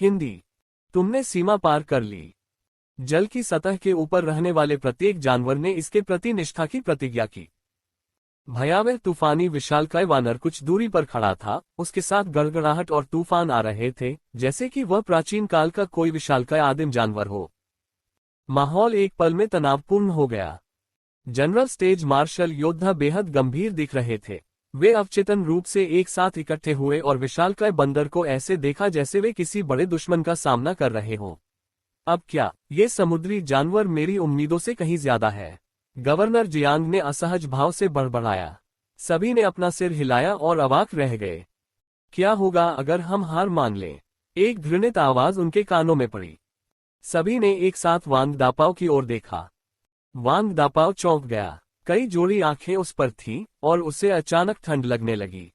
हिंदी। तुमने सीमा पार कर ली। जल की सतह के ऊपर रहने वाले प्रत्येक जानवर ने इसके प्रति निष्ठा की प्रतिज्ञा की। भयावह तूफानी विशालकाय वानर कुछ दूरी पर खड़ा था, उसके साथ गड़गड़ाहट और तूफान आ रहे थे, जैसे कि वह प्राचीन काल का कोई विशालकाय आदिम जानवर हो। माहौल एक पल में तनावपूर्ण हो गया। जनरल स्टेज मार्शल योद्धा बेहद गंभीर दिख रहे थे। वे अवचेतन रूप से एक साथ इकट्ठे हुए और विशालकाय बंदर को ऐसे देखा जैसे वे किसी बड़े दुश्मन का सामना कर रहे हों। अब क्या, ये समुद्री जानवर मेरी उम्मीदों से कहीं ज्यादा है। गवर्नर जियांग ने असहज भाव से बड़बड़ाया। सभी ने अपना सिर हिलाया और अवाक रह गए। क्या होगा अगर हम हार मान लें? एक घृणित आवाज उनके कानों में पड़ी। सभी ने एक साथ वांग दापाओ की ओर देखा। वांग दापाओ चौंक गया। कई जोड़ी आंखें उस पर थीं और उसे अचानक ठंड लगने लगी।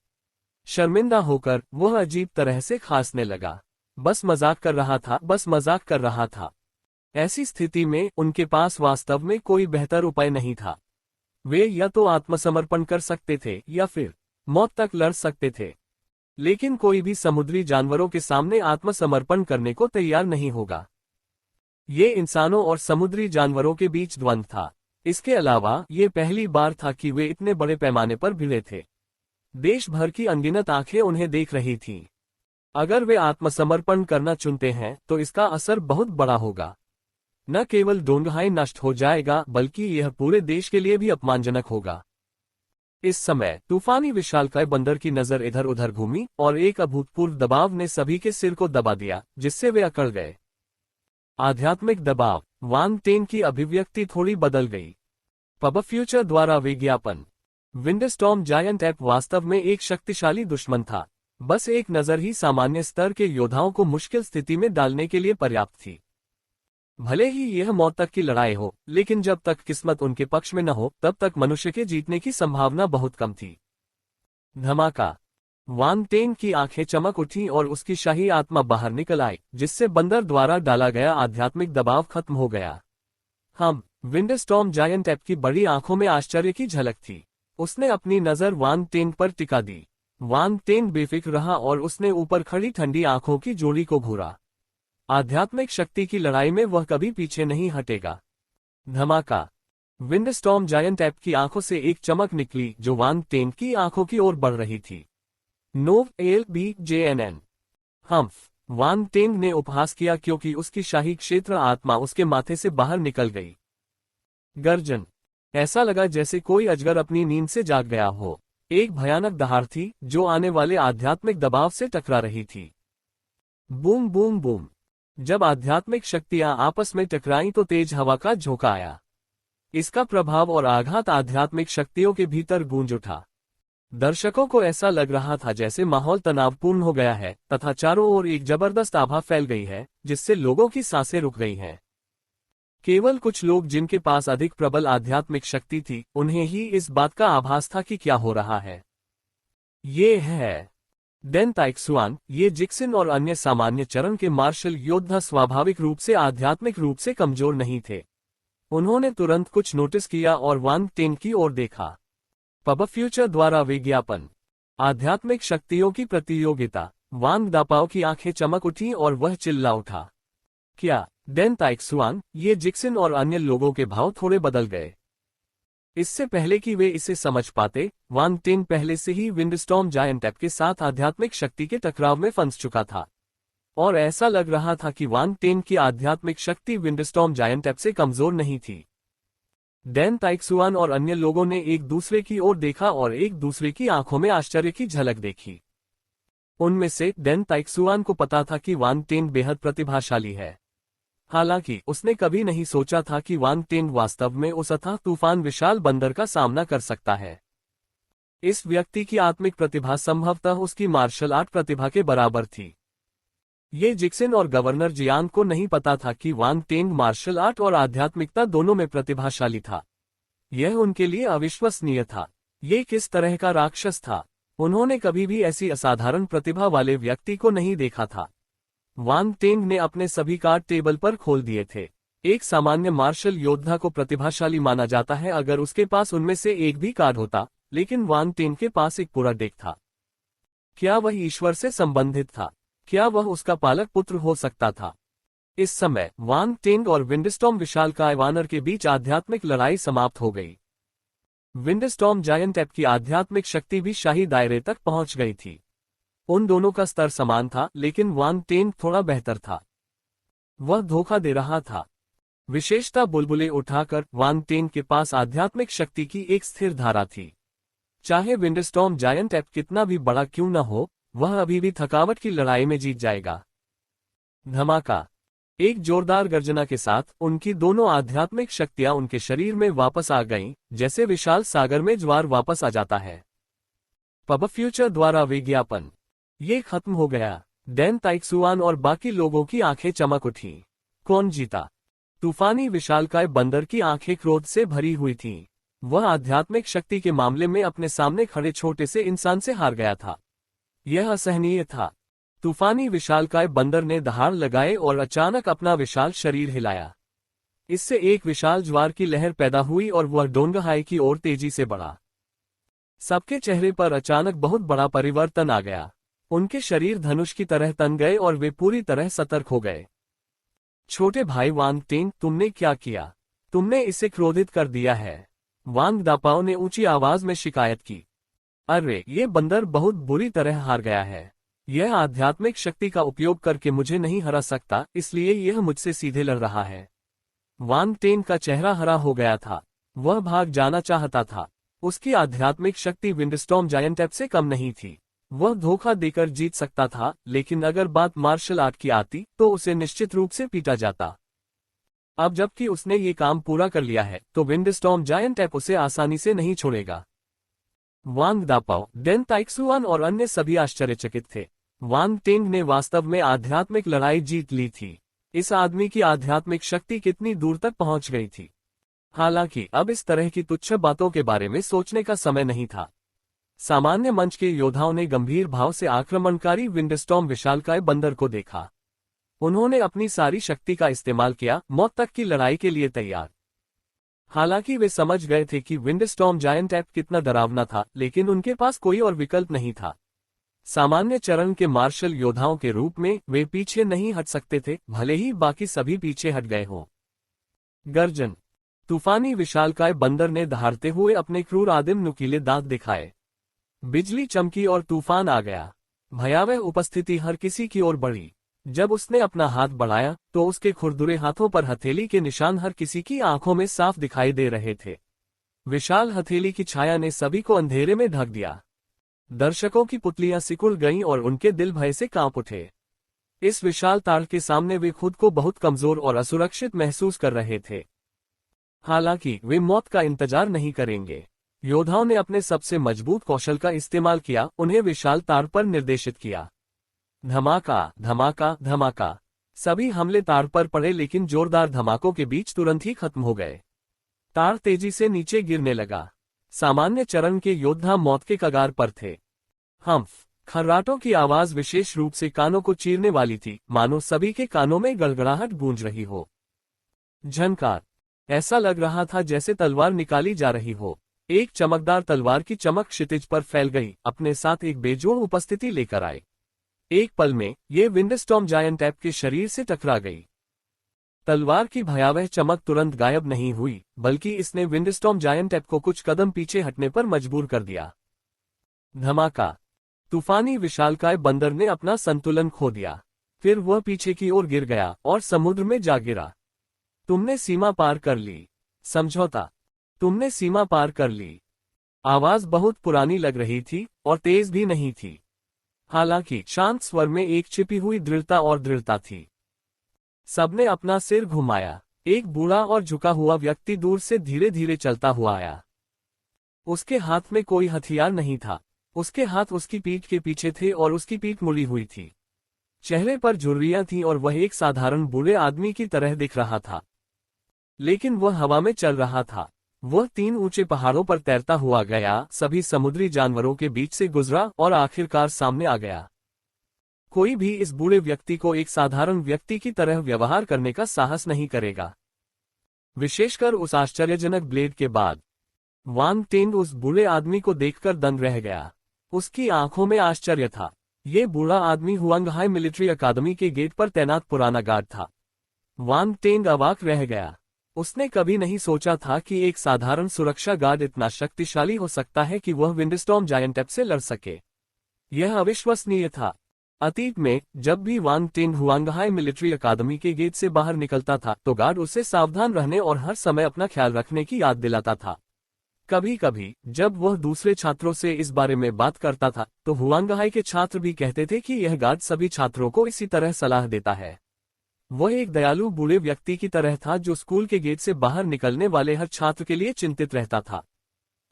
शर्मिंदा होकर वह अजीब तरह से खांसने लगा। बस मजाक कर रहा था, बस मजाक कर रहा था। ऐसी स्थिति में उनके पास वास्तव में कोई बेहतर उपाय नहीं था। वे या तो आत्मसमर्पण कर सकते थे या फिर मौत तक लड़ सकते थे, लेकिन कोई भी समुद्री जानवरों के सामने आत्मसमर्पण करने को तैयार नहीं होगा। ये इंसानों और समुद्री जानवरों के बीच द्वंद्व था। इसके अलावा ये पहली बार था कि वे इतने बड़े पैमाने पर भिड़े थे। देश भर की अनगिनत आंखें उन्हें देख रही थीं। अगर वे आत्मसमर्पण करना चुनते हैं तो इसका असर बहुत बड़ा होगा। न केवल डोंगहाई नष्ट हो जाएगा, बल्कि यह पूरे देश के लिए भी अपमानजनक होगा। इस समय तूफानी विशालकाय बंदर की नजर इधर उधर घूमी और एक अभूतपूर्व दबाव ने सभी के सिर को दबा दिया, जिससे वे अकड़ गए। आध्यात्मिक दबाव। वांग टेन की अभिव्यक्ति थोड़ी बदल गई। पब फ्यूचर द्वारा विज्ञापन। विंडस्टॉर्म जायंट ऐप वास्तव में एक शक्तिशाली दुश्मन था। बस एक नजर ही सामान्य स्तर के योद्धाओं को मुश्किल स्थिति में डालने के लिए पर्याप्त थी। भले ही यह मौत तक की लड़ाई हो, लेकिन जब तक किस्मत उनके पक्ष में न हो तब तक मनुष्य के जीतने की संभावना बहुत कम थी। धमाका। वांग टेन की आंखें चमक उठी और उसकी शाही आत्मा बाहर निकल आई, जिससे बंदर द्वारा डाला गया आध्यात्मिक दबाव खत्म हो गया। विंडस्टॉर्म जायंट ऐप की बड़ी आंखों में आश्चर्य की झलक थी। उसने अपनी नजर वांग टेन पर टिका दी। वांग टेन बेफिक्र रहा और उसने ऊपर खड़ी ठंडी आंखों की जोड़ी को घूरा। आध्यात्मिक शक्ति की लड़ाई में वह कभी पीछे नहीं हटेगा। धमाका। विंडस्टॉर्म जायंट ऐप की आंखों से एक चमक निकली जो वांग टेन की आंखों की ओर बढ़ रही थी। नोव एल बी JNN। वांग टेन ने उपहास किया क्योंकि उसकी शाही क्षेत्र आत्मा उसके माथे से बाहर निकल गई। गर्जन। ऐसा लगा जैसे कोई अजगर अपनी नींद से जाग गया हो। एक भयानक दहाड़ थी जो आने वाले आध्यात्मिक दबाव से टकरा रही थी। Boom boom boom. जब आध्यात्मिक शक्तियां आपस में टकराईं तो तेज हवा का झोंका आया। इसका प्रभाव और आघात आध्यात्मिक शक्तियों के भीतर गूंज उठा। दर्शकों को ऐसा लग रहा था जैसे माहौल तनावपूर्ण हो गया है तथा चारों ओर एक जबरदस्त आभा फैल गई है, जिससे लोगों की सांसें रुक गई हैं। केवल कुछ लोग जिनके पास अधिक प्रबल आध्यात्मिक शक्ति थी, उन्हें ही इस बात का आभास था कि क्या हो रहा है। ये है डेन ताइक्सुआन। ये जिक्सिन और अन्य सामान्य चरण के मार्शल योद्धा स्वाभाविक रूप से आध्यात्मिक रूप से कमजोर नहीं थे। उन्होंने तुरंत कुछ नोटिस किया और वांग टेन की ओर देखा। पब फ्यूचर द्वारा विज्ञापन। आध्यात्मिक शक्तियों की प्रतियोगिता। वांग दापाओ की आंखें चमक उठी और वह चिल्ला उठा। क्या डेन ताइक्सुआन? ये जिक्सिन और अन्य लोगों के भाव थोड़े बदल गए। इससे पहले कि वे इसे समझ पाते, वांग टेन पहले से ही विंडस्टॉर्म जायंट ऐप के साथ आध्यात्मिक शक्ति के टकराव में फंस चुका था, और ऐसा लग रहा था कि वांग टेन की आध्यात्मिक शक्ति विंडस्टॉर्म जायंट ऐप से कमजोर नहीं थी। डेन ताइक्सुआन और अन्य लोगों ने एक दूसरे की ओर देखा और एक दूसरे की आंखों में आश्चर्य की झलक देखी। उनमें से डेन ताइक्सुआन को पता था कि वांग टेन बेहद प्रतिभाशाली है। हालांकि उसने कभी नहीं सोचा था कि वांग टेन वास्तव में उस अथाह तूफान विशाल बंदर का सामना कर सकता है। इस व्यक्ति की आत्मिक प्रतिभा संभवतः उसकी मार्शल आर्ट प्रतिभा के बराबर थी। ये जिक्सिन और गवर्नर जियांग को नहीं पता था कि वांग टेन मार्शल आर्ट और आध्यात्मिकता दोनों में प्रतिभाशाली था। यह उनके लिए अविश्वसनीय था। ये किस तरह का राक्षस था? उन्होंने कभी भी ऐसी असाधारण प्रतिभा वाले व्यक्ति को नहीं देखा था। वांग टेन ने अपने सभी कार्ड टेबल पर खोल दिए थे। एक सामान्य मार्शल योद्धा को प्रतिभाशाली माना जाता है अगर उसके पास उनमें से एक भी कार्ड होता, लेकिन वांग टेन के पास एक पूरा डेक था। क्या वह ईश्वर से संबंधित था? क्या वह उसका पालक पुत्र हो सकता था? इस समय वांग टेंग और विंडस्टॉर्म विशालकाय वानर के बीच आध्यात्मिक लड़ाई समाप्त हो गई। विंडस्टॉर्म जायंट एप की आध्यात्मिक शक्ति भी शाही दायरे तक पहुंच गई थी। उन दोनों का स्तर समान था, लेकिन वांग टेंग थोड़ा बेहतर था। वह धोखा दे रहा था। विशेषता बुलबुले उठाकर वांग टेंग के पास आध्यात्मिक शक्ति की एक स्थिर धारा थी। चाहे विंडस्टॉर्म जायंट एप कितना भी बड़ा क्यों न हो, वह अभी भी थकावट की लड़ाई में जीत जाएगा। धमाका। एक जोरदार गर्जना के साथ उनकी दोनों आध्यात्मिक शक्तियां उनके शरीर में वापस आ गईं, जैसे विशाल सागर में ज्वार वापस आ जाता है। पब फ्यूचर द्वारा विज्ञापन। ये खत्म हो गया। डैन ताइक्सुआन और बाकी लोगों की आंखें चमक उठीं। कौन जीता? तूफानी विशालकाय बंदर की आंखें क्रोध से भरी हुई थीं। वह आध्यात्मिक शक्ति के मामले में अपने सामने खड़े छोटे से इंसान से हार गया था। यह असहनीय था। तूफानी विशालकाय बंदर ने दहाड़ लगाए और अचानक अपना विशाल शरीर हिलाया। इससे एक विशाल ज्वार की लहर पैदा हुई और वह डोंगहाई की ओर तेजी से बढ़ा। सबके चेहरे पर अचानक बहुत बड़ा परिवर्तन आ गया। उनके शरीर धनुष की तरह तन गए और वे पूरी तरह सतर्क हो गए। छोटे भाई वांग टेंग, तुमने क्या किया? तुमने इसे क्रोधित कर दिया है। वांग दापाओ ने ऊंची आवाज में शिकायत की। अरे, ये बंदर बहुत बुरी तरह हार गया है। यह आध्यात्मिक शक्ति का उपयोग करके मुझे नहीं हरा सकता, इसलिए यह मुझसे सीधे लड़ रहा है। वांग टेंग का चेहरा हरा हो गया था। वह भाग जाना चाहता था। उसकी आध्यात्मिक शक्ति विंडस्टॉर्म जायंट एप से कम नहीं थी। वह धोखा देकर जीत सकता था, लेकिन अगर बात मार्शल आर्ट की आती तो उसे निश्चित रूप से पीटा जाता। अब जबकि उसने ये काम पूरा कर लिया है, तो विंडस्टॉर्म जायंट एप उसे आसानी से नहीं छोड़ेगा। वांग दापाओ, डेन ताइक्सुआन और अन्य सभी आश्चर्यचकित थे। वांग टेंग ने वास्तव में आध्यात्मिक लड़ाई जीत ली थी। इस आदमी की आध्यात्मिक शक्ति कितनी दूर तक पहुंच गई थी। हालांकि अब इस तरह की तुच्छ बातों के बारे में सोचने का समय नहीं था। सामान्य मंच के योद्धाओं ने गंभीर भाव से आक्रमणकारी विंडस्टॉर्म विशालकाय बंदर को देखा। उन्होंने अपनी सारी शक्ति का इस्तेमाल किया, मौत तक की लड़ाई के लिए तैयार। हालांकि वे समझ गए थे कि विंडस्टॉर्म जायंट एप कितना डरावना था, लेकिन उनके पास कोई और विकल्प नहीं था। सामान्य चरण के मार्शल योद्धाओं के रूप में वे पीछे नहीं हट सकते थे, भले ही बाकी सभी पीछे हट गए हों। गर्जन। तूफानी विशालकाय बंदर ने दहाड़ते हुए अपने क्रूर आदिम नुकीले दांत दिखाए। बिजली चमकी और तूफान आ गया। भयावह उपस्थिति हर किसी की ओर बढ़ी। जब उसने अपना हाथ बढ़ाया तो उसके खुरदुरे हाथों पर हथेली के निशान हर किसी की आंखों में साफ दिखाई दे रहे थे। विशाल हथेली की छाया ने सभी को अंधेरे में ढक दिया। दर्शकों की पुतलियां सिकुड़ गईं और उनके दिल भय से कांप उठे। इस विशाल ताल के सामने वे खुद को बहुत कमजोर और असुरक्षित महसूस कर रहे थे। हालांकि वे मौत का इंतजार नहीं करेंगे। योद्धाओं ने अपने सबसे मजबूत कौशल का इस्तेमाल किया, उन्हें विशाल तार पर निर्देशित किया। धमाका, धमाका, धमाका। सभी हमले तार पर पड़े, लेकिन जोरदार धमाकों के बीच तुरंत ही खत्म हो गए। तार तेजी से नीचे गिरने लगा। सामान्य चरण के योद्धा मौत के कगार पर थे। हम्फ। खर्राटों की आवाज विशेष रूप से कानों को चीरने वाली थी, मानो सभी के कानों में गड़गड़ाहट गूंज रही हो। झनकार। ऐसा लग रहा था जैसे तलवार निकाली जा रही हो। एक चमकदार तलवार की चमक क्षितिज पर फैल गई, अपने साथ एक बेजोड़ उपस्थिति लेकर आए। एक पल में ये विंडस्टॉर्म जायंट एप के शरीर से टकरा गई। तलवार की भयावह चमक तुरंत गायब नहीं हुई, बल्कि इसने विंडस्टॉर्म जायंट एप को कुछ कदम पीछे हटने पर मजबूर कर दिया। धमाका। तूफानी विशालकाय बंदर ने अपना संतुलन खो दिया। फिर वह पीछे की ओर गिर गया और समुद्र में जा गिरा। तुमने सीमा पार कर ली। समझौता। तुमने सीमा पार कर ली। आवाज बहुत पुरानी लग रही थी और तेज भी नहीं थी। हालांकि शांत स्वर में एक छिपी हुई दृढ़ता और दृढ़ता थी। सबने अपना सिर घुमाया। एक बूढ़ा और झुका हुआ व्यक्ति दूर से धीरे धीरे चलता हुआ आया। उसके हाथ में कोई हथियार नहीं था। उसके हाथ उसकी पीठ के पीछे थे और उसकी पीठ मुड़ी हुई थी। चेहरे पर झुर्रियां थीं और वह एक साधारण बूढ़े आदमी की तरह दिख रहा था। लेकिन वह हवा में चल रहा था। वह 3 ऊंचे पहाड़ों पर तैरता हुआ गया, सभी समुद्री जानवरों के बीच से गुजरा और आखिरकार सामने आ गया। कोई भी इस बूढ़े व्यक्ति को एक साधारण व्यक्ति की तरह व्यवहार करने का साहस नहीं करेगा, विशेषकर उस आश्चर्यजनक ब्लेड के बाद। वांग टेंग उस बूढ़े आदमी को देखकर दंग रह गया। उसकी आंखों में आश्चर्य था। ये बूढ़ा आदमी हुआंगहाई मिलिट्री अकादमी के गेट पर तैनात पुराना गार्ड था। वांग टेंग अवाक रह गया। उसने कभी नहीं सोचा था कि एक साधारण सुरक्षा गार्ड इतना शक्तिशाली हो सकता है कि वह विंडस्टॉर्म जायंट एप से लड़ सके। यह अविश्वसनीय था। अतीत में जब भी वांग टेंग हुआंगहाई मिलिट्री अकादमी के गेट से बाहर निकलता था तो गार्ड उसे सावधान रहने और हर समय अपना ख्याल रखने की याद दिलाता था। कभी कभी जब वह दूसरे छात्रों से इस बारे में बात करता था तो हुआंगहाई के छात्र भी कहते थे कि यह गार्ड सभी छात्रों को इसी तरह सलाह देता है। वह एक दयालु बूढ़े व्यक्ति की तरह था जो स्कूल के गेट से बाहर निकलने वाले हर छात्र के लिए चिंतित रहता था।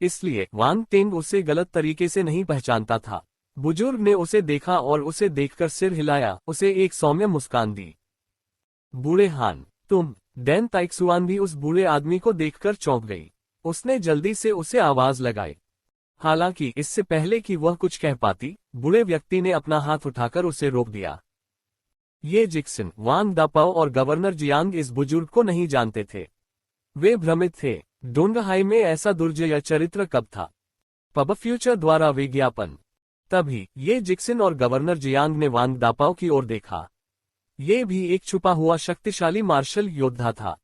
इसलिए वांग टेंग उसे गलत तरीके से नहीं पहचानता था। बुजुर्ग ने उसे देखा और उसे देखकर सिर हिलाया, उसे एक सौम्य मुस्कान दी। बूढ़े हान, तुम। डैन ताइक्सुआन भी उस बूढ़े आदमी को देखकर चौंक गई। उसने जल्दी से उसे आवाज लगाई। हालांकि इससे पहले कि वह कुछ कह पाती, बूढ़े व्यक्ति ने अपना हाथ उठाकर उसे रोक दिया। ये जिक्सन, वांग दापाओ और गवर्नर जियांग इस बुजुर्ग को नहीं जानते थे। वे भ्रमित थे। डोंगहाई में ऐसा दुर्जय चरित्र कब था? पब फ्यूचर द्वारा विज्ञापन। तभी ये जिक्सन और गवर्नर जियांग ने वांग दापाओ की ओर देखा। ये भी एक छुपा हुआ शक्तिशाली मार्शल योद्धा था।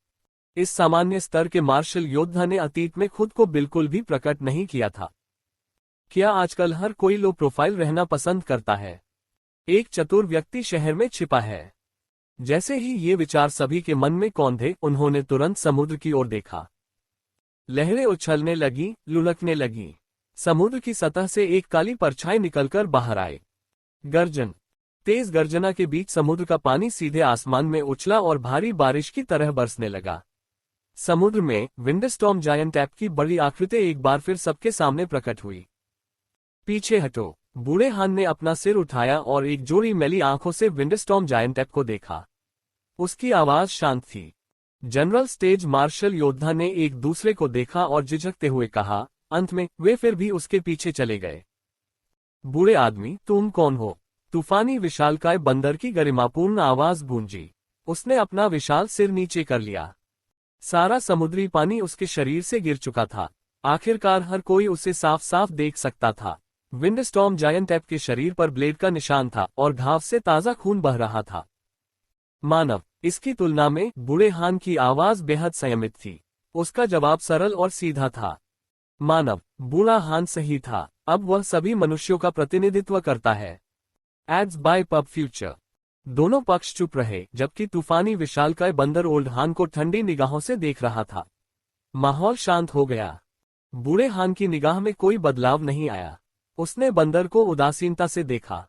इस सामान्य स्तर के मार्शल योद्धा ने अतीत में खुद को बिल्कुल भी प्रकट नहीं किया था। क्या आजकल हर कोई लो प्रोफाइल रहना पसंद करता है? एक चतुर व्यक्ति शहर में छिपा है। जैसे ही ये विचार सभी के मन में कौंधे, उन्होंने तुरंत समुद्र की ओर देखा। लहरें उछलने लगी, लुढ़कने लगी। समुद्र की सतह से एक काली परछाई निकलकर बाहर आए। गर्जन। तेज गर्जना के बीच समुद्र का पानी सीधे आसमान में उछला और भारी बारिश की तरह बरसने लगा। समुद्र में विंडस्टॉर्म जायंट एप की बड़ी आकृति एक बार फिर सबके सामने प्रकट हुई। पीछे हटो। बूढ़े हान ने अपना सिर उठाया और एक जोड़ी मैली आंखों से विंडस्टॉर्म जायंट एप को देखा। उसकी आवाज शांत थी। जनरल स्टेज मार्शल योद्धा ने एक दूसरे को देखा और झिझकते हुए कहा। अंत में वे फिर भी उसके पीछे चले गए। बूढ़े आदमी, तुम कौन हो? तूफानी विशालकाय बंदर की गरिमापूर्ण आवाज गूंजी। उसने अपना विशाल सिर नीचे कर लिया। सारा समुद्री पानी उसके शरीर से गिर चुका था। आखिरकार हर कोई उसे साफ साफ देख सकता था। विंडस्टॉर्म जायंट एप के शरीर पर ब्लेड का निशान था और घाव से ताजा खून बह रहा था। मानव। इसकी तुलना में बूढ़े हान की आवाज बेहद संयमित थी। उसका जवाब सरल और सीधा था। मानव। बूढ़ा हान सही था। अब वह सभी मनुष्यों का प्रतिनिधित्व करता है। Ads by PubFuture. दोनों पक्ष चुप रहे जबकि तूफानी विशालकाय बंदर ओल्ड हान को ठंडी निगाहों से देख रहा था। माहौल शांत हो गया। बूढ़े हान की निगाह में कोई बदलाव नहीं आया। उसने बंदर को उदासीनता से देखा।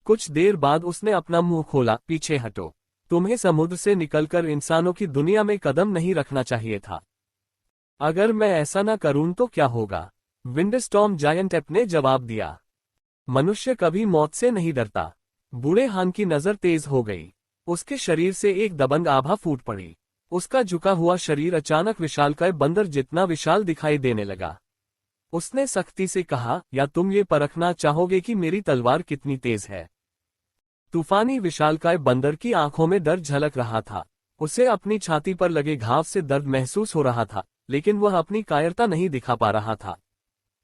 कुछ देर बाद उसने अपना मुंह खोला। पीछे हटो। तुम्हें समुद्र से निकलकर इंसानों की दुनिया में कदम नहीं रखना चाहिए था। अगर मैं ऐसा न करूं तो क्या होगा? विंडस्टॉर्म जायंट एप ने जवाब दिया। मनुष्य कभी मौत से नहीं डरता। बूढ़े हान की नजर तेज हो गई। उसके शरीर से एक दबंग आभा फूट पड़ी। उसका झुका हुआ शरीर अचानक विशालकाय बंदर जितना विशाल दिखाई देने लगा। उसने सख्ती से कहा, या तुम ये परखना चाहोगे कि मेरी तलवार कितनी तेज है? तूफानी विशालकाय बंदर की आंखों में डर झलक रहा था। उसे अपनी छाती पर लगे घाव से दर्द महसूस हो रहा था, लेकिन वह अपनी कायरता नहीं दिखा पा रहा था।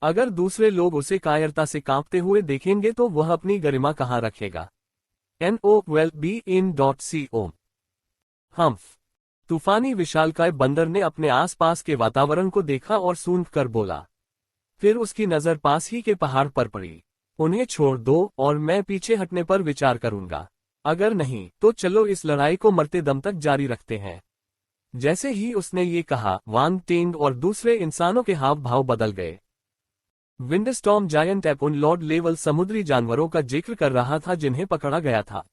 अगर दूसरे लोग उसे कायरता से कांपते हुए देखेंगे तो वह अपनी गरिमा कहाँ रखेगा? NOWELLBEIN.CO। हम्फ। तूफानी विशालकाय बंदर ने अपने आसपास के वातावरण को देखा और सूंघ कर बोला। फिर उसकी नजर पास ही के पहाड़ पर पड़ी। उन्हें छोड़ दो और मैं पीछे हटने पर विचार करूंगा। अगर नहीं तो चलो इस लड़ाई को मरते दम तक जारी रखते हैं। जैसे ही उसने ये कहा, वांग टेंग और दूसरे इंसानों के हाव भाव बदल गए। विंडस्टॉर्म जायंट एप उन लॉर्ड लेवल समुद्री जानवरों का जिक्र कर रहा था जिन्हें पकड़ा गया था।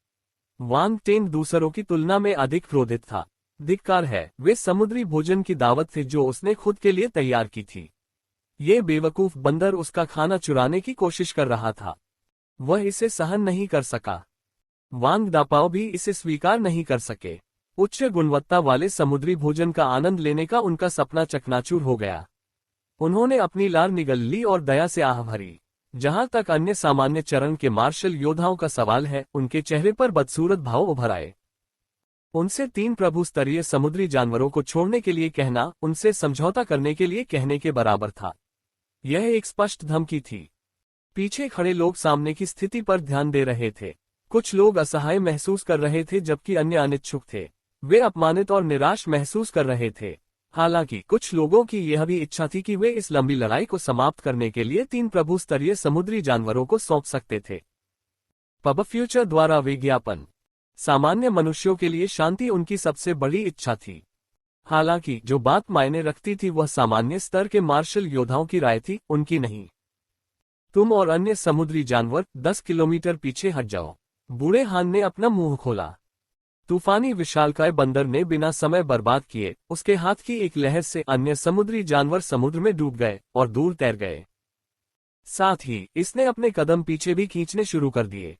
वांग टेंग दूसरों की तुलना में अधिक क्रोधित था। धिक्कार है, वे समुद्री भोजन की दावत थी जो उसने खुद के लिए तैयार की थी। ये बेवकूफ बंदर उसका खाना चुराने की कोशिश कर रहा था। वह इसे सहन नहीं कर सका। वांग दापाओ भी इसे स्वीकार नहीं कर सके। उच्च गुणवत्ता वाले समुद्री भोजन का आनंद लेने का उनका सपना चकनाचूर हो गया। उन्होंने अपनी लार निगल ली और दया से आह भरी। जहां तक अन्य सामान्य चरण के मार्शल योद्धाओं का सवाल है, उनके चेहरे पर बदसूरत भाव उभर आए। उनसे 3 प्रभु स्तरीय समुद्री जानवरों को छोड़ने के लिए कहना उनसे समझौता करने के लिए कहने के बराबर था। यह एक स्पष्ट धमकी थी। पीछे खड़े लोग सामने की स्थिति पर ध्यान दे रहे थे। कुछ लोग असहाय महसूस कर रहे थे जबकि अन्य अनिच्छुक थे। वे अपमानित और निराश महसूस कर रहे थे। हालांकि कुछ लोगों की यह भी इच्छा थी कि वे इस लंबी लड़ाई को समाप्त करने के लिए 3 प्रभु स्तरीय समुद्री जानवरों को सौंप सकते थे। पब फ्यूचर द्वारा विज्ञापन। सामान्य मनुष्यों के लिए शांति उनकी सबसे बड़ी इच्छा थी। हालांकि जो बात मायने रखती थी वह सामान्य स्तर के मार्शल योद्धाओं की राय थी, उनकी नहीं। तुम और अन्य समुद्री जानवर 10 किलोमीटर पीछे हट जाओ। बूढ़े हान ने अपना मुंह खोला। तूफानी विशालकाय बंदर ने बिना समय बर्बाद किए उसके हाथ की एक लहर से अन्य समुद्री जानवर समुद्र में डूब गए और दूर तैर गए। साथ ही इसने अपने कदम पीछे भी खींचने शुरू कर दिए।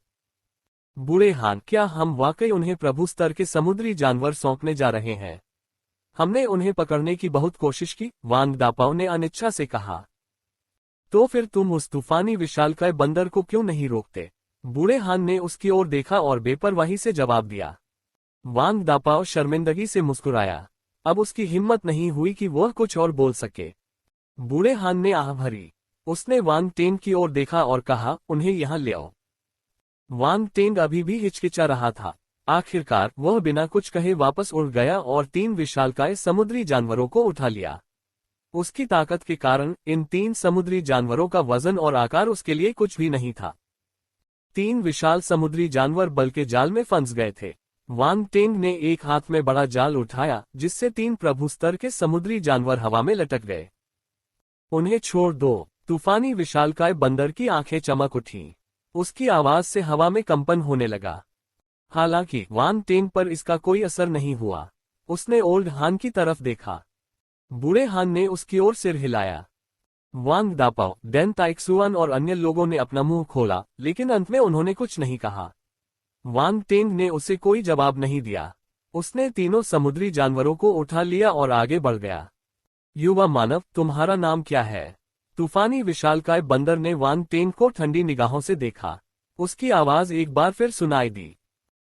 बूढ़े हान, क्या हम वाकई उन्हें प्रभु स्तर के समुद्री जानवर सौंपने जा रहे हैं? हमने उन्हें पकड़ने की बहुत कोशिश की, वांग दापाओ ने अनिच्छा से कहा। तो फिर तुम उस तूफानी विशालकाय बंदर को क्यों नहीं रोकते? बूढ़े हान ने उसकी ओर देखा और बेपरवाही से जवाब दिया। वांग दापाओ शर्मिंदगी से मुस्कुराया। अब उसकी हिम्मत नहीं हुई कि वह कुछ और बोल सके। बूढ़े हान ने आह भरी। उसने वांग टेंग की ओर देखा और कहा, उन्हें यहां ले आओ। वांग टेंग अभी भी हिचकिचा रहा था। आखिरकार वह बिना कुछ कहे वापस उड़ गया और 3 विशालकाय समुद्री जानवरों को उठा लिया। उसकी ताकत के कारण इन 3 समुद्री जानवरों का वजन और आकार उसके लिए कुछ भी नहीं था। 3 विशाल समुद्री जानवर बल के जाल में फंस गए थे। वांग टेंग ने एक हाथ में बड़ा जाल उठाया जिससे 3 प्रभु स्तर के समुद्री जानवर हवा में लटक गए। उन्हें छोड़ दो। तूफानी विशालकाय बंदर की आंखें चमक उठीं। उसकी आवाज से हवा में कंपन होने लगा। हालांकि वांग टेंग पर इसका कोई असर नहीं हुआ। उसने ओल्ड हान की तरफ देखा। बूढ़े हान ने उसकी ओर सिर हिलाया। वांग दापाओ, डेन ताइक्सुआन और अन्य लोगों ने अपना मुंह खोला, लेकिन अंत में उन्होंने कुछ नहीं कहा। वांग टेंग ने उसे कोई जवाब नहीं दिया। उसने तीनों समुद्री जानवरों को उठा लिया और आगे बढ़ गया। युवा मानव, तुम्हारा नाम क्या है? तूफानी विशालकाय बंदर ने वांग टेंग को ठंडी निगाहों से देखा। उसकी आवाज एक बार फिर सुनाई दी।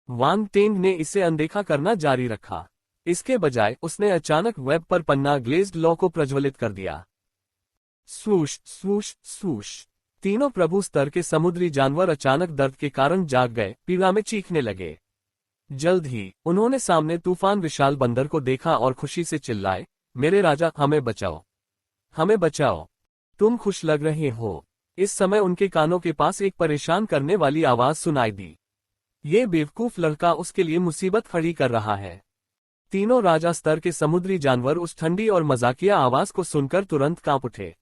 वांग टेंग ने इसे अनदेखा करना जारी रखा। इसके बजाय उसने अचानक वेब पर पन्ना ग्लेज्ड लॉ को प्रज्वलित कर दिया। स्वूश स्वूश स्वूश। तीनों प्रभु स्तर के समुद्री जानवर अचानक दर्द के कारण जाग गए, पीड़ा में चीखने लगे। जल्द ही उन्होंने सामने तूफान विशाल बंदर को देखा और खुशी से चिल्लाए, मेरे राजा, हमें बचाओ, हमें बचाओ। तुम खुश लग रहे हो। इस समय उनके कानों के पास एक परेशान करने वाली आवाज सुनाई दी। ये बेवकूफ लड़का उसके लिए मुसीबत खड़ी कर रहा है। तीनों राजा स्तर के समुद्री जानवर उस ठंडी और मजाकिया आवाज को सुनकर तुरंत कांप उठे।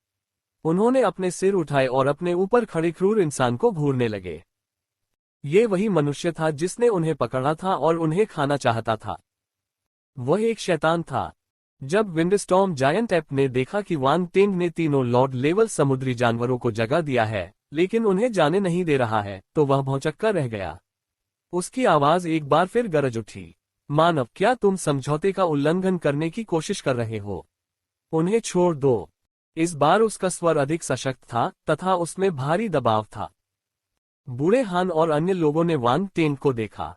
उन्होंने अपने सिर उठाए और अपने ऊपर खड़े क्रूर इंसान को घूरने लगे। ये वही मनुष्य था जिसने उन्हें पकड़ा था और उन्हें खाना चाहता था। वह एक शैतान था। जब विंडस्टॉर्म जायंट एप ने देखा कि वांग टेंग ने तीनों लॉर्ड लेवल समुद्री जानवरों को जगह दिया है, लेकिन उन्हें जाने नहीं दे रहा है, तो वह भौंचक्का रह गया। उसकी आवाज एक बार फिर गरज उठी। मानव, क्या तुम समझौते का उल्लंघन करने की कोशिश कर रहे हो? उन्हें छोड़ दो। इस बार उसका स्वर अधिक सशक्त था तथा उसमें भारी दबाव था। बूढ़े हान और अन्य लोगों ने वांग टेंग को देखा।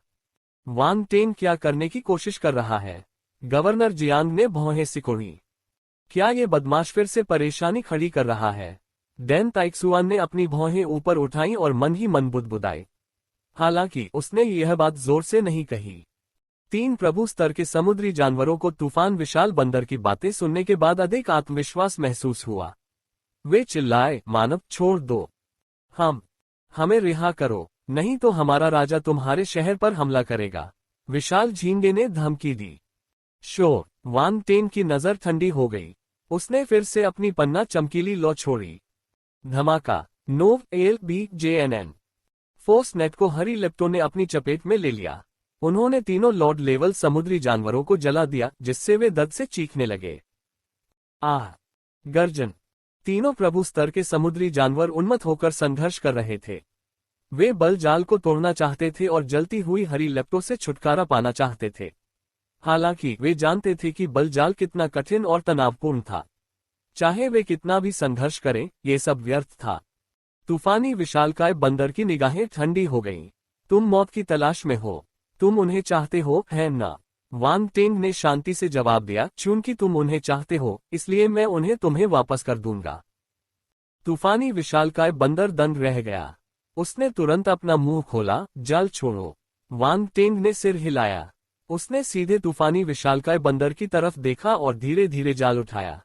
वांग टेंग क्या करने की कोशिश कर रहा है? गवर्नर जियांग ने भौहें सिकोड़ी। क्या ये बदमाश फिर से परेशानी खड़ी कर रहा है? डेन ताइक्सुआन ने अपनी भौहें ऊपर उठाई और मन ही मन बुदबुदाई। हालांकि उसने यह बात जोर से नहीं कही। 3 प्रभु स्तर के समुद्री जानवरों को तूफान विशाल बंदर की बातें सुनने के बाद अधिक आत्मविश्वास महसूस हुआ। वे चिल्लाए, मानव, छोड़ दो। हमें रिहा करो, नहीं तो हमारा राजा तुम्हारे शहर पर हमला करेगा। विशाल झींगे ने धमकी दी। शोर। वांग टेंग की नजर ठंडी हो गई। उसने फिर से अपनी पन्ना चमकीली लौ छोड़ी। धमाका। Now LBJNN। फोर्स नेट को हरी लेप्टो ने अपनी चपेट में ले लिया। उन्होंने तीनों लॉर्ड लेवल समुद्री जानवरों को जला दिया, जिससे वे दर्द से चीखने लगे। आह! गर्जन। तीनों प्रभु स्तर के समुद्री जानवर उन्मत्त होकर संघर्ष कर रहे थे। वे बल जाल को तोड़ना चाहते थे और जलती हुई हरी लेप्टो से छुटकारा पाना चाहते थे। हालांकि वे जानते थे कि बल जाल कितना कठिन और तनावपूर्ण था। चाहे वे कितना भी संघर्ष करें, ये सब व्यर्थ था। तूफानी विशालकाय बंदर की निगाहें ठंडी हो गईं। तुम मौत की तलाश में हो। तुम उन्हें चाहते हो, है ना? वांग टेंग ने शांति से जवाब दिया, चूंकि तुम उन्हें चाहते हो, इसलिए मैं उन्हें तुम्हें वापस कर दूंगा। तूफानी विशालकाय बंदर दंग रह गया। उसने तुरंत अपना मुंह खोला। जाल छोड़ो। वांग टेंग ने सिर हिलाया। उसने सीधे तूफानी विशालकाय बंदर की तरफ देखा और धीरे धीरे जाल उठाया।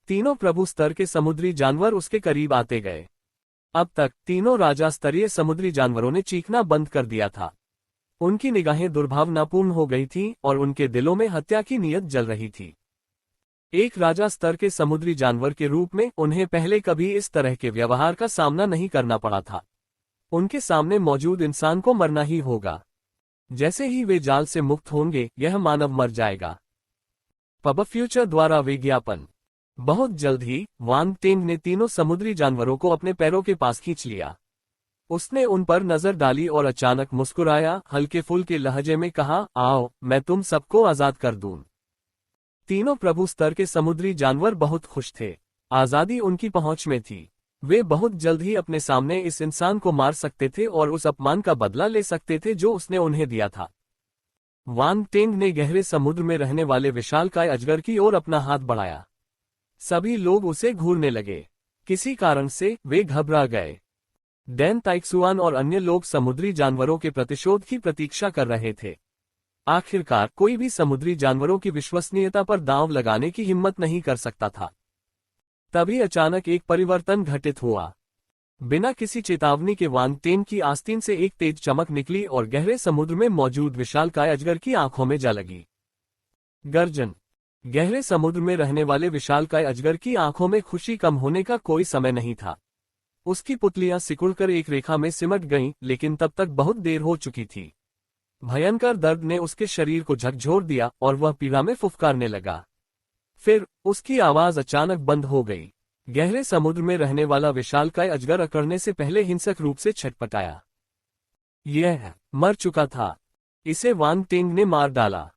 तीनों प्रभु स्तर के समुद्री जानवर उसके करीब आते गए। अब तक तीनों राजा स्तरीय समुद्री जानवरों ने चीखना बंद कर दिया था। उनकी निगाहें दुर्भावनापूर्ण हो गई थीं और उनके दिलों में हत्या की नीयत जल रही थी। एक राजा स्तर के समुद्री जानवर के रूप में उन्हें पहले कभी इस तरह के व्यवहार का सामना नहीं करना पड़ा था। उनके सामने मौजूद इंसान को मरना ही होगा। जैसे ही वे जाल से मुक्त होंगे, यह मानव मर जाएगा। पब फ्यूचर द्वारा विज्ञापन। बहुत जल्द ही वांग टेंग ने तीनों समुद्री जानवरों को अपने पैरों के पास खींच लिया। उसने उन पर नजर डाली और अचानक मुस्कुराया, हल्के फुल्के लहजे में कहा, आओ मैं तुम सबको आजाद कर दूं। तीनों प्रभु स्तर के समुद्री जानवर बहुत खुश थे। आजादी उनकी पहुंच में थी। वे बहुत जल्द ही अपने सामने इस इंसान को मार सकते थे और उस अपमान का बदला ले सकते थे जो उसने उन्हें दिया था। वांग टेंग ने गहरे समुद्र में रहने वाले विशालकाय अजगर की ओर अपना हाथ बढ़ाया। सभी लोग उसे घूरने लगे। किसी कारण से वे घबरा गए। डैन ताइक्सुआन और अन्य लोग समुद्री जानवरों के प्रतिशोध की प्रतीक्षा कर रहे थे। आखिरकार कोई भी समुद्री जानवरों की विश्वसनीयता पर दांव लगाने की हिम्मत नहीं कर सकता था। तभी अचानक एक परिवर्तन घटित हुआ। बिना किसी चेतावनी के वांग टेंग की आस्तीन से एक तेज चमक निकली और गहरे समुद्र में मौजूद विशालकाय अजगर की आंखों में जा लगी। गर्जन। गहरे समुद्र में रहने वाले विशालकाय अजगर की आंखों में खुशी कम होने का कोई समय नहीं था। उसकी पुतलियां सिकुड़कर एक रेखा में सिमट गईं, लेकिन तब तक बहुत देर हो चुकी थी। भयंकर दर्द ने उसके शरीर को झकझोर दिया और वह पीड़ा में फुफकारने लगा। फिर उसकी आवाज अचानक बंद हो गई। गहरे समुद्र में रहने वाला विशालकाय अजगर अकड़ने से पहले हिंसक रूप से छटपटाया। यह मर चुका था। इसे वांग टेंग ने मार डाला।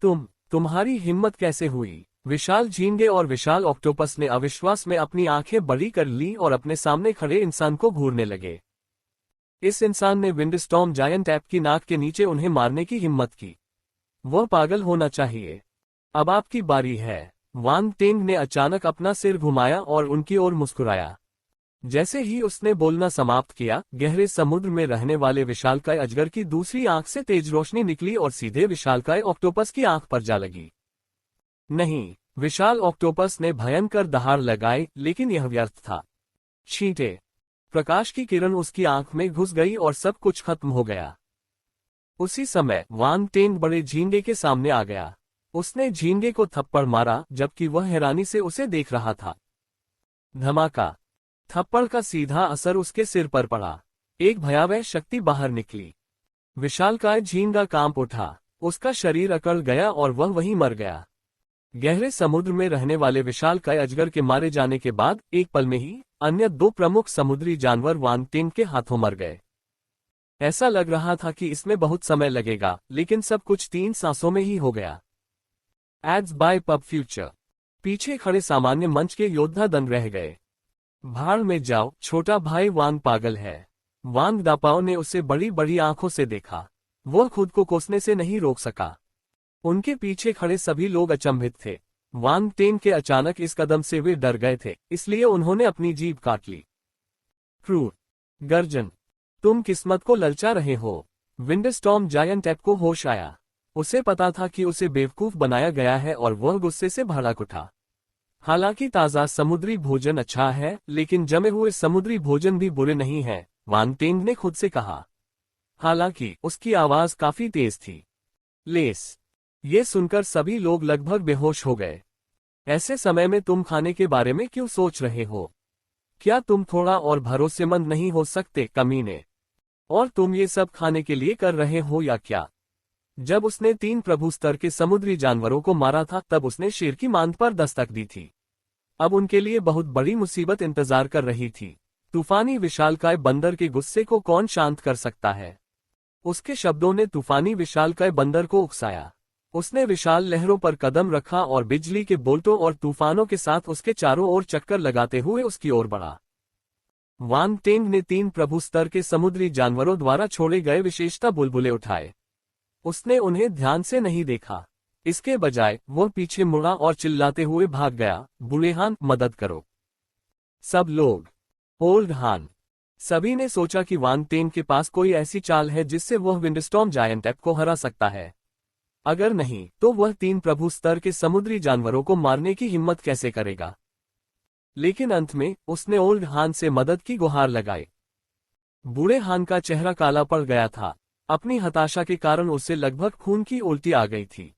तुम्हारी हिम्मत कैसे हुई? विशाल झींगे और विशाल ऑक्टोपस ने अविश्वास में अपनी आंखें बड़ी कर ली और अपने सामने खड़े इंसान को घूरने लगे। इस इंसान ने विंडस्टॉर्म जायंट ऐप की नाक के नीचे उन्हें मारने की हिम्मत की। वह पागल होना चाहिए। अब आपकी बारी है। वांग टेंग ने अचानक अपना सिर घुमाया और उनकी ओर मुस्कुराया। जैसे ही उसने बोलना समाप्त किया, गहरे समुद्र में रहने वाले विशालकाय अजगर की दूसरी आंख से तेज रोशनी निकली और सीधे विशालकाय ऑक्टोपस की आंख पर जा लगी। नहीं, विशाल ऑक्टोपस ने भयंकर दहाड़ लगाई, लेकिन यह व्यर्थ था। छींटे। प्रकाश की किरण उसकी आंख में घुस गई और सब कुछ खत्म हो गया। उसी समय वांग टेंग बड़े झींगे के सामने आ गया। उसने झींगे को थप्पड़ मारा, जबकि वह हैरानी से उसे देख रहा था। धमाका। थप्पड़ का सीधा असर उसके सिर पर पड़ा। एक भयावह शक्ति बाहर निकली। विशालकाय झींगा कांप उठा। उसका शरीर अकड़ गया और वह वहीं मर गया। गहरे समुद्र में रहने वाले विशालकाय अजगर के मारे जाने के बाद एक पल में ही अन्य दो प्रमुख समुद्री जानवर वांग टेंग के हाथों मर गए। ऐसा लग रहा था कि इसमें बहुत समय लगेगा, लेकिन सब कुछ 3 सांसों में ही हो गया। Ads by PubFuture. पीछे खड़े सामान्य मंच के योद्धा दंग रह गए। भाड़ में जाओ, छोटा भाई वांग पागल है। वांग दापाओ ने उसे बड़ी बड़ी आंखों से देखा। वह खुद को कोसने से नहीं रोक सका। उनके पीछे खड़े सभी लोग अचंभित थे। वांग टेंग के अचानक इस कदम से वे डर गए थे, इसलिए उन्होंने अपनी जीभ काट ली। क्रूर। गर्जन। तुम किस्मत को ललचा रहे हो। विंडस्टॉर्म जायंट ऐप को होश आया। उसे पता था कि उसे बेवकूफ बनाया गया है और वह गुस्से से भड़क उठा। हालांकि ताज़ा समुद्री भोजन अच्छा है, लेकिन जमे हुए समुद्री भोजन भी बुरे नहीं हैं, वांग टेंग ने खुद से कहा। हालांकि उसकी आवाज काफी तेज थी। लेस। ये सुनकर सभी लोग लगभग बेहोश हो गए। ऐसे समय में तुम खाने के बारे में क्यों सोच रहे हो? क्या तुम थोड़ा और भरोसेमंद नहीं हो सकते, कमीने? और तुम ये सब खाने के लिए कर रहे हो या क्या? जब उसने 3 प्रभु स्तर के समुद्री जानवरों को मारा था, तब उसने शेर की मांद पर दस्तक दी थी। अब उनके लिए बहुत बड़ी मुसीबत इंतजार कर रही थी। तूफानी विशालकाय बंदर के गुस्से को कौन शांत कर सकता है? उसके शब्दों ने तूफानी विशालकाय बंदर को उकसाया। उसने विशाल लहरों पर कदम रखा और बिजली के बोल्टों और तूफानों के साथ उसके चारों ओर चक्कर लगाते हुए उसकी ओर बढ़ा। वांग टेंग ने 3 प्रभु स्तर के समुद्री जानवरों द्वारा छोड़े गए विशेषता बुलबुले उठाए। उसने उन्हें ध्यान से नहीं देखा। इसके बजाय वह पीछे मुड़ा और चिल्लाते हुए भाग गया, बुरेहान, मदद करो। सब लोग। ओल्ड हान। सभी ने सोचा कि वांग टेन के पास कोई ऐसी चाल है जिससे वह विंडस्टॉर्म जायंट एप को हरा सकता है। अगर नहीं तो वह 3 प्रभु स्तर के समुद्री जानवरों को मारने की हिम्मत कैसे करेगा। लेकिन अंत में उसने ओल्ड हान से मदद की गुहार लगाई। बूढ़े हान का चेहरा काला पड़ गया था। अपनी हताशा के कारण उसे लगभग खून की उल्टी आ गई थी।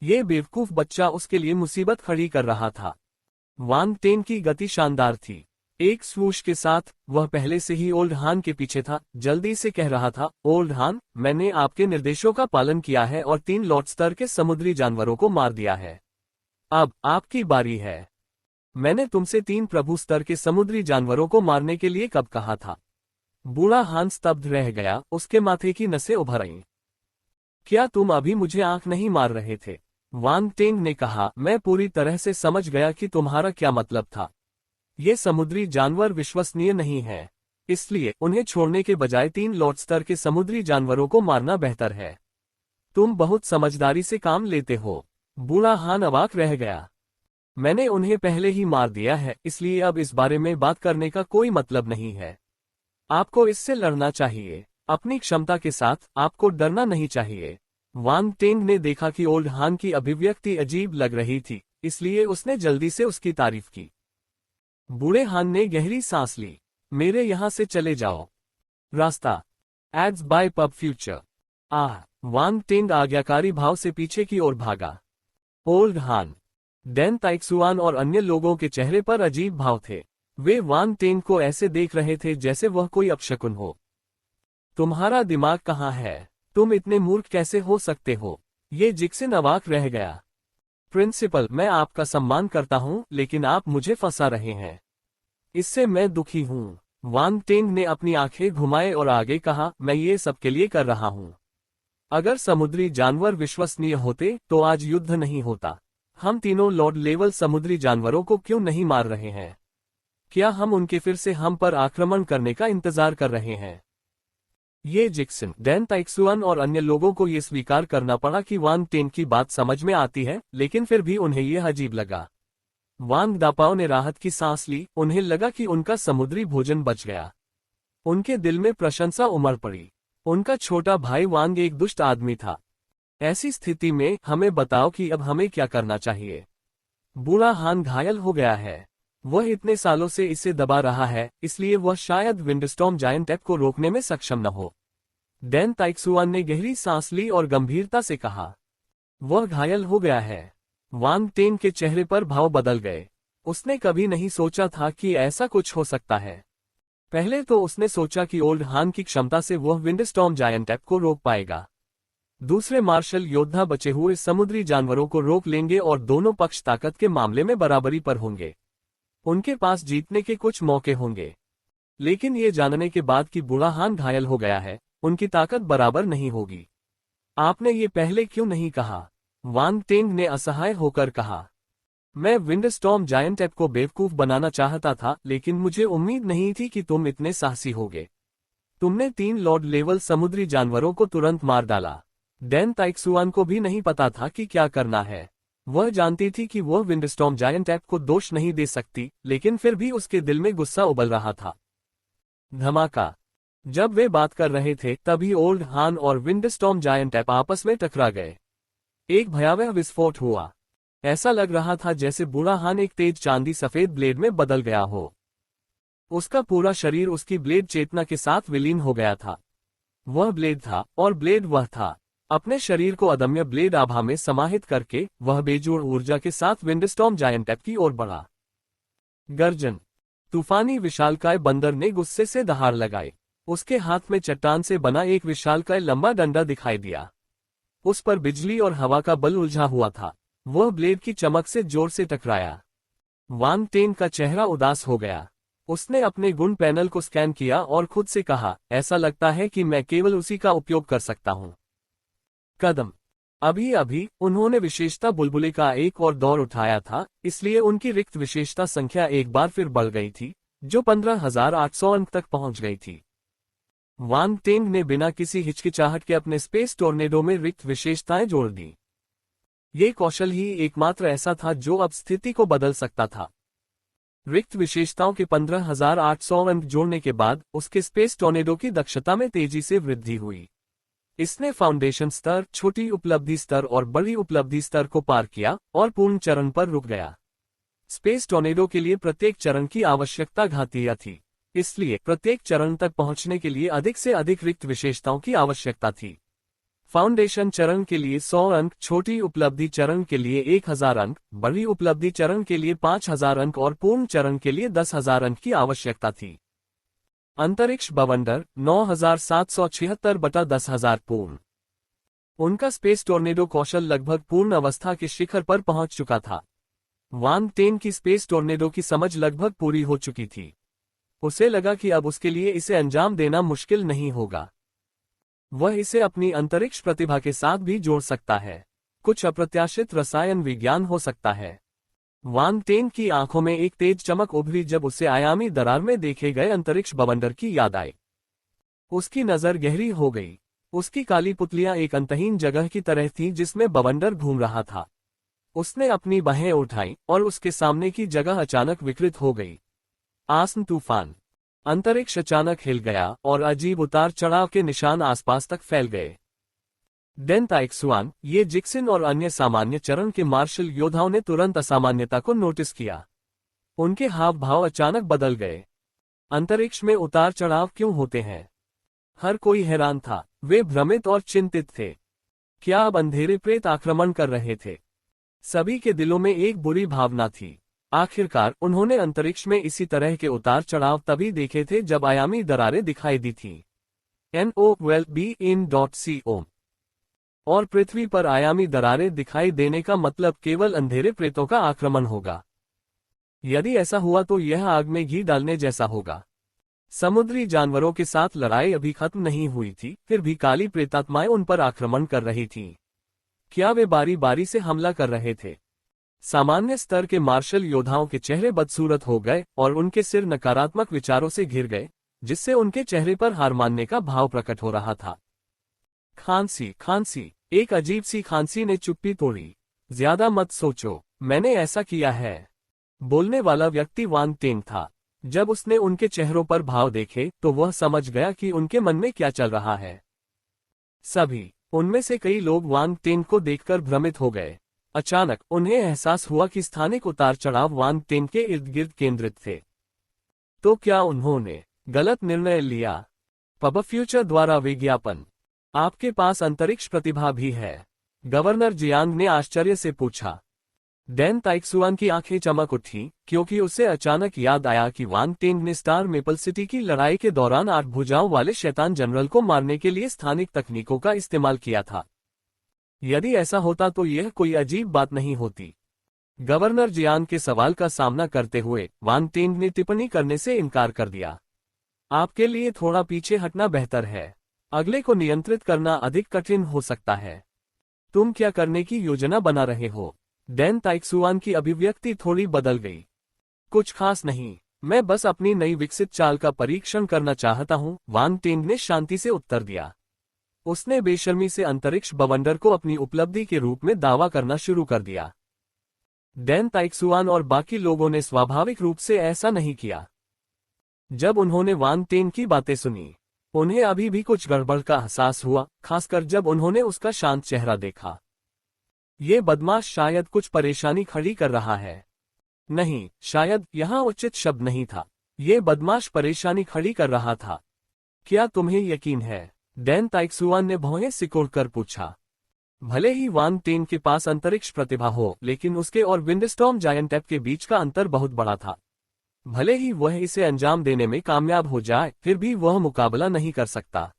ये बेवकूफ बच्चा उसके लिए मुसीबत खड़ी कर रहा था। वांग टेन की गति शानदार थी। एक स्वूश के साथ वह पहले से ही ओल्ड हान के पीछे था, जल्दी से कह रहा था, ओल्ड हान, मैंने आपके निर्देशों का पालन किया है और 3 लॉर्ड स्तर के समुद्री जानवरों को मार दिया है। अब आपकी बारी है। मैंने तुमसे 3 प्रभु स्तर के समुद्री जानवरों को मारने के लिए कब कहा था? बूढ़ा हान स्तब्ध रह गया, उसके माथे की नसें उभर आईं। क्या तुम अभी मुझे आंख नहीं मार रहे थे? वांग टेंग ने कहा, मैं पूरी तरह से समझ गया कि तुम्हारा क्या मतलब था। ये समुद्री जानवर विश्वसनीय नहीं है, इसलिए उन्हें छोड़ने के बजाय 3 लॉर्ड स्तर के समुद्री जानवरों को मारना बेहतर है। तुम बहुत समझदारी से काम लेते हो। बूढ़ा हान अवाक रह गया। मैंने उन्हें पहले ही मार दिया है, इसलिए अब इस बारे में बात करने का कोई मतलब नहीं है। आपको इससे लड़ना चाहिए। अपनी क्षमता के साथ आपको डरना नहीं चाहिए। वांग टेंग ने देखा कि ओल्ड हान की अभिव्यक्ति अजीब लग रही थी, इसलिए उसने जल्दी से उसकी तारीफ की। बूढ़े हान ने गहरी सांस ली। मेरे यहां से चले जाओ। रास्ता। Ads by PubFuture. Wang Teng आज्ञाकारी भाव से पीछे की ओर भागा। ओल्ड हान, डैन ताइक्सुआन और अन्य लोगों के चेहरे पर अजीब भाव थे। वे वांग टेंग को ऐसे देख रहे थे जैसे वह कोई अपशकुन हो। तुम्हारा दिमाग कहाँ है? तुम इतने मूर्ख कैसे हो सकते हो? ये जिक्सिन अवाक रह गया। प्रिंसिपल, मैं आपका सम्मान करता हूं, लेकिन आप मुझे फंसा रहे हैं। इससे मैं दुखी हूं। वांग टेंग ने अपनी आंखें घुमाए और आगे कहा, मैं ये सबके लिए कर रहा हूं। अगर समुद्री जानवर विश्वसनीय होते तो आज युद्ध नहीं होता। हम तीनों लॉर्ड लेवल समुद्री जानवरों को क्यों नहीं मार रहे हैं? क्या हम उनके फिर से हम पर आक्रमण करने का इंतजार कर रहे हैं? ये जिक्सिन, डैन ताइक्सुआन और अन्य लोगों को ये स्वीकार करना पड़ा कि वांग टेन की बात समझ में आती है, लेकिन फिर भी उन्हें यह अजीब लगा। वांग दापाओ ने राहत की सांस ली। उन्हें लगा कि उनका समुद्री भोजन बच गया। उनके दिल में प्रशंसा उमड़ पड़ी। उनका छोटा भाई वांग एक दुष्ट आदमी था। ऐसी स्थिति में हमें बताओ कि अब हमें क्या करना चाहिए। बूढ़ा हान घायल हो गया है। वह इतने सालों से इसे दबा रहा है, इसलिए वह शायद विंडस्टॉर्म जायंट एप को रोकने में सक्षम न हो। डैन ताइक्सुआन ने गहरी सांस ली और गंभीरता से कहा, वह घायल हो गया है। वांग टेन के चेहरे पर भाव बदल गए। उसने कभी नहीं सोचा था कि ऐसा कुछ हो सकता है। पहले तो उसने सोचा कि ओल्ड हान की क्षमता से वह विंडस्टॉर्म जायंट एप को रोक पाएगा। दूसरे मार्शल योद्धा बचे हुए समुद्री जानवरों को रोक लेंगे और दोनों पक्ष ताकत के मामले में बराबरी पर होंगे। उनके पास जीतने के कुछ मौके होंगे। लेकिन ये जानने के बाद कि बूढ़ा हान घायल हो गया है, उनकी ताकत बराबर नहीं होगी। आपने ये पहले क्यों नहीं कहा? वांग टेंग ने असहाय होकर कहा, मैं विंडस्टॉर्म जायंट एप को बेवकूफ बनाना चाहता था, लेकिन मुझे उम्मीद नहीं थी कि तुम इतने साहसी होगे। तुमने 3 लॉर्ड लेवल समुद्री जानवरों को तुरंत मार डाला। डैन ताइक्सुआन को भी नहीं पता था कि क्या करना है। वह जानती थी कि वह विंडस्टॉर्म जायंट एप को दोष नहीं दे सकती, लेकिन फिर भी उसके दिल में गुस्सा उबल रहा था। धमाका। जब वे बात कर रहे थे तभी ओल्ड हान और विंडस्टॉर्म जायंट एप आपस में टकरा गए। एक भयावह विस्फोट हुआ। ऐसा लग रहा था जैसे बूढ़ा हान एक तेज चांदी सफेद ब्लेड में बदल गया हो। उसका पूरा शरीर उसकी ब्लेड चेतना के साथ विलीन हो गया था। वह ब्लेड था और ब्लेड वह था। अपने शरीर को अदम्य ब्लेड आभा में समाहित करके वह बेजोड़ ऊर्जा के साथ विंडस्टॉर्म जायंट एप की ओर बढ़ा। गर्जन। तूफानी विशालकाय बंदर ने गुस्से से दहाड़ लगाई। उसके हाथ में चट्टान से बना एक विशालकाय लंबा डंडा दिखाई दिया। उस पर बिजली और हवा का बल उलझा हुआ था। वह ब्लेड की चमक से जोर से टकराया। वांग टेन का चेहरा उदास हो गया। उसने अपने गुण पैनल को स्कैन किया और खुद से कहा, ऐसा लगता है कि मैं केवल उसी का उपयोग कर सकता हूं। कदम। अभी अभी उन्होंने विशेषता बुलबुले का एक और दौर उठाया था, इसलिए उनकी रिक्त विशेषता संख्या एक बार फिर बढ़ गई थी, जो 15,800 अंक तक पहुंच गई थी। वांग टेंग ने बिना किसी हिचकिचाहट के अपने स्पेस टोर्नेडो में रिक्त विशेषताएं जोड़ दी। ये कौशल ही एकमात्र ऐसा था जो अब स्थिति को बदल सकता था। रिक्त विशेषताओं के 15,800 अंक जोड़ने के बाद उसके स्पेस टॉर्नेडो की दक्षता में तेजी से वृद्धि हुई। इसने फाउंडेशन स्तर, छोटी उपलब्धि स्तर और बड़ी उपलब्धि स्तर को पार किया और पूर्ण चरण पर रुक गया। स्पेस टॉर्नेडो के लिए प्रत्येक चरण की आवश्यकता घातीय थी, इसलिए प्रत्येक चरण तक पहुंचने के लिए अधिक से अधिक रिक्त विशेषताओं की आवश्यकता थी। फाउंडेशन चरण के लिए 100 अंक, छोटी उपलब्धि चरण के लिए 1000 अंक, बड़ी उपलब्धि चरण के लिए 5000 अंक और पूर्ण चरण के लिए 10,000 अंक की आवश्यकता थी। अंतरिक्ष बवंडर 9776 बटा 10,000 पूर्ण। उनका स्पेस टॉर्नेडो कौशल लगभग पूर्ण अवस्था के शिखर पर पहुंच चुका था। वांग टेन की स्पेस टॉर्नेडो की समझ लगभग पूरी हो चुकी थी। उसे लगा कि अब उसके लिए इसे अंजाम देना मुश्किल नहीं होगा। वह इसे अपनी अंतरिक्ष प्रतिभा के साथ भी जोड़ सकता है। कुछ अप्रत्याशित रसायन विज्ञान हो सकता है। वांग टेन की आंखों में एक तेज चमक उभरी जब उसे आयामी दरार में देखे गए अंतरिक्ष बवंडर की याद आई। उसकी नजर गहरी हो गई। उसकी काली पुतलियां एक अंतहीन जगह की तरह थीं जिसमें बवंडर घूम रहा था। उसने अपनी बाहें उठाई और उसके सामने की जगह अचानक विकृत हो गई। आस्म तूफान। अंतरिक्ष अचानक हिल गया और अजीब उतार चढ़ाव के निशान आसपास तक फैल गए। डेन ताइक्सुआन, ये जिक्सिन और अन्य सामान्य चरण के मार्शल योद्धाओं ने तुरंत असामान्यता को नोटिस किया। उनके हाव भाव अचानक बदल गए। अंतरिक्ष में उतार चढ़ाव क्यों होते हैं? हर कोई हैरान था। वे भ्रमित और चिंतित थे। क्या अब अंधेरे प्रेत आक्रमण कर रहे थे? सभी के दिलों में एक बुरी भावना थी। आखिरकार उन्होंने अंतरिक्ष में इसी तरह के उतार चढ़ाव तभी देखे थे जब आयामी दरारें दिखाई दी थी। NOWELLBEIN.CO। और पृथ्वी पर आयामी दरारें दिखाई देने का मतलब केवल अंधेरे प्रेतों का आक्रमण होगा। यदि ऐसा हुआ तो यह आग में घी डालने जैसा होगा। समुद्री जानवरों के साथ लड़ाई अभी खत्म नहीं हुई थी, फिर भी काली प्रेतात्माएं उन पर आक्रमण कर रही थीं। क्या वे बारी बारी से हमला कर रहे थे? सामान्य स्तर के मार्शल योद्धाओं के चेहरे बदसूरत हो गए और उनके सिर नकारात्मक विचारों से घिर गए, जिससे उनके चेहरे पर हार मानने का भाव प्रकट हो रहा था। खांसी, खांसी। एक अजीब सी खांसी ने चुप्पी तोड़ी। ज्यादा मत सोचो, मैंने ऐसा किया है। बोलने वाला व्यक्ति वांग टेन था। जब उसने उनके चेहरों पर भाव देखे तो वह समझ गया कि उनके मन में क्या चल रहा है। सभी, उनमें से कई लोग वांग टेन को देखकर भ्रमित हो गए। अचानक उन्हें एहसास हुआ कि स्थानिक उतार चढ़ाव वांग टेन के इर्द गिर्द केंद्रित थे। तो क्या उन्होंने गलत निर्णय लिया? पब फ्यूचर द्वारा विज्ञापन। आपके पास अंतरिक्ष प्रतिभा भी है? गवर्नर जियांग ने आश्चर्य से पूछा। डेन ताइक्सुआन की आंखें चमक उठी क्योंकि उसे अचानक याद आया कि वांग टेन ने स्टार मेपल सिटी की लड़ाई के दौरान 8 भुजाओं वाले शैतान जनरल को मारने के लिए स्थानिक तकनीकों का इस्तेमाल किया था। यदि ऐसा होता तो यह कोई अजीब बात नहीं होती। गवर्नर जियांग के सवाल का सामना करते हुए वांग टेन ने टिप्पणी करने से इनकार कर दिया। आपके लिए थोड़ा पीछे हटना बेहतर है। अगले को नियंत्रित करना अधिक कठिन हो सकता है। तुम क्या करने की योजना बना रहे हो? डेन ताइक्सुआन की अभिव्यक्ति थोड़ी बदल गई। कुछ खास नहीं, मैं बस अपनी नई विकसित चाल का परीक्षण करना चाहता हूं, वांग टेन ने शांति से उत्तर दिया। उसने बेशर्मी से अंतरिक्ष बवंडर को अपनी उपलब्धि के रूप में दावा करना शुरू कर दिया। डेन ताइक्सुआन और बाकी लोगों ने स्वाभाविक रूप से ऐसा नहीं किया। जब उन्होंने वांग टेन की बातें सुनी, उन्हें अभी भी कुछ गड़बड़ का एहसास हुआ, खासकर जब उन्होंने उसका शांत चेहरा देखा। ये बदमाश शायद कुछ परेशानी खड़ी कर रहा है। नहीं, शायद यहाँ उचित शब्द नहीं था। ये बदमाश परेशानी खड़ी कर रहा था। क्या तुम्हें यकीन है? डेन ताइक्सुआन ने भौहें सिकोड़कर पूछा। भले ही वांग टेन के पास अंतरिक्ष प्रतिभा हो, लेकिन उसके और विंडस्टॉर्म जायंट ऐप के बीच का अंतर बहुत बड़ा था। भले ही वह इसे अंजाम देने में कामयाब हो जाए, फिर भी वह मुकाबला नहीं कर सकता।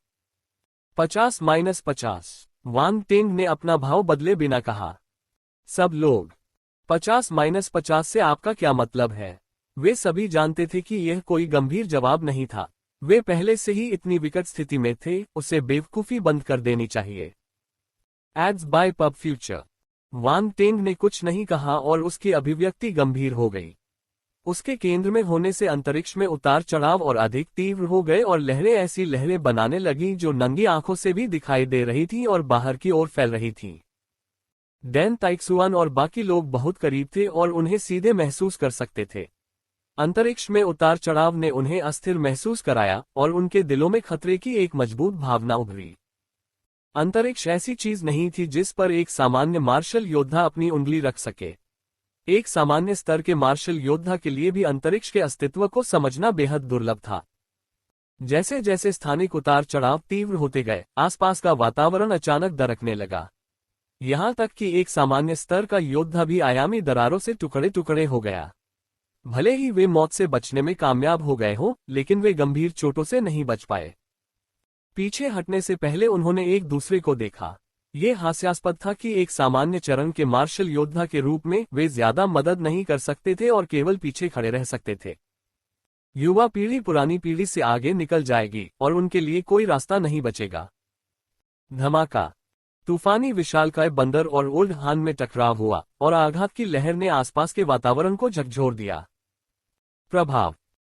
50-50। वांग टेन ने अपना भाव बदले बिना कहा। सब लोग, 50-50 से आपका क्या मतलब है? वे सभी जानते थे कि यह कोई गंभीर जवाब नहीं था। वे पहले से ही इतनी विकट स्थिति में थे, उसे बेवकूफी बंद कर देनी चाहिए। Ads by PubFuture. Wang ten ने कुछ नहीं कहा और उसकी अभिव्यक्ति गंभीर हो गई। उसके केंद्र में होने से अंतरिक्ष में उतार चढ़ाव और अधिक तीव्र हो गए और लहरें ऐसी लहरें बनाने लगीं जो नंगी आंखों से भी दिखाई दे रही थीं और बाहर की ओर फैल रही थीं। डेन ताइक्सुआन और बाकी लोग बहुत करीब थे और उन्हें सीधे महसूस कर सकते थे। अंतरिक्ष में उतार चढ़ाव ने उन्हें अस्थिर महसूस कराया और उनके दिलों में खतरे की एक मजबूत भावना उभरी। अंतरिक्ष ऐसी चीज नहीं थी जिस पर एक सामान्य मार्शल योद्धा अपनी उंगली रख सके। एक सामान्य स्तर के मार्शल योद्धा के लिए भी अंतरिक्ष के अस्तित्व को समझना बेहद दुर्लभ था। जैसे जैसे स्थानिक उतार चढ़ाव तीव्र होते गए, आसपास का वातावरण अचानक दरकने लगा। यहां तक कि एक सामान्य स्तर का योद्धा भी आयामी दरारों से टुकड़े टुकड़े हो गया। भले ही वे मौत से बचने में कामयाब हो गए हों, लेकिन वे गंभीर चोटों से नहीं बच पाए। पीछे हटने से पहले उन्होंने एक दूसरे को देखा। ये हास्यास्पद था कि एक सामान्य चरण के मार्शल योद्धा के रूप में वे ज्यादा मदद नहीं कर सकते थे और केवल पीछे खड़े रह सकते थे। युवा पीढ़ी पुरानी पीढ़ी से आगे निकल जाएगी और उनके लिए कोई रास्ता नहीं बचेगा। धमाका। तूफानी विशालकाय बंदर और ओल्ड हान में टकराव हुआ और आघात की लहर ने आसपास के वातावरण को झकझोर दिया। प्रभाव।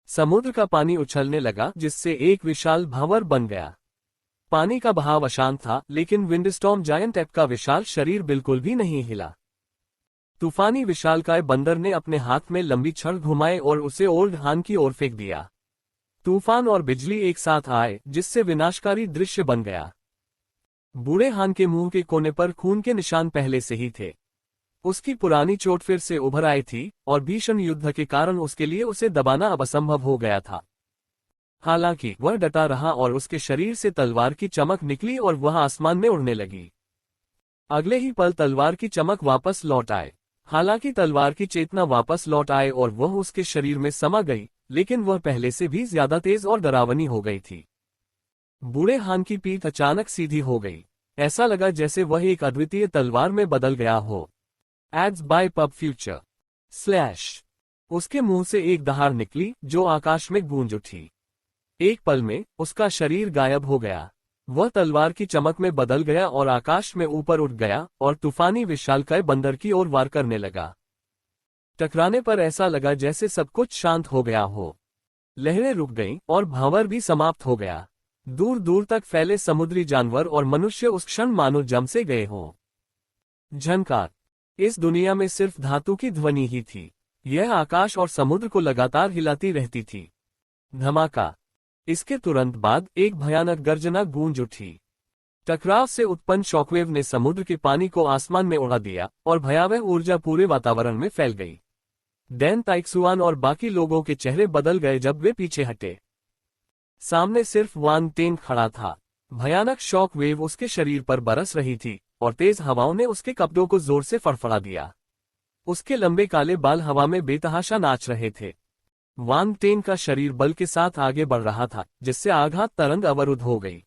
समुद्र का पानी उछलने लगा, जिससे एक विशाल भंवर बन गया। पानी का बहाव अशांत था, लेकिन विंडस्टॉर्म जायंट एप का विशाल शरीर बिल्कुल भी नहीं हिला। तूफानी विशालकाय बंदर ने अपने हाथ में लंबी छड़ घुमाए और उसे ओल्ड हान की ओर फेंक दिया। तूफान और बिजली एक साथ आए, जिससे विनाशकारी दृश्य बन गया। बूढ़े हान के मुंह के कोने पर खून के निशान पहले से ही थे। उसकी पुरानी चोट फिर से उभर आई थी और भीषण युद्ध के कारण उसके लिए उसे दबाना अब असंभव हो गया था। हालांकि वह डटा रहा और उसके शरीर से तलवार की चमक निकली और वह आसमान में उड़ने लगी। अगले ही पल तलवार की चमक वापस लौट आए। हालांकि तलवार की चेतना वापस लौट आए और वह उसके शरीर में समा गई, लेकिन वह पहले से भी ज्यादा तेज और डरावनी हो गई थी। बूढ़े हान की पीठ अचानक सीधी हो गई। ऐसा लगा जैसे वह एक अद्वितीय तलवार में बदल गया हो। एड्स बाय पब फ्यूचर / उसके मुंह से एक दहाड़ निकली जो आकाश में गूंज उठी। एक पल में उसका शरीर गायब हो गया। वह तलवार की चमक में बदल गया और आकाश में ऊपर उठ गया और तूफानी विशालकाय बंदर की ओर वार करने लगा। टकराने पर ऐसा लगा जैसे सब कुछ शांत हो गया हो। लहरें रुक गईं और भंवर भी समाप्त हो गया। दूर दूर तक फैले समुद्री जानवर और मनुष्य उस क्षण मानो जम से गए हों। झनकार। इस दुनिया में सिर्फ धातु की ध्वनि ही थी। यह आकाश और समुद्र को लगातार हिलाती रहती थी। धमाका। इसके तुरंत बाद एक भयानक गर्जना गूंज उठी। टकराव से उत्पन्न शॉकवेव ने समुद्र के पानी को आसमान में उड़ा दिया और भयावह ऊर्जा पूरे वातावरण में फैल गई। डैन ताइक्सुआन और बाकी लोगों के चेहरे बदल गए जब वे पीछे हटे। सामने सिर्फ वांग टेन खड़ा था। भयानक शॉक वेव उसके शरीर पर बरस रही थी और तेज हवाओं ने उसके कपड़ों को जोर से फड़फड़ा दिया। उसके लंबे काले बाल हवा में बेतहाशा नाच रहे थे। वांग टेन का शरीर बल के साथ आगे बढ़ रहा था, जिससे आघात तरंग अवरुद्ध हो गई।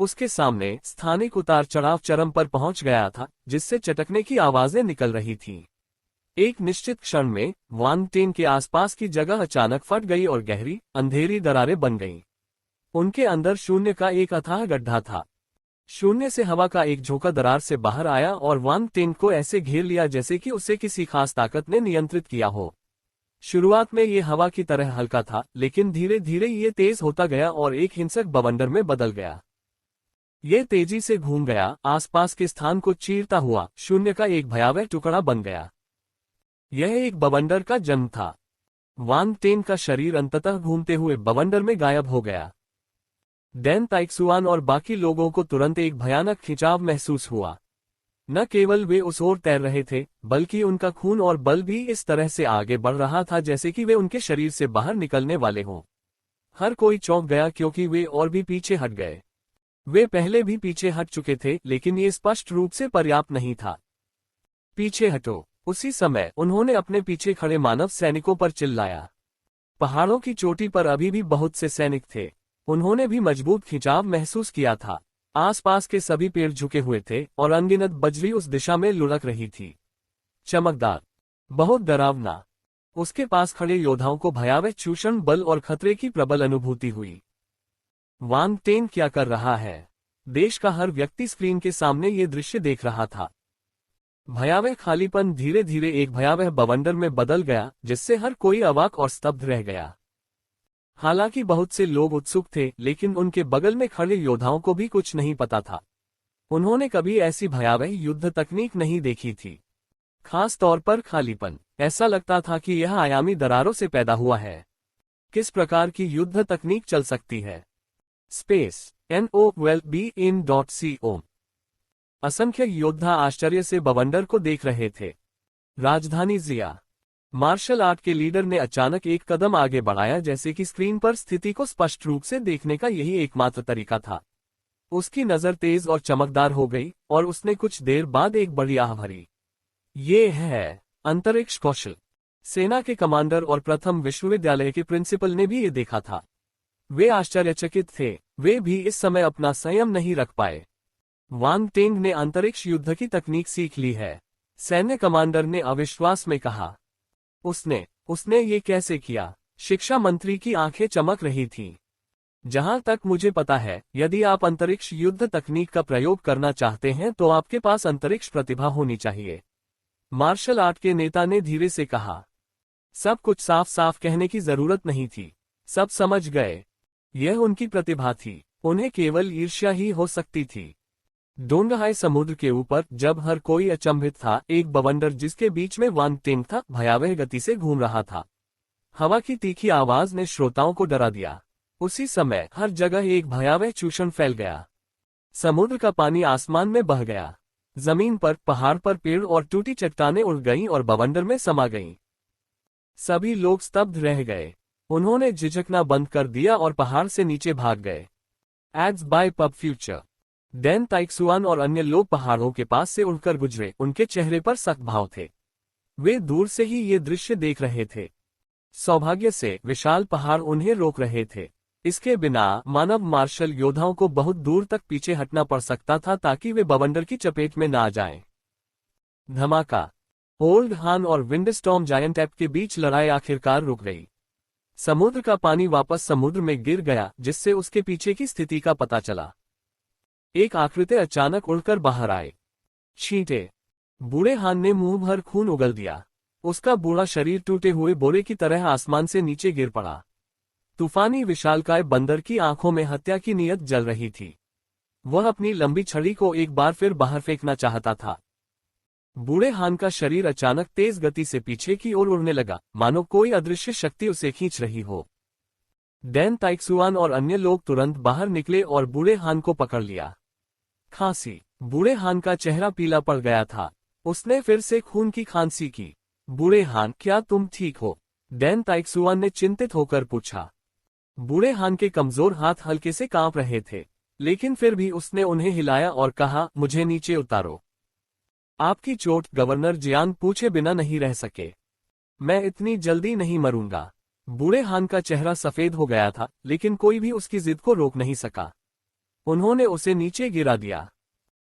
उसके सामने स्थानिक उतार चढ़ाव चरम पर पहुंच गया था, जिससे चटकने की आवाजें निकल रही थीं। एक निश्चित क्षण में वांग टेन के आसपास की जगह अचानक फट गई और गहरी, अंधेरी दरारें बन गईं। उनके अंदर शून्य का एक अथाह गड्ढा था। शून्य से हवा का एक झोंका दरार से बाहर आया और वांग टेन को ऐसे घेर लिया जैसे कि उसे किसी खास ताकत ने नियंत्रित किया हो। शुरुआत में ये हवा की तरह हल्का था, लेकिन धीरे धीरे ये तेज होता गया और एक हिंसक बवंडर में बदल गया। ये तेजी से घूम गया, आसपास के स्थान को चीरता हुआ शून्य का एक भयावह टुकड़ा बन गया। यह एक बवंडर का जन्म था। वांग टेन का शरीर अंततः घूमते हुए बवंडर में गायब हो गया। डैन ताइक्सुआन और बाकी लोगों को तुरंत एक भयानक खिंचाव महसूस हुआ। न केवल वे उस ओर तैर रहे थे, बल्कि उनका खून और बल भी इस तरह से आगे बढ़ रहा था जैसे कि वे उनके शरीर से बाहर निकलने वाले हों। हर कोई चौंक गया क्योंकि वे और भी पीछे हट गए। वे पहले भी पीछे हट चुके थे, लेकिन ये स्पष्ट रूप से पर्याप्त नहीं था। पीछे हटो। उसी समय उन्होंने अपने पीछे खड़े मानव सैनिकों पर चिल्लाया। पहाड़ों की चोटी पर अभी भी बहुत से सैनिक थे। उन्होंने भी मजबूत खिंचाव महसूस किया था। आसपास के सभी पेड़ झुके हुए थे और अनगिनत बजरी उस दिशा में लुढ़क रही थी। चमकदार, बहुत डरावना। उसके पास खड़े योद्धाओं को भयावह चूषण बल और खतरे की प्रबल अनुभूति हुई। वांग टेन क्या कर रहा है? देश का हर व्यक्ति स्क्रीन के सामने ये दृश्य देख रहा था। भयावह खालीपन धीरे धीरे एक भयावह बवंडर में बदल गया, जिससे हर कोई अवाक और स्तब्ध रह गया। हालांकि बहुत से लोग उत्सुक थे, लेकिन उनके बगल में खड़े योद्धाओं को भी कुछ नहीं पता था। उन्होंने कभी ऐसी भयावह युद्ध तकनीक नहीं देखी थी। खास तौर पर खालीपन। ऐसा लगता था कि यह आयामी दरारों से पैदा हुआ है। किस प्रकार की युद्ध तकनीक चल सकती है? Space NOWELLBE.CO। असंख्य योद्धा आश्चर्य से बवंडर को देख रहे थे। राजधानी जिया। मार्शल आर्ट के लीडर ने अचानक एक कदम आगे बढ़ाया, जैसे कि स्क्रीन पर स्थिति को स्पष्ट रूप से देखने का यही एकमात्र तरीका था। उसकी नजर तेज और चमकदार हो गई और उसने कुछ देर बाद एक बड़ी आह भरी। ये है अंतरिक्ष कौशल। सेना के कमांडर और प्रथम विश्वविद्यालय के प्रिंसिपल ने भी ये देखा था। वे आश्चर्यचकित थे। वे भी इस समय अपना संयम नहीं रख पाए। वांग टेंग ने अंतरिक्ष युद्ध की तकनीक सीख ली है, सैन्य कमांडर ने अविश्वास में कहा। उसने ये कैसे किया? शिक्षा मंत्री की आंखें चमक रही थीं। जहां तक मुझे पता है, यदि आप अंतरिक्ष युद्ध तकनीक का प्रयोग करना चाहते हैं तो आपके पास अंतरिक्ष प्रतिभा होनी चाहिए, मार्शल आर्ट के नेता ने धीरे से कहा। सब कुछ साफ साफ कहने की जरूरत नहीं थी। सब समझ गए। यह उनकी प्रतिभा थी। उन्हें केवल ईर्ष्या ही हो सकती थी। डोंगहाई समुद्र के ऊपर, जब हर कोई अचंभित था, एक बवंडर जिसके बीच में वांग टेंग था, भयावह गति से घूम रहा था। हवा की तीखी आवाज ने श्रोताओं को डरा दिया। उसी समय हर जगह एक भयावह चूषण फैल गया। समुद्र का पानी आसमान में बह गया। जमीन पर, पहाड़ पर पेड़ और टूटी चट्टानें उड़ गईं और बवंडर में समा गईं। सभी लोग स्तब्ध रह गए। उन्होंने झिझकना बंद कर दिया और पहाड़ से नीचे भाग गए। Ads by PubFuture. Dan Taixuan और अन्य लोग पहाड़ों के पास से उड़कर गुजरे। उनके चेहरे पर सख्त भाव थे। वे दूर से ही ये दृश्य देख रहे थे। सौभाग्य से विशाल पहाड़ उन्हें रोक रहे थे। इसके बिना मानव मार्शल योद्धाओं को बहुत दूर तक पीछे हटना पड़ सकता था ताकि वे बवंडर की चपेट में ना जाएं। धमाका। ओल्ड हान और विंडस्टॉर्म जायंट ऐप के बीच लड़ाई आखिरकार रुक गई। समुद्र का पानी वापस समुद्र में गिर गया, जिससे उसके पीछे की स्थिति का पता चला। एक आकृति अचानक उड़कर बाहर आए। छींटे। बूढ़े हान ने मुंह भर खून उगल दिया। उसका बूढ़ा शरीर टूटे हुए बोरे की तरह आसमान से नीचे गिर पड़ा। तूफानी विशालकाय बंदर की आंखों में हत्या की नीयत जल रही थी। वह अपनी लंबी छड़ी को एक बार फिर बाहर फेंकना चाहता था। बूढ़े हान का शरीर अचानक तेज गति से पीछे की ओर उड़ने लगा, मानो कोई अदृश्य शक्ति उसे खींच रही हो। डैन ताइक्सुआन और अन्य लोग तुरंत बाहर निकले और बूढ़े हान को पकड़ लिया। खांसी। बूढ़े हान का चेहरा पीला पड़ गया था। उसने फिर से खून की खांसी की। बूढ़े हान, क्या तुम ठीक हो? डैन ताइक्सुआन ने चिंतित होकर पूछा। बूढ़े हान के कमजोर हाथ हल्के से कांप रहे थे, लेकिन फिर भी उसने उन्हें हिलाया और कहा, मुझे नीचे उतारो। आपकी चोट? गवर्नर जियांग पूछे बिना नहीं रह सके। मैं इतनी जल्दी नहीं मरूंगा। बूढ़े हान का चेहरा सफेद हो गया था, लेकिन कोई भी उसकी जिद को रोक नहीं सका। उन्होंने उसे नीचे गिरा दिया।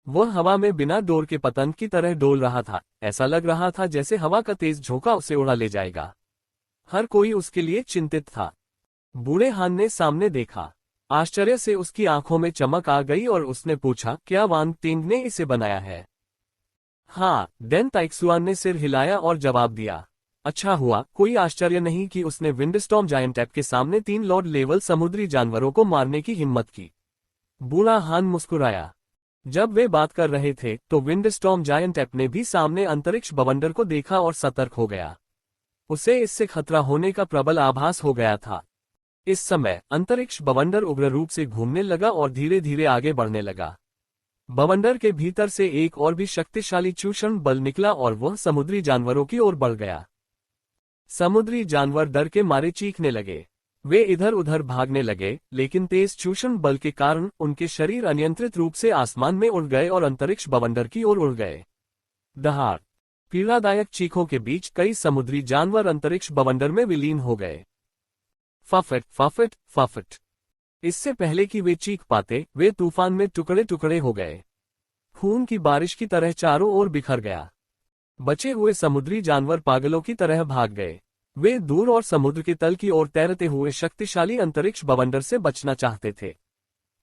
वह हवा में बिना डोर के पतंग की तरह डोल रहा था। ऐसा लग रहा था जैसे हवा का तेज झोंका उसे उड़ा ले जाएगा। हर कोई उसके लिए चिंतित था। बूढ़े हान ने सामने देखा। आश्चर्य से उसकी आंखों में चमक आ गई और उसने पूछा, क्या वांग टेंग ने इसे बनाया है? हाँ, डैन ताइक्सुआन ने सिर हिलाया और जवाब दिया। अच्छा हुआ, कोई आश्चर्य नहीं कि उसने विंडस्टॉर्म जायंट ऐप के सामने 3 लॉर्ड लेवल समुद्री जानवरों को मारने की हिम्मत की। बूढ़ा हान मुस्कुराया। जब वे बात कर रहे थे तो विंडस्टॉर्म जायंट ऐप ने भी सामने अंतरिक्ष बवंडर को देखा और सतर्क हो गया। उसे इससे खतरा होने का प्रबल आभास हो गया था। इस समय अंतरिक्ष बवंडर उग्र रूप से घूमने लगा और धीरे धीरे आगे बढ़ने लगा। बवंडर के भीतर से एक और भी शक्तिशाली चूषण बल निकला और वह समुद्री जानवरों की ओर बढ़ गया। समुद्री जानवर डर के मारे चीखने लगे। वे इधर उधर भागने लगे, लेकिन तेज चूषण बल के कारण उनके शरीर अनियंत्रित रूप से आसमान में उड़ गए और अंतरिक्ष बवंडर की ओर उड़ गए। दहाड़। पीड़ादायक चीखों के बीच कई समुद्री जानवर अंतरिक्ष बवंडर में विलीन हो गए। फफट फफट फफट। इससे पहले कि वे चीख पाते, वे तूफान में टुकड़े टुकड़े हो गए। खून की बारिश की तरह चारों ओर बिखर गया। बचे हुए समुद्री जानवर पागलों की तरह भाग गए। वे दूर और समुद्र के तल की ओर तैरते हुए शक्तिशाली अंतरिक्ष बवंडर से बचना चाहते थे।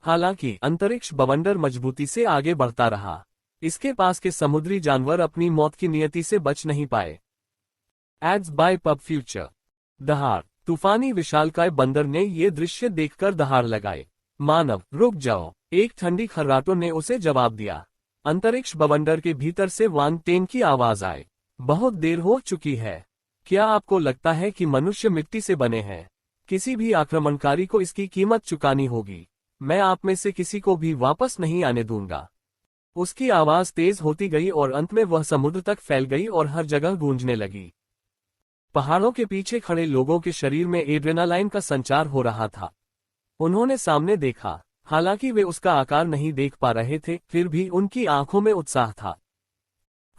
हालांकि अंतरिक्ष बवंडर मजबूती से आगे बढ़ता रहा। इसके पास के समुद्री जानवर अपनी मौत की नियति से बच नहीं पाए। Ads by PubFuture. दहाड़। तूफानी विशालकाय बंदर ने ये दृश्य देखकर दहाड़ लगाए। मानव, रुक जाओ, एक ठंडी खर्राटों ने उसे जवाब दिया। अंतरिक्ष बवंडर के भीतर से वांग टेंग की आवाज आए। बहुत देर हो चुकी है। क्या आपको लगता है कि मनुष्य मिट्टी से बने हैं? किसी भी आक्रमणकारी को इसकी कीमत चुकानी होगी। मैं आप में से किसी को भी वापस नहीं आने दूंगा। उसकी आवाज तेज होती गई और अंत में वह समुद्र तक फैल गई और हर जगह गूंजने लगी। पहाड़ों के पीछे खड़े लोगों के शरीर में एड्रेनालाइन का संचार हो रहा था। उन्होंने सामने देखा, हालांकि वे उसका आकार नहीं देख पा रहे थे, फिर भी उनकी आंखों में उत्साह था।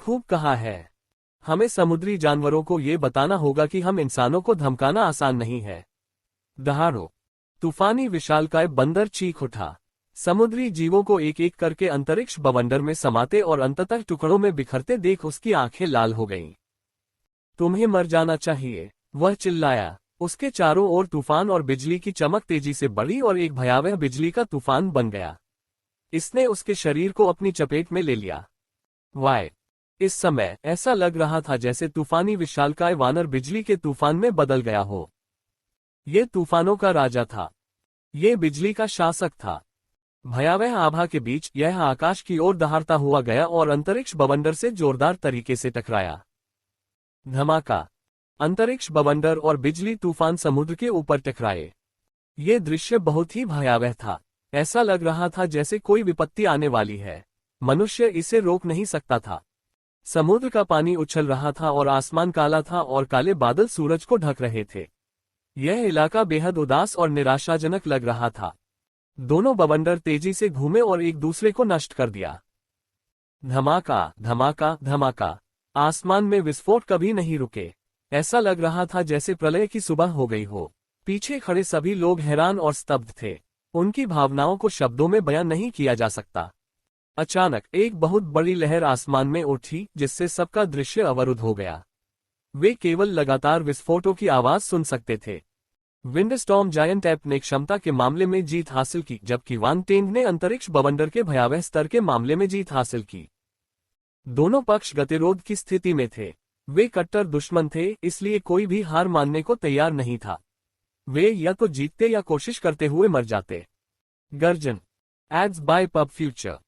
खूब कहा है। हमें समुद्री जानवरों को ये बताना होगा कि हम इंसानों को धमकाना आसान नहीं है। दहाड़ो, तूफानी विशालकाय बंदर चीख उठा। समुद्री जीवों को एक एक करके अंतरिक्ष बवंडर में समाते और अंततः टुकड़ों में बिखरते देख उसकी आंखें लाल हो गईं। तुम्हें मर जाना चाहिए, वह चिल्लाया। उसके चारों ओर तूफान और बिजली की चमक तेजी से बढ़ी और एक भयावह बिजली का तूफान बन गया। इसने उसके शरीर को अपनी चपेट में ले लिया। वाय! इस समय ऐसा लग रहा था जैसे तूफानी विशालकाय वानर बिजली के तूफान में बदल गया हो। ये तूफानों का राजा था। ये बिजली का शासक था। भयावह आभा के बीच यह आकाश की ओर दहाड़ता हुआ गया और अंतरिक्ष बवंडर से जोरदार तरीके से टकराया। धमाका! अंतरिक्ष बवंडर और बिजली तूफान समुद्र के ऊपर टकराए। ये दृश्य बहुत ही भयावह था। ऐसा लग रहा था जैसे कोई विपत्ति आने वाली है। मनुष्य इसे रोक नहीं सकता था। समुद्र का पानी उछल रहा था और आसमान काला था और काले बादल सूरज को ढक रहे थे। यह इलाका बेहद उदास और निराशाजनक लग रहा था। दोनों बवंडर तेजी से घूमे और एक दूसरे को नष्ट कर दिया। धमाका, धमाका, धमाका! आसमान में विस्फोट कभी नहीं रुके। ऐसा लग रहा था जैसे प्रलय की सुबह हो गई हो। पीछे खड़े सभी लोग हैरान और स्तब्ध थे। उनकी भावनाओं को शब्दों में बयान नहीं किया जा सकता। अचानक एक बहुत बड़ी लहर आसमान में उठी जिससे सबका दृश्य अवरुद्ध हो गया। वे केवल लगातार विस्फोटों की आवाज सुन सकते थे। विंडस्टॉर्म जायंट ऐप ने क्षमता के मामले में जीत हासिल की, जबकि वान टेंग ने अंतरिक्ष बवंडर के भयावह स्तर के मामले में जीत हासिल की। दोनों पक्ष गतिरोध की स्थिति में थे। वे कट्टर दुश्मन थे, इसलिए कोई भी हार मानने को तैयार नहीं था। वे या तो जीतते या कोशिश करते हुए मर जाते। गर्जन! Ads by PubFuture.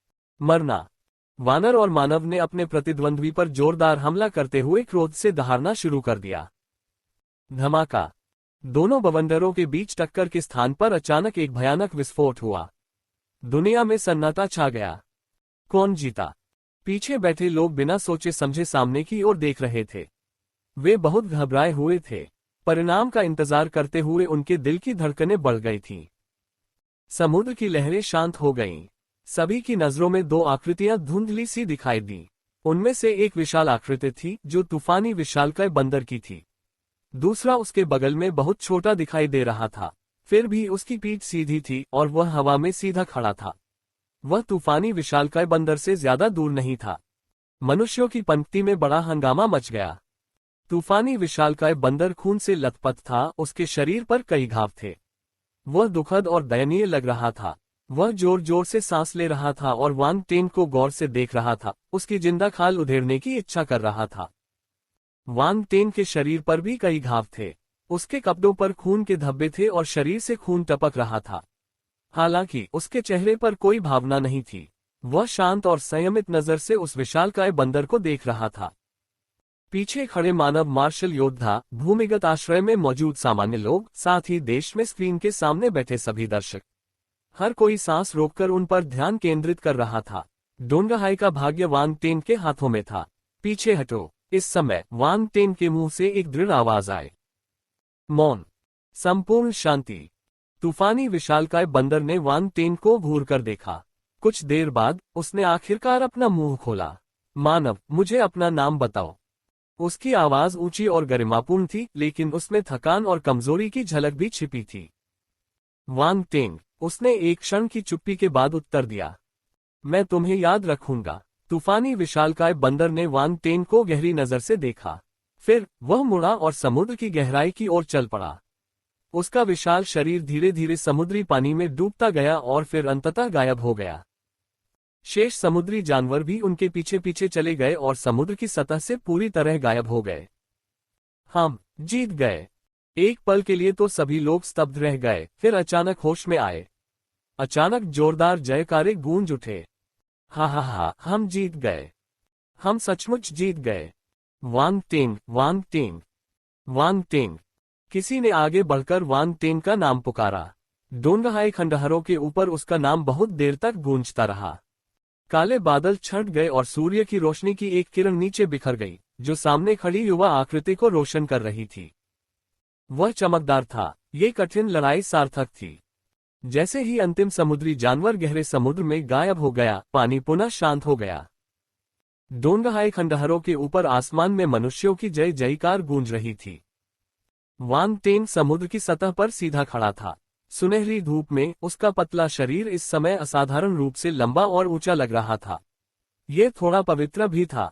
मरना! वानर और मानव ने अपने प्रतिद्वंद्वी पर जोरदार हमला करते हुए क्रोध से दहाड़ना शुरू कर दिया। धमाका! दोनों बवंडरों के बीच टक्कर के स्थान पर अचानक एक भयानक विस्फोट हुआ। दुनिया में सन्नाटा छा गया। कौन जीता? पीछे बैठे लोग बिना सोचे समझे सामने की ओर देख रहे थे। वे बहुत घबराए हुए थे। परिणाम का इंतजार करते हुए उनके दिल की धड़कनें बढ़ गई थीं। समुद्र की लहरें शांत हो गईं। सभी की नजरों में दो आकृतियां धुंधली सी दिखाई दी। उनमें से एक विशाल आकृति थी जो तूफानी विशालकाय बंदर की थी। दूसरा उसके बगल में बहुत छोटा दिखाई दे रहा था, फिर भी उसकी पीठ सीधी थी और वह हवा में सीधा खड़ा था। वह तूफानी विशालकाय बंदर से ज्यादा दूर नहीं था। मनुष्यों की पंक्ति में बड़ा हंगामा मच गया। तूफानी विशालकाय बंदर खून से लथपथ था, उसके शरीर पर कई घाव थे। वह दुखद और दयनीय लग रहा था। वह जोर जोर से सांस ले रहा था और वान टेन को गौर से देख रहा था, उसकी जिंदा खाल उधेड़ने की इच्छा कर रहा था। वान टेन के शरीर पर भी कई घाव थे। उसके कपड़ों पर खून के धब्बे थे और शरीर से खून टपक रहा था। हालांकि उसके चेहरे पर कोई भावना नहीं थी। वह शांत और संयमित नजर से उस विशालकाय बंदर को देख रहा था। पीछे खड़े मानव मार्शल योद्धा, भूमिगत आश्रय में मौजूद सामान्य लोग, साथ ही देश में स्क्रीन के सामने बैठे सभी दर्शक, हर कोई सांस रोककर उन पर ध्यान केंद्रित कर रहा था। डोंगहाई का भाग्य वान टेन के हाथों में था। पीछे हटो! इस समय वान टेन के मुंह से एक दृढ़ आवाज आए। मौन, संपूर्ण शांति। तूफानी विशालकाय बंदर ने वान टेन को घूर कर देखा। कुछ देर बाद उसने आखिरकार अपना मुंह खोला। मानव, मुझे अपना नाम बताओ। उसकी आवाज ऊंची और गरिमापूर्ण थी, लेकिन उसमें थकान और कमजोरी की झलक भी छिपी थी। वान टेन, उसने एक क्षण की चुप्पी के बाद उत्तर दिया। मैं तुम्हें याद रखूंगा। तूफानी विशालकाय बंदर ने वान टेन को गहरी नजर से देखा। फिर वह मुड़ा और समुद्र की गहराई की ओर चल पड़ा। उसका विशाल शरीर धीरे धीरे समुद्री पानी में डूबता गया और फिर अंततः गायब हो गया। शेष समुद्री जानवर भी उनके पीछे पीछे चले गए और समुद्र की सतह से पूरी तरह गायब हो गए। हम जीत गए! एक पल के लिए तो सभी लोग स्तब्ध रह गए, फिर अचानक होश में आए। अचानक जोरदार जयकारे गूंज उठे। हा हा हा, हम जीत गए! हम सचमुच जीत गए! वांग टेंग, वांग टेंग, वांग टेंग। किसी ने आगे बढ़कर वांग टेंग का नाम पुकारा। डोंगहाई खंडहरों के ऊपर उसका नाम बहुत देर तक गूंजता रहा। काले बादल छंट गए और सूर्य की रोशनी की एक किरण नीचे बिखर गई, जो सामने खड़ी युवा आकृति को रोशन कर रही थी। वह चमकदार था। ये कठिन लड़ाई सार्थक थी। जैसे ही अंतिम समुद्री जानवर गहरे समुद्र में गायब हो गया, पानी पुनः शांत हो गया। डोंगहाई खंडहरों के ऊपर आसमान में मनुष्यों की जय जयकार गूंज रही थी। वांग टेन समुद्र की सतह पर सीधा खड़ा था। सुनहरी धूप में उसका पतला शरीर इस समय असाधारण रूप से लंबा और ऊंचा लग रहा था। यह थोड़ा पवित्र भी था।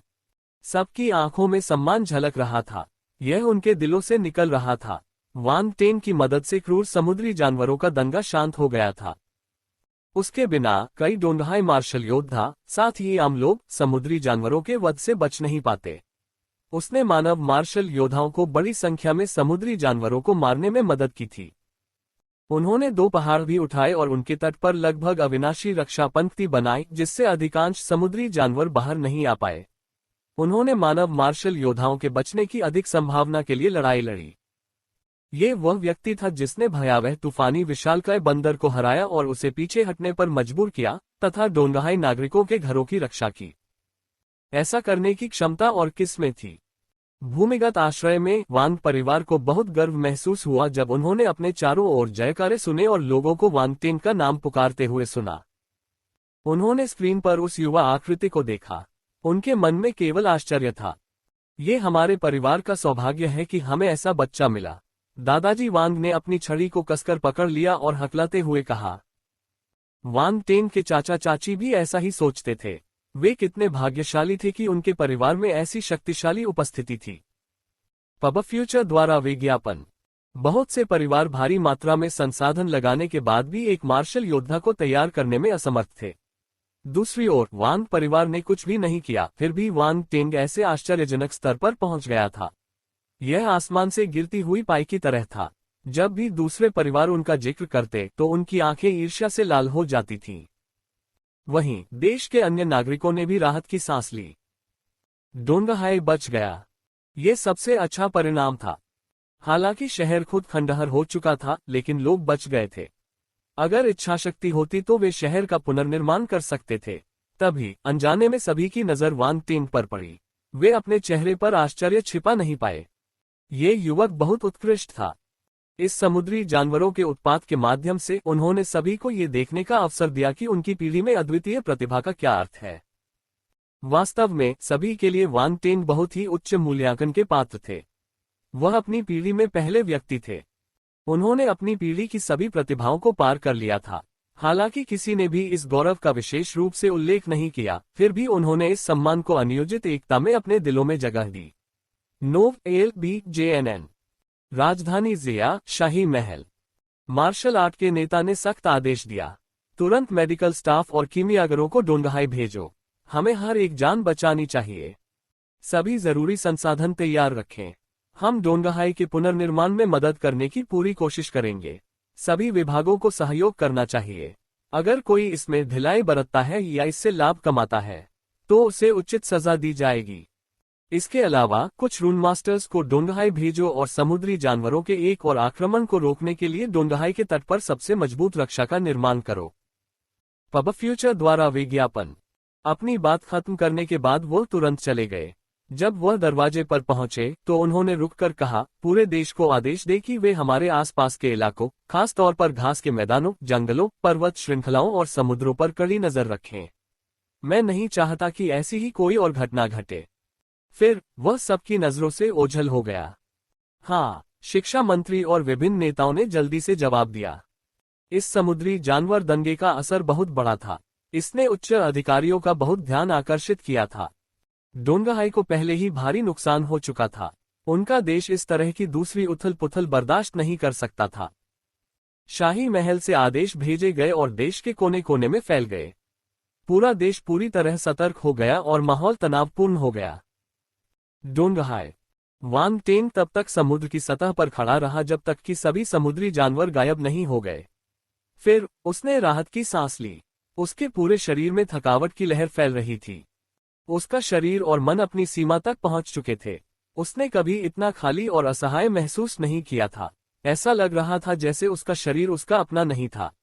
सबकी आंखों में सम्मान झलक रहा था। यह उनके दिलों से निकल रहा था। वांग टेन की मदद से क्रूर समुद्री जानवरों का दंगा शांत हो गया था। उसके बिना कई डोंगहाई मार्शल योद्धा, साथ ही आम लोग, समुद्री जानवरों के वध से बच नहीं पाते। उसने मानव मार्शल योद्धाओं को बड़ी संख्या में समुद्री जानवरों को मारने में मदद की थी। उन्होंने 2 पहाड़ भी उठाए और उनके तट पर लगभग अविनाशी रक्षा पंक्ति बनाई, जिससे अधिकांश समुद्री जानवर बाहर नहीं आ पाए। उन्होंने मानव मार्शल योद्धाओं के बचने की अधिक संभावना के लिए लड़ाई लड़ी। ये वह व्यक्ति था जिसने भयावह तूफानी विशालकाय बंदर को हराया और उसे पीछे हटने पर मजबूर किया तथा डोंगहाई नागरिकों के घरों की रक्षा की। ऐसा करने की क्षमता और किसमें थी? भूमिगत आश्रय में वांग परिवार को बहुत गर्व महसूस हुआ जब उन्होंने अपने चारों ओर जयकारे सुने और लोगों को वांग टेन का नाम पुकारते हुए सुना। उन्होंने स्क्रीन पर उस युवा आकृति को देखा। उनके मन में केवल आश्चर्य था। ये हमारे परिवार का सौभाग्य है कि हमें ऐसा बच्चा मिला। दादाजी वांग ने अपनी छड़ी को कसकर पकड़ लिया और हकलाते हुए कहा। वांग टेन के चाचा चाची भी ऐसा ही सोचते थे। वे कितने भाग्यशाली थे कि उनके परिवार में ऐसी शक्तिशाली उपस्थिति थी। पब फ्यूचर द्वारा विज्ञापन। बहुत से परिवार भारी मात्रा में संसाधन लगाने के बाद भी एक मार्शल योद्धा को तैयार करने में असमर्थ थे। दूसरी ओर वांग परिवार ने कुछ भी नहीं किया, फिर भी वांग टेंग ऐसे आश्चर्यजनक स्तर पर पहुंच गया था। यह आसमान से गिरती हुई पाई की तरह था। जब भी दूसरे परिवार उनका जिक्र करते तो उनकी आंखें ईर्ष्या से लाल हो जाती थीं। वहीं देश के अन्य नागरिकों ने भी राहत की सांस ली। डोंगहाई बच गया। ये सबसे अच्छा परिणाम था। हालांकि शहर खुद खंडहर हो चुका था, लेकिन लोग बच गए थे। अगर इच्छाशक्ति होती तो वे शहर का पुनर्निर्माण कर सकते थे। तभी अनजाने में सभी की नजर वांग टेंग पर पड़ी। वे अपने चेहरे पर आश्चर्य छिपा नहीं पाए। ये युवक बहुत उत्कृष्ट था। इस समुद्री जानवरों के उत्पात के माध्यम से उन्होंने सभी को ये देखने का अवसर दिया कि उनकी पीढ़ी में अद्वितीय प्रतिभा का क्या अर्थ है। वास्तव में सभी के लिए वांग टेंग बहुत ही उच्च मूल्यांकन के पात्र थे। वह अपनी पीढ़ी में पहले व्यक्ति थे। उन्होंने अपनी पीढ़ी की सभी प्रतिभाओं को पार कर लिया था। हालांकि किसी ने भी इस गौरव का विशेष रूप से उल्लेख नहीं किया, फिर भी उन्होंने इस सम्मान को अनियोजित एकता में अपने दिलों में जगह दी। Now LBJNN। राजधानी जिया, शाही महल। मार्शल आर्ट के नेता ने सख्त आदेश दिया, तुरंत मेडिकल स्टाफ और कीमियागरों को डोंगहाई भेजो। हमें हर एक जान बचानी चाहिए। सभी जरूरी संसाधन तैयार रखें। हम डोंगहाई के पुनर्निर्माण में मदद करने की पूरी कोशिश करेंगे। सभी विभागों को सहयोग करना चाहिए। अगर कोई इसमें ढिलाई बरतता है या इससे लाभ कमाता है, तो उसे उचित सजा दी जाएगी। इसके अलावा कुछ रून मास्टर्स को डोंगहाई भेजो और समुद्री जानवरों के एक और आक्रमण को रोकने के लिए डोंगहाई के तट पर सबसे मजबूत रक्षा का निर्माण करो। पब फ्यूचर द्वारा विज्ञापन। अपनी बात खत्म करने के बाद वो तुरंत चले गए। जब वह दरवाजे पर पहुंचे तो उन्होंने रुककर कहा, पूरे देश को आदेश दे कि वे हमारे आसपास के इलाकों, खास तौर पर घास के मैदानों, जंगलों, पर्वत श्रृंखलाओं और समुद्रों पर कड़ी नजर रखें। मैं नहीं चाहता कि ऐसी ही कोई और घटना घटे। फिर वह सबकी नजरों से ओझल हो गया। हाँ, शिक्षा मंत्री और विभिन्न नेताओं ने जल्दी से जवाब दिया। इस समुद्री जानवर दंगे का असर बहुत बड़ा था। इसने उच्च अधिकारियों का बहुत ध्यान आकर्षित किया था। डोंगहाई को पहले ही भारी नुकसान हो चुका था। उनका देश इस तरह की दूसरी उथल पुथल बर्दाश्त नहीं कर सकता था। शाही महल से आदेश भेजे गए और देश के कोने कोने में फैल गए। पूरा देश पूरी तरह सतर्क हो गया और माहौल तनावपूर्ण हो गया। डोंगहाई। वांग टेंग तब तक समुद्र की सतह पर खड़ा रहा जब तक कि सभी समुद्री जानवर गायब नहीं हो गए। फिर उसने राहत की सांस ली। उसके पूरे शरीर में थकावट की लहर फैल रही थी। उसका शरीर और मन अपनी सीमा तक पहुंच चुके थे। उसने कभी इतना खाली और असहाय महसूस नहीं किया था। ऐसा लग रहा था जैसे उसका शरीर उसका अपना नहीं था।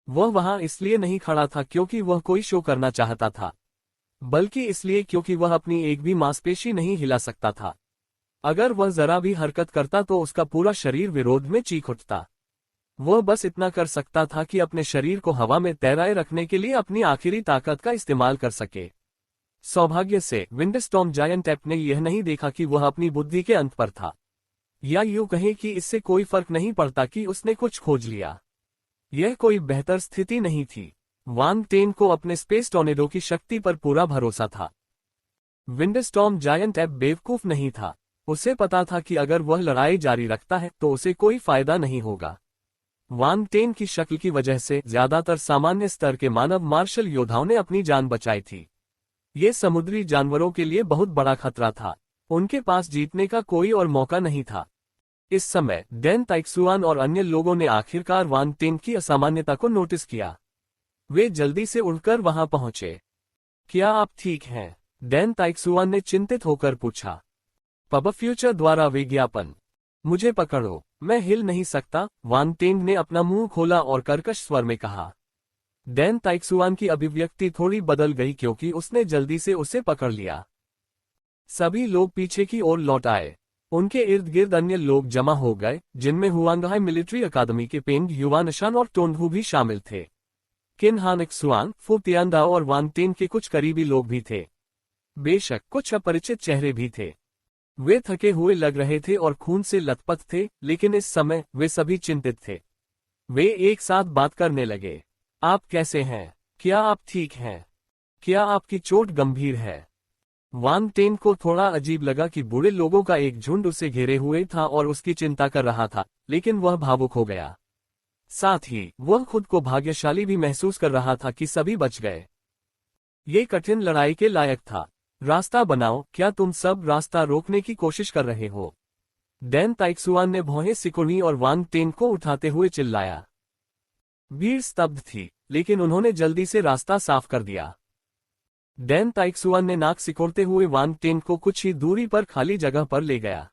वह वहां इसलिए नहीं खड़ा था क्योंकि वह कोई शो करना चाहता था, बल्कि इसलिए क्योंकि वह अपनी एक भी मांसपेशी नहीं हिला सकता था। अगर वह जरा भी हरकत करता तो उसका पूरा शरीर विरोध में चीख उठता। वह बस इतना कर सकता था कि अपने शरीर को हवा में तैराए रखने के लिए अपनी आखिरी ताकत का इस्तेमाल कर सके। सौभाग्य से विंडस्टॉर्म जायंट एप ने यह नहीं देखा कि वह अपनी बुद्धि के अंत पर था, या यूं कहें कि इससे कोई फर्क नहीं पड़ता कि उसने कुछ खोज लिया। यह कोई बेहतर स्थिति नहीं थी। वांग टेन को अपने स्पेस टॉर्नेडो की शक्ति पर पूरा भरोसा था। विंडस्टॉर्म जायंट एप बेवकूफ नहीं था। उसे पता था कि अगर वह लड़ाई जारी रखता है तो उसे कोई फायदा नहीं होगा। वांग टेन की शक्ल की वजह से ज्यादातर सामान्य स्तर के मानव मार्शल योद्धाओं ने अपनी जान बचाई थी। ये समुद्री जानवरों के लिए बहुत बड़ा खतरा था। उनके पास जीतने का कोई और मौका नहीं था। इस समय डैन ताइक्सुआन और अन्य लोगों ने आखिरकार वांग टेन की असामान्यता को नोटिस किया। वे जल्दी से उड़कर वहां पहुंचे। क्या आप ठीक हैं? डैन ताइक्सुआन ने चिंतित होकर पूछा। पब फ्यूचर द्वारा विज्ञापन। मुझे पकड़ो, मैं हिल नहीं सकता, वांग टेन ने अपना मुंह खोला और कर्कश स्वर में कहा। डैन ताइक्सुआन की अभिव्यक्ति थोड़ी बदल गई क्योंकि उसने जल्दी से उसे पकड़ लिया। सभी लोग पीछे की ओर लौट आए। उनके इर्द गिर्द अन्य लोग जमा हो गए, जिनमें हुआंगहाई मिलिट्री अकादमी के पेंग युवानशान और टोनहू भी शामिल थे। किन हानक्सुआन, फू तियानदाओ और वांग टेन के कुछ करीबी लोग भी थे। बेशक कुछ अपरिचित चेहरे भी थे। वे थके हुए लग रहे थे और खून से लथपथ थे, लेकिन इस समय वे सभी चिंतित थे। वे एक साथ बात करने लगे। आप कैसे हैं? क्या आप ठीक हैं? क्या आपकी चोट गंभीर है? वांग टेन को थोड़ा अजीब लगा कि बूढ़े लोगों का एक झुंड उसे घेरे हुए था और उसकी चिंता कर रहा था, लेकिन वह भावुक हो गया। साथ ही वह खुद को भाग्यशाली भी महसूस कर रहा था कि सभी बच गए। ये कठिन लड़ाई के लायक था। रास्ता बनाओ, क्या तुम सब रास्ता रोकने की कोशिश कर रहे हो? डैन ताइक्सुआन ने भौहें सिकुड़ी और वांग टेन को उठाते हुए चिल्लाया। भीड़ स्तब्ध थी, लेकिन उन्होंने जल्दी से रास्ता साफ कर दिया। डैन ताइक्सुआन ने नाक सिकोड़ते हुए वांग टेन को कुछ ही दूरी पर खाली जगह पर ले गया।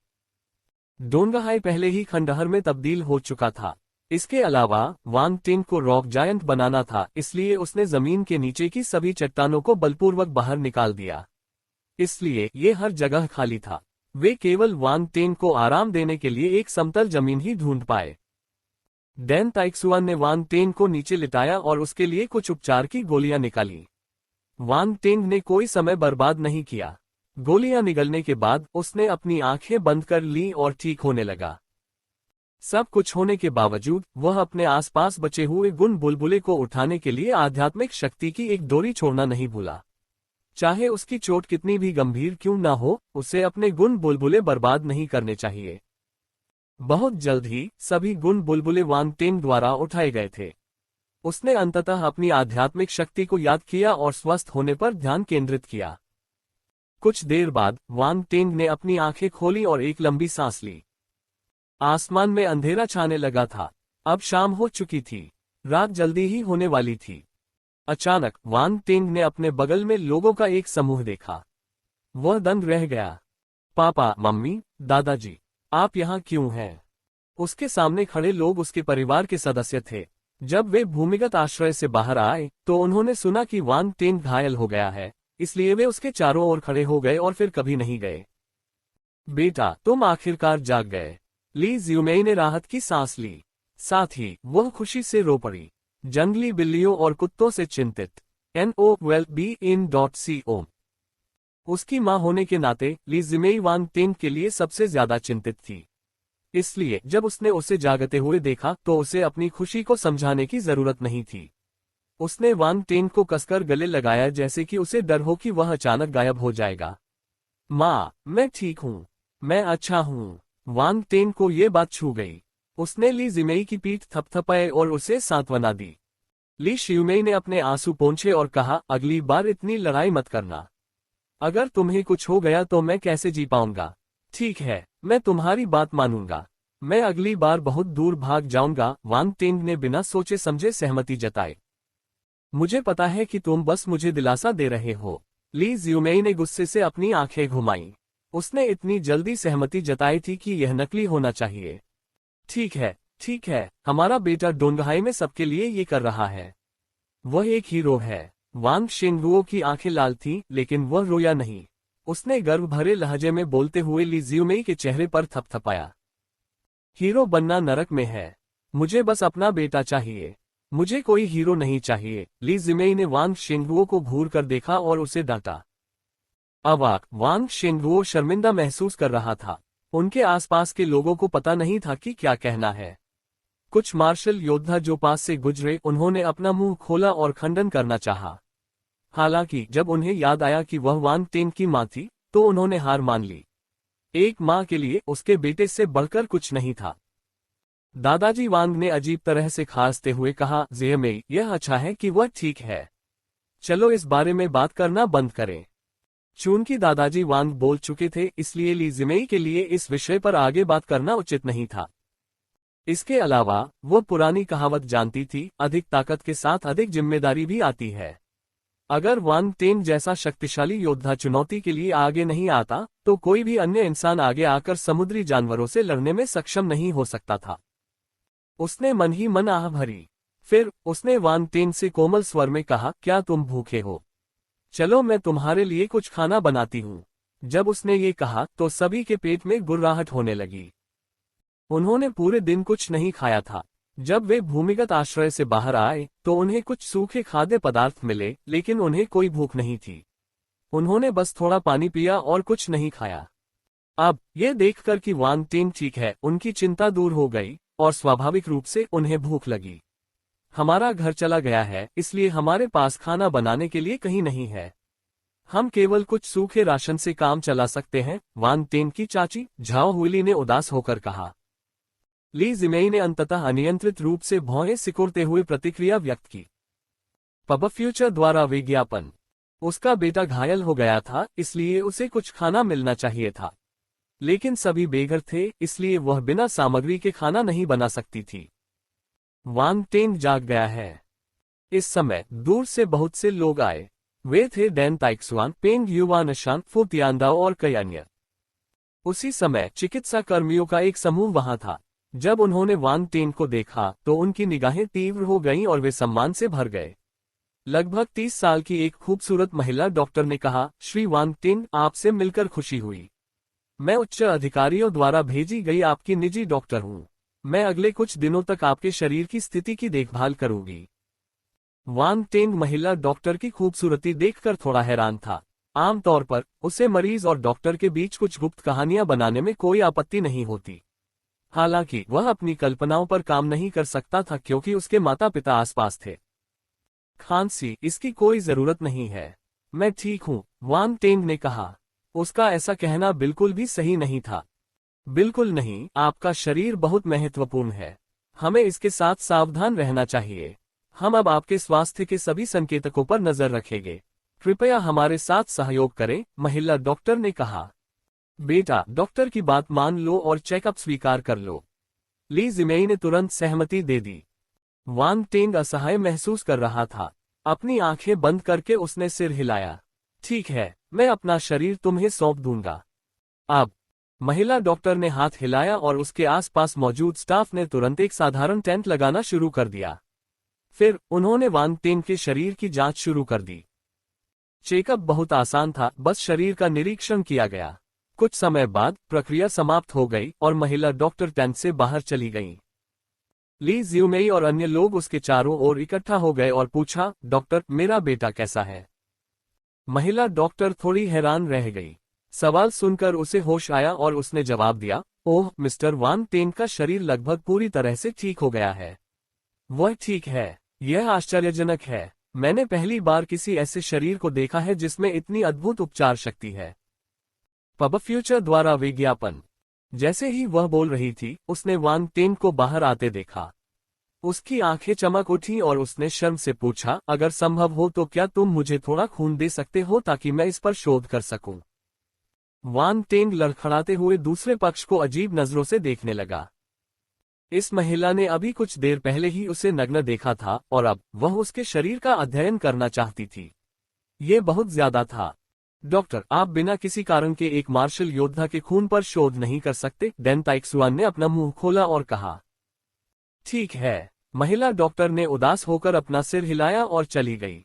डोंगहाई पहले ही खंडहर में तब्दील हो चुका था। इसके अलावा वांग टेन को रॉक जायंट बनाना था, इसलिए उसने जमीन के नीचे की सभी चट्टानों को बलपूर्वक बाहर निकाल दिया। इसलिए ये हर जगह खाली था। वे केवल वांग टेन को आराम देने के लिए एक समतल जमीन ही ढूंढ पाए। डैन ताइक्सुआन ने वांग टेन को नीचे लिटाया और उसके लिए कुछ उपचार की गोलियां निकाली। वांग टेन ने कोई समय बर्बाद नहीं किया। गोलियां निगलने के बाद उसने अपनी आंखें बंद कर ली और ठीक होने लगा। सब कुछ होने के बावजूद वह अपने आसपास बचे हुए गुण बुलबुले को उठाने के लिए आध्यात्मिक शक्ति की एक डोरी छोड़ना नहीं भूला। चाहे उसकी चोट कितनी भी गंभीर क्यों न हो, उसे अपने गुण बुलबुले बर्बाद नहीं करने चाहिए। बहुत जल्द ही सभी गुण बुलबुले वांग टेन द्वारा उठाए गए थे। उसने अंततः अपनी आध्यात्मिक शक्ति को याद किया और स्वस्थ होने पर ध्यान केंद्रित किया। कुछ देर बाद वांग टेन ने अपनी आंखें खोली और एक लंबी सांस ली। आसमान में अंधेरा छाने लगा था। अब शाम हो चुकी थी। रात जल्दी ही होने वाली थी। अचानक वांग टेन ने अपने बगल में लोगों का एक समूह देखा। वह दंग रह गया। पापा, मम्मी, दादाजी, आप यहाँ क्यों हैं? उसके सामने खड़े लोग उसके परिवार के सदस्य थे। जब वे भूमिगत आश्रय से बाहर आए तो उन्होंने सुना कि वांग टेन घायल हो गया है, इसलिए वे उसके चारों ओर खड़े हो गए और फिर कभी नहीं गए। बेटा, तुम आखिरकार जाग गए। ली जियुमेई ने राहत की सांस ली। साथ ही वह खुशी से रो पड़ी। जंगली बिल्लियों और कुत्तों से चिंतित। NOWELLBEIN.CO। उसकी मां होने के नाते ली जियुमेई वांग टेन के लिए सबसे ज्यादा चिंतित थी। इसलिए जब उसने उसे जागते हुए देखा तो उसे अपनी खुशी को समझाने की जरूरत नहीं थी। उसने वांग टेन को कसकर गले लगाया जैसे कि उसे डर हो कि वह अचानक गायब हो जाएगा। माँ, मैं ठीक हूँ, मैं अच्छा हूँ। वांग टेन को ये बात छू गई। उसने ली जियुमेई की पीठ थपथपाई और उसे सांत्वना दी। ली शियुमेई ने अपने आंसू पोंछे और कहा, अगली बार इतनी लड़ाई मत करना। अगर तुम्हें कुछ हो गया तो मैं कैसे जी पाऊंगा? ठीक है, मैं तुम्हारी बात मानूंगा। मैं अगली बार बहुत दूर भाग जाऊंगा। वांग टेन ने बिना सोचे समझे सहमति जताई। मुझे पता है कि तुम बस मुझे दिलासा दे रहे हो। ली ज्यूमेई ने गुस्से से अपनी आंखें घुमाईं। उसने इतनी जल्दी सहमति जताई थी कि यह नकली होना चाहिए। ठीक है, हमारा बेटा डोंगहाई में सबके लिए ये कर रहा है। वह एक हीरो है। वांग शेंगुओ की आंखें लाल थीं, लेकिन वह रोया नहीं। उसने गर्व भरे लहजे में बोलते हुए ली ज्यूमेई के चेहरे पर थपथपाया। हीरो बनना नरक में है। मुझे बस अपना बेटा चाहिए। मुझे कोई हीरो नहीं चाहिए। ली ज्यूमेई ने वांग शेंगुओ को घूर कर देखा और उसे डांटा। अवाक वांग शेंगुओ शर्मिंदा महसूस कर रहा था। उनके आसपास के लोगों को पता नहीं था कि क्या कहना है। कुछ मार्शल योद्धा जो पास से गुजरे, उन्होंने अपना मुंह खोला और खंडन करना चाहा। हालांकि जब उन्हें याद आया कि वह वांग टेन की मां थी, तो उन्होंने हार मान ली। एक मां के लिए उसके बेटे से बढ़कर कुछ नहीं था। दादाजी वांग ने अजीब तरह से खांसते हुए कहा, ज़ियमेई, यह अच्छा है कि वह ठीक है। चलो इस बारे में बात करना बंद करें। चूंकि दादाजी वांग बोल चुके थे, इसलिए ली ज़ियमेई के लिए इस विषय पर आगे बात करना उचित नहीं था। इसके अलावा वह पुरानी कहावत जानती थी, अधिक ताकत के साथ अधिक जिम्मेदारी भी आती है। अगर वांग टेन जैसा शक्तिशाली योद्धा चुनौती के लिए आगे नहीं आता, तो कोई भी अन्य इंसान आगे आकर समुद्री जानवरों से लड़ने में सक्षम नहीं हो सकता था। उसने मन ही मन आह भरी। फिर उसने वांग टेन से कोमल स्वर में कहा, क्या तुम भूखे हो? चलो मैं तुम्हारे लिए कुछ खाना बनाती हूँ। जब उसने ये कहा तो सभी के पेट में गुर्राहट होने लगी। उन्होंने पूरे दिन कुछ नहीं खाया था। जब वे भूमिगत आश्रय से बाहर आए तो उन्हें कुछ सूखे खाद्य पदार्थ मिले, लेकिन उन्हें कोई भूख नहीं थी। उन्होंने बस थोड़ा पानी पिया और कुछ नहीं खाया। अब ये देखकर कि वांग टेन ठीक है, उनकी चिंता दूर हो गई और स्वाभाविक रूप से उन्हें भूख लगी। हमारा घर चला गया है, इसलिए हमारे पास खाना बनाने के लिए कहीं नहीं है। हम केवल कुछ सूखे राशन से काम चला सकते हैं, वांग टेन की चाची झाओ हुईली ने उदास होकर कहा। ली ज़ियमेई ने अंततः अनियंत्रित रूप से भौहें सिकुड़ते हुए प्रतिक्रिया व्यक्त की। पब फ्यूचर द्वारा विज्ञापन। उसका बेटा घायल हो गया था, इसलिए उसे कुछ खाना मिलना चाहिए था। लेकिन सभी बेघर थे, इसलिए वह बिना सामग्री के खाना नहीं बना सकती थी। वांग टेन जाग गया है। इस समय दूर से बहुत से लोग आए। वे थे डैन ताइक्सुआन, पेंग युवानशान, फु तियानदाओ और कई अन्य। उसी समय चिकित्सा कर्मियों का एक समूह वहां था। जब उन्होंने वांग टेन को देखा तो उनकी निगाहें तीव्र हो गईं और वे सम्मान से भर गए। लगभग 30 साल की एक खूबसूरत महिला डॉक्टर ने कहा, श्री वांग टेन, आपसे मिलकर खुशी हुई। मैं उच्च अधिकारियों द्वारा भेजी गई आपकी निजी डॉक्टर हूँ। मैं अगले कुछ दिनों तक आपके शरीर की स्थिति की देखभाल करूंगी। वांग टेन महिला डॉक्टर की खूबसूरती देखकर थोड़ा हैरान था। आमतौर पर उसे मरीज और डॉक्टर के बीच कुछ गुप्त कहानियां बनाने में कोई आपत्ति नहीं होती। हालांकि वह अपनी कल्पनाओं पर काम नहीं कर सकता था क्योंकि उसके माता पिता आसपास थे। खांसी, इसकी कोई जरूरत नहीं है। मैं ठीक हूँ, वांग टेन ने कहा। उसका ऐसा कहना बिल्कुल भी सही नहीं था। बिल्कुल नहीं, आपका शरीर बहुत महत्वपूर्ण है। हमें इसके साथ सावधान रहना चाहिए। हम अब आपके स्वास्थ्य के सभी संकेतकों पर नजर रखेंगे। कृपया हमारे साथ सहयोग करें, महिला डॉक्टर ने कहा। बेटा, डॉक्टर की बात मान लो और चेकअप स्वीकार कर लो। ली ज़ियमेई ने तुरंत सहमति दे दी। वांग टेन असहाय महसूस कर रहा था। अपनी आंखें बंद करके उसने सिर हिलाया। ठीक है, मैं अपना शरीर तुम्हें सौंप दूंगा। अब महिला डॉक्टर ने हाथ हिलाया और उसके आसपास मौजूद स्टाफ ने तुरंत एक साधारण टेंट लगाना शुरू कर दिया। फिर उन्होंने वांग टेन के शरीर की जांच शुरू कर दी। चेकअप बहुत आसान था, बस शरीर का निरीक्षण किया गया। कुछ समय बाद प्रक्रिया समाप्त हो गई और महिला डॉक्टर टेंट से बाहर चली गईं। ली ज़ियमेई और अन्य लोग उसके चारों ओर इकट्ठा हो गए और पूछा, डॉक्टर, मेरा बेटा कैसा है? महिला डॉक्टर थोड़ी हैरान रह गई। सवाल सुनकर उसे होश आया और उसने जवाब दिया, ओह मिस्टर वांग टेन का शरीर लगभग पूरी तरह से ठीक हो गया है। वह ठीक है। यह आश्चर्यजनक है। मैंने पहली बार किसी ऐसे शरीर को देखा है जिसमें इतनी अद्भुत उपचार शक्ति है। पब फ्यूचर द्वारा विज्ञापन। जैसे ही वह बोल रही थी, उसने वांग टेन को बाहर आते देखा। उसकी आंखें चमक उठी और उसने शर्म से पूछा, अगर संभव हो तो क्या तुम मुझे थोड़ा खून दे सकते हो ताकि मैं इस पर शोध कर सकूं? वांग टेन लड़खड़ाते हुए दूसरे पक्ष को अजीब नजरों से देखने लगा। इस महिला ने अभी कुछ देर पहले ही उसे नग्न देखा था और अब वह उसके शरीर का अध्ययन करना चाहती थी। ये बहुत ज्यादा था। डॉक्टर, आप बिना किसी कारण के एक मार्शल योद्धा के खून पर शोध नहीं कर सकते। डेन ताइक्सुआन ने अपना मुंह खोला और कहा, ठीक है। महिला डॉक्टर ने उदास होकर अपना सिर हिलाया और चली गई।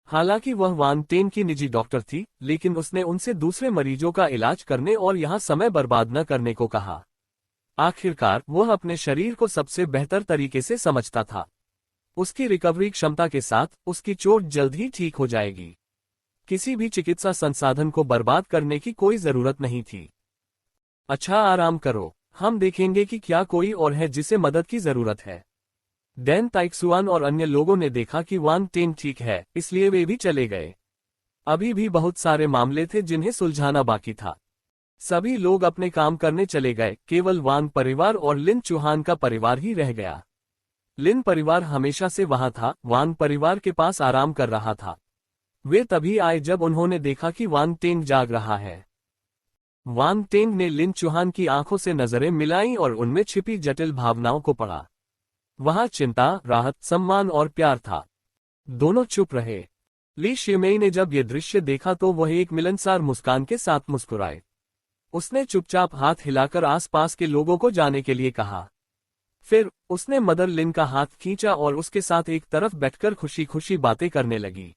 हालांकि वह वान टेन की निजी डॉक्टर थी, लेकिन उसने उनसे दूसरे मरीजों का इलाज करने और यहां समय बर्बाद न करने को कहा। आखिरकार वह अपने शरीर को सबसे बेहतर तरीके से समझता था। उसकी रिकवरी क्षमता के साथ उसकी चोट जल्द ही ठीक हो जाएगी। किसी भी चिकित्सा संसाधन को बर्बाद करने की कोई जरूरत नहीं थी। अच्छा, आराम करो, हम देखेंगे कि क्या कोई और है जिसे मदद की जरूरत है। डेन ताइक्सुआन और अन्य लोगों ने देखा कि वान टेन ठीक है, इसलिए वे भी चले गए। अभी भी बहुत सारे मामले थे जिन्हें सुलझाना बाकी था। सभी लोग अपने काम करने चले गए, केवल वान परिवार और लिन चुहान का परिवार ही रह गया। लिन परिवार हमेशा से वहां था, वान परिवार के पास आराम कर रहा था। वे तभी आए जब उन्होंने देखा कि वान टेंग जाग रहा है। वान टेंग ने लिन चुहान की आंखों से नजरें मिलाईं और उनमें छिपी जटिल भावनाओं को पढ़ा। वहां चिंता, राहत, सम्मान और प्यार था। दोनों चुप रहे। ली शिमेई ने जब ये दृश्य देखा तो वह एक मिलनसार मुस्कान के साथ मुस्कुराए। उसने चुपचाप हाथ हिलाकर आसपास के लोगों को जाने के लिए कहा। फिर उसने मदर लिन का हाथ खींचा और उसके साथ एक तरफ बैठकर खुशी खुशी बातें करने लगी।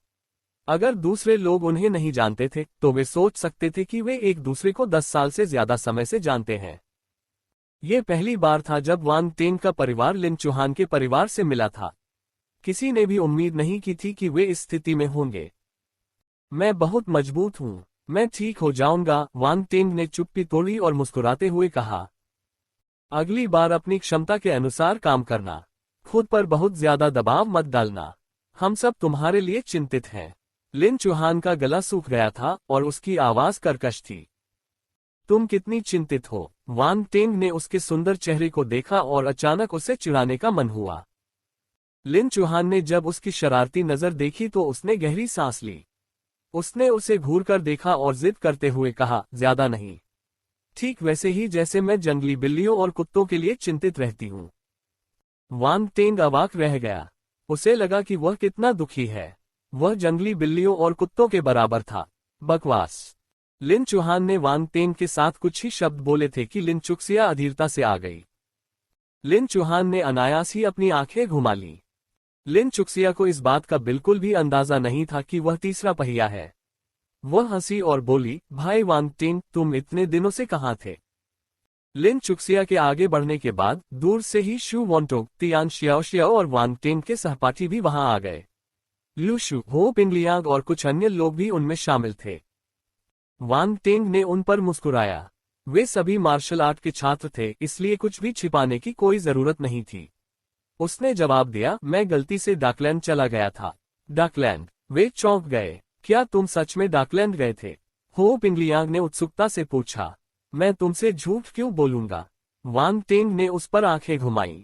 अगर दूसरे लोग उन्हें नहीं जानते थे तो वे सोच सकते थे कि वे एक दूसरे को 10 साल से ज्यादा समय से जानते हैं। ये पहली बार था जब वान टेन का परिवार लिन चुहान के परिवार से मिला था। किसी ने भी उम्मीद नहीं की थी कि वे इस स्थिति में होंगे। मैं बहुत मजबूत हूँ, मैं ठीक हो जाऊंगा, वान टेन ने चुप्पी तोड़ी और मुस्कुराते हुए कहा। अगली बार अपनी क्षमता के अनुसार काम करना, खुद पर बहुत ज्यादा दबाव मत डालना, हम सब तुम्हारे लिए चिंतित हैं। लिन चुहान का गला सूख गया था और उसकी आवाज कर्कश थी। तुम कितनी चिंतित हो? वान टेंग ने उसके सुंदर चेहरे को देखा और अचानक उसे चिढ़ाने का मन हुआ। लिन चुहान ने जब उसकी शरारती नजर देखी तो उसने गहरी सांस ली। उसने उसे घूरकर देखा और जिद करते हुए कहा, ज्यादा नहीं। ठीक वैसे ही जैसे मैं जंगली बिल्लियों और कुत्तों के लिए चिंतित रहती हूँ। वान टेंग अवाक रह गया। उसे लगा कि वह कितना दुखी है। वह जंगली बिल्लियों और कुत्तों के बराबर था। बकवास। लिन चुहान ने वान टेंग के साथ कुछ ही शब्द बोले थे कि लिन चुक्सिया अधीरता से आ गई। लिन चुहान ने अनायास ही अपनी आंखें घुमा ली। लिन चुक्सिया को इस बात का बिल्कुल भी अंदाजा नहीं था कि वह तीसरा पहिया है। वह हंसी और बोली, भाई वान टेंग, तुम इतने दिनों से कहाँ थे? लिन चुक्सिया के आगे बढ़ने के बाद दूर से ही शू वॉन्टोग, तियान शियाओ और वान टेंग के सहपाठी भी वहां आ गए। लू शू, हो पिंगलियांग और कुछ अन्य लोग भी उनमें शामिल थे। वान टेंग ने उन पर मुस्कुराया। वे सभी मार्शल आर्ट के छात्र थे, इसलिए कुछ भी छिपाने की कोई जरूरत नहीं थी। उसने जवाब दिया, मैं गलती से डाकलैंड चला गया था। डाकलैंड? वे चौंक गए। क्या तुम सच में डाकलैंड गए थे? हो पिंगलियांग ने उत्सुकता से पूछा। मैं तुमसे झूठ क्यों बोलूंगा? वान टेंग ने उस पर आंखें घुमाई।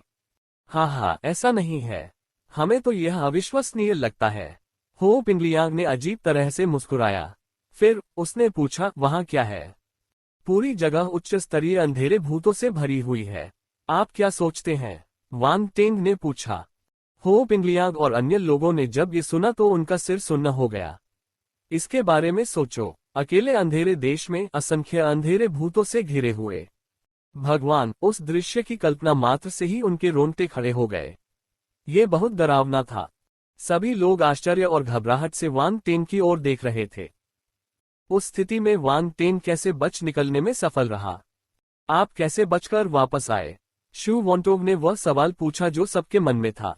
हाँ, ऐसा नहीं है। हमें तो यह अविश्वसनीय लगता है। हो पिंगलियांग ने अजीब तरह से मुस्कुराया। फिर उसने पूछा, वहां क्या है? पूरी जगह उच्च स्तरीय अंधेरे भूतों से भरी हुई है। आप क्या सोचते हैं? वान टेंग ने पूछा। हो पिंगलियांग और अन्य लोगों ने जब ये सुना तो उनका सिर सुन्न हो गया। इसके बारे में सोचो, अकेले अंधेरे देश में असंख्य अंधेरे भूतों से घिरे हुए। भगवान, उस दृश्य की कल्पना मात्र से ही उनके रोंगटे खड़े हो गए। ये बहुत डरावना था। सभी लोग आश्चर्य और घबराहट से वान टेंग की ओर देख रहे थे। उस स्थिति में वान टेंग कैसे बच निकलने में सफल रहा? आप कैसे बचकर वापस आए? शू वॉन्टोग ने वह सवाल पूछा जो सबके मन में था।